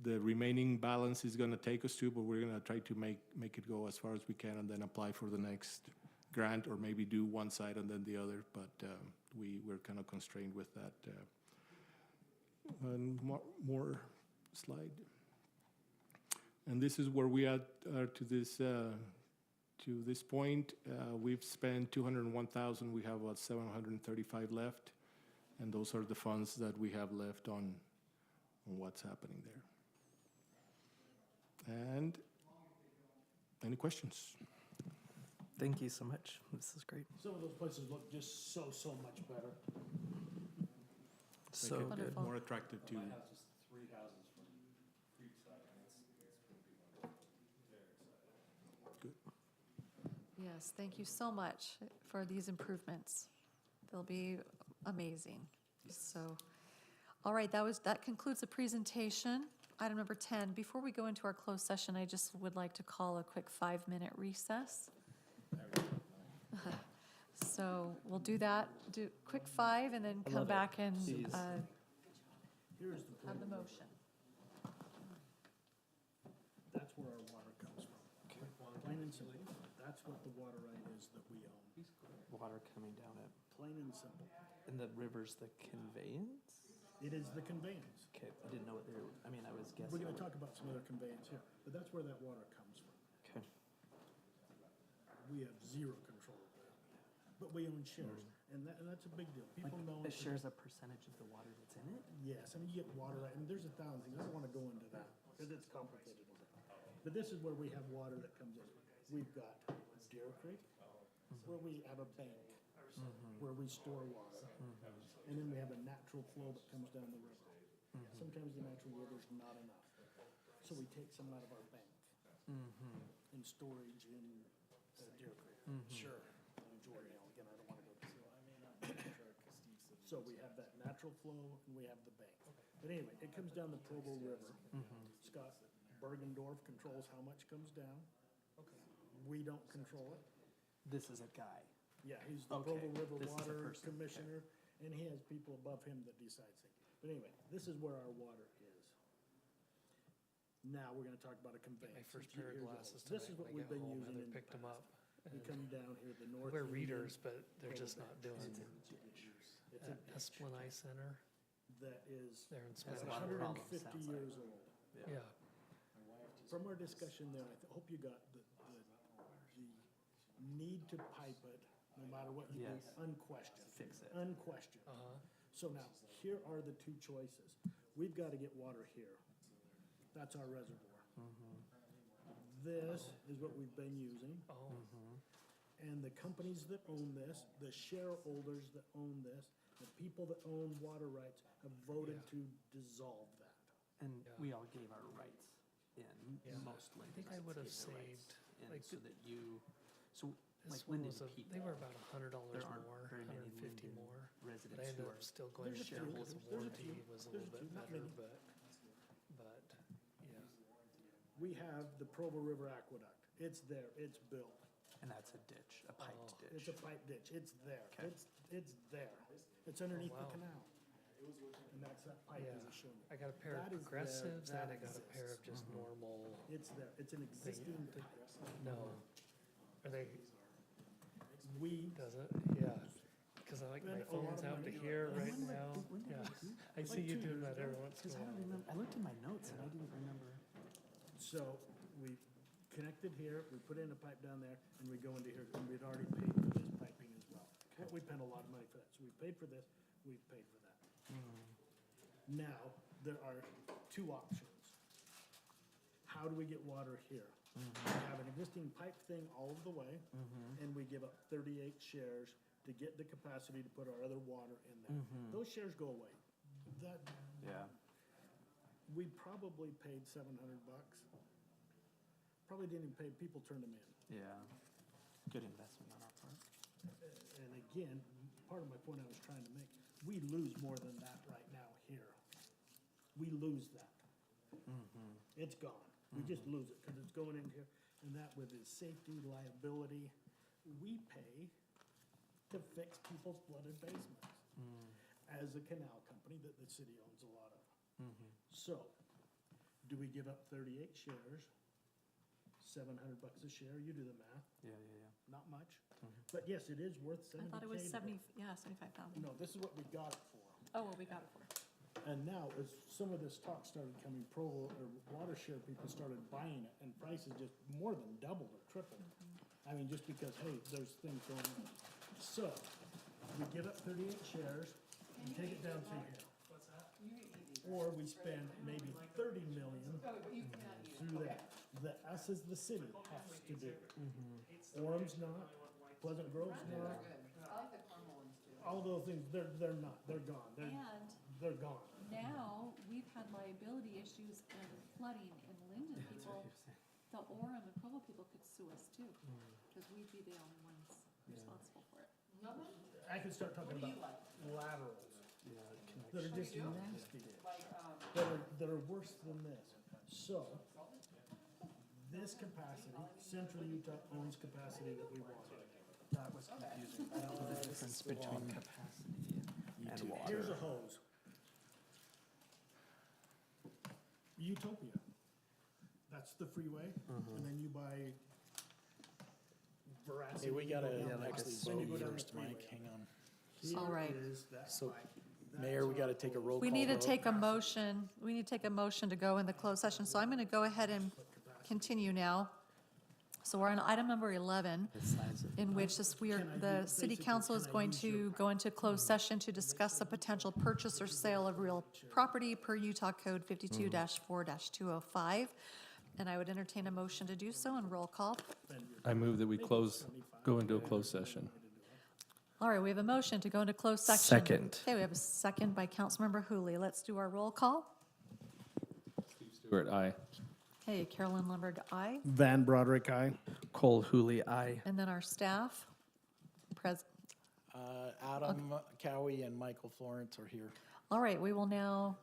the remaining balance is gonna take us to, but we're gonna try to make it go as far as we can, and then apply for the next grant, or maybe do one side and then the other, but we're kind of constrained with that. And more slide. And this is where we are to this point. We've spent $201,000. We have about $735 left, and those are the funds that we have left on what's happening there. And any questions? Thank you so much. This is great. Some of those places look just so much better. So Make it good. more attractive to. Yes, thank you so much for these improvements. They'll be amazing. So, all right, that concludes the presentation. Item number 10, before we go into our closed session, I just would like to call a quick 5-minute recess. So we'll do that, do quick 5, and then come back and have the motion. That's where our water comes from. Plain and simple. That's what the water right is that we own. Water coming down it. Plain and simple. And the river's the conveyance? It is the conveyance. Okay, I didn't know what they were, I mean, I was guessing. We're gonna talk about some other conveyance here, but that's where that water comes from. Okay. We have zero control of that. But we own shares, and that's a big deal. People know. It shares a percentage of the water that's in it? Yes, I mean, you get water right, and there's 1,000 things. I don't wanna go into that, because it's complicated. But this is where we have water that comes in. We've got Deer Creek, where we have a bank, where we store water. And then we have a natural flow that comes down the river. Sometimes the natural river's not enough. So we take some out of our bank in storage in Deer Creek. Sure. Jordan, again, I don't want to go to. So we have that natural flow and we have the bank. But anyway, it comes down the Provo River. Scott Bergendorf controls how much comes down. We don't control it. This is a guy. Yeah, he's the Okay, Provo River this is a Water person, Commissioner, and he has people above him that decides things. But anyway, this is where our water is. Now, we're gonna talk about a conveyance. My first It's pair of years old. glasses This tonight is what when I we've got been home. using Heather in the picked them past. up. We come down here, the north. We're Lindon readers, but they're just not doing It's it. a At Esplin Eye Center, that is, they're in is Spanish. lot of hundred and problems, fifty sounds like. years old. Yeah, From our discussion there, I hope you got the need to pipe it, no matter what you do, Yes. unquestioned. Fix it. Unquestioned. Uh-huh. So now, here are the two choices. We've got to get water here. That's our reservoir. This is what we've been using. Oh, And the companies that own this, the shareholders that own this, the people that own water rights have voted to dissolve that. And Yeah. we all gave our rights in, Yeah. most I think I Lindons would have gave their rights saved, in like, so that you, so this like one Lindon was people. they were about $100 There aren't more, very many 150 Lindon more. But I residents ended who up are still going There's a few, shareholders there's a warranty few, was a there's little a few, bit not better, many. but, yeah. We have the Provo River Aqueduct. It's there, it's built. And that's a ditch, a piped ditch. It's a pipe ditch, it's there, Okay. it's there. It's underneath the wow. canal. And that's that pipe Yeah. that was shown. I got a pair That of is there, progressives and that I got a pair of exists. just normal, It's there, it's an existing they- pipe. no. Are they, We, does it? Yeah. Because I like my And a lot phone's of out to money. here And right when would- now. when did Yeah. we do I see you 2 doing years that ago. every once in Because a I don't while. remember, I looked in my notes and I didn't remember. so we connected here, we put in a pipe down there, and we go into here, and we'd already paid for this piping as well. But we spent a lot of money for that, so we paid for this, we've paid for that. Now, there are two options. How do we get water here? We have an existing pipe thing all of the way, and we give up 38 shares to get the capacity to put our other water in there. Those shares go away. That, Yeah. we probably paid $700. Probably didn't even pay, people turned them in. Yeah. Good investment on our part. And again, part of my point I was trying to make, we lose more than that right now here. We lose that. It's gone. We just lose it because it's going in here. And that with its safety, liability, we pay to fix people's flooded basements as a canal company that the city owns a lot of. So, do we give up 38 shares, $700 a share? You do the math. Yeah, yeah, yeah. Not much. But yes, it is worth I 70K. thought it was to- 75,000. No, this is what we got it for. Oh, what we got it for. And now, as some of this talk started coming, Provo, or water share people started buying it, and prices just more than doubled or tripled. I mean, just because, hey, there's things going on. So, we give up 38 shares and take it down through here. Or we spend maybe 30 million through that. That us as the city has to do. Orem's not, Pleasant Grove's not. All those things, they're not, they're gone, And they're gone. now, we've had liability issues and flooding in Lindon. People, the Orem and Provo people could sue us too, because we'd be the only ones responsible for it. I could start talking about laterals that are just nasty, that are worse than this. So, this capacity, Central Utah owns capacity that we want. That was confusing. I don't know the difference between capacity and water. Here's a hose. Utopia. That's the freeway, and then you buy Veracity. Hey, we you go gotta down actually Veracity, then you go vote down the first, Mike, freeway. hang on. Here All right. is that So, pipe. Mayor, we gotta take a roll call We need to vote. take a motion, to go in the closed session, so I'm gonna go ahead and continue now. So we're on item number 11, The size of in which the city council is going to go into closed session to discuss the potential purchase or sale of real property per Utah Code 52-4-205. And I would entertain a motion to do so and roll call. I move that we go into a closed session. All right, we have a motion to go into closed section. Second. Okay, we have a second by Councilmember Hooley. Let's do our roll call. Stewart, aye. Okay, Carolyn Lundberg, aye. Van Broderick, aye. Cole Hooley, aye. And then our staff, Adam Cowie and Michael Florence are here. All right, we will now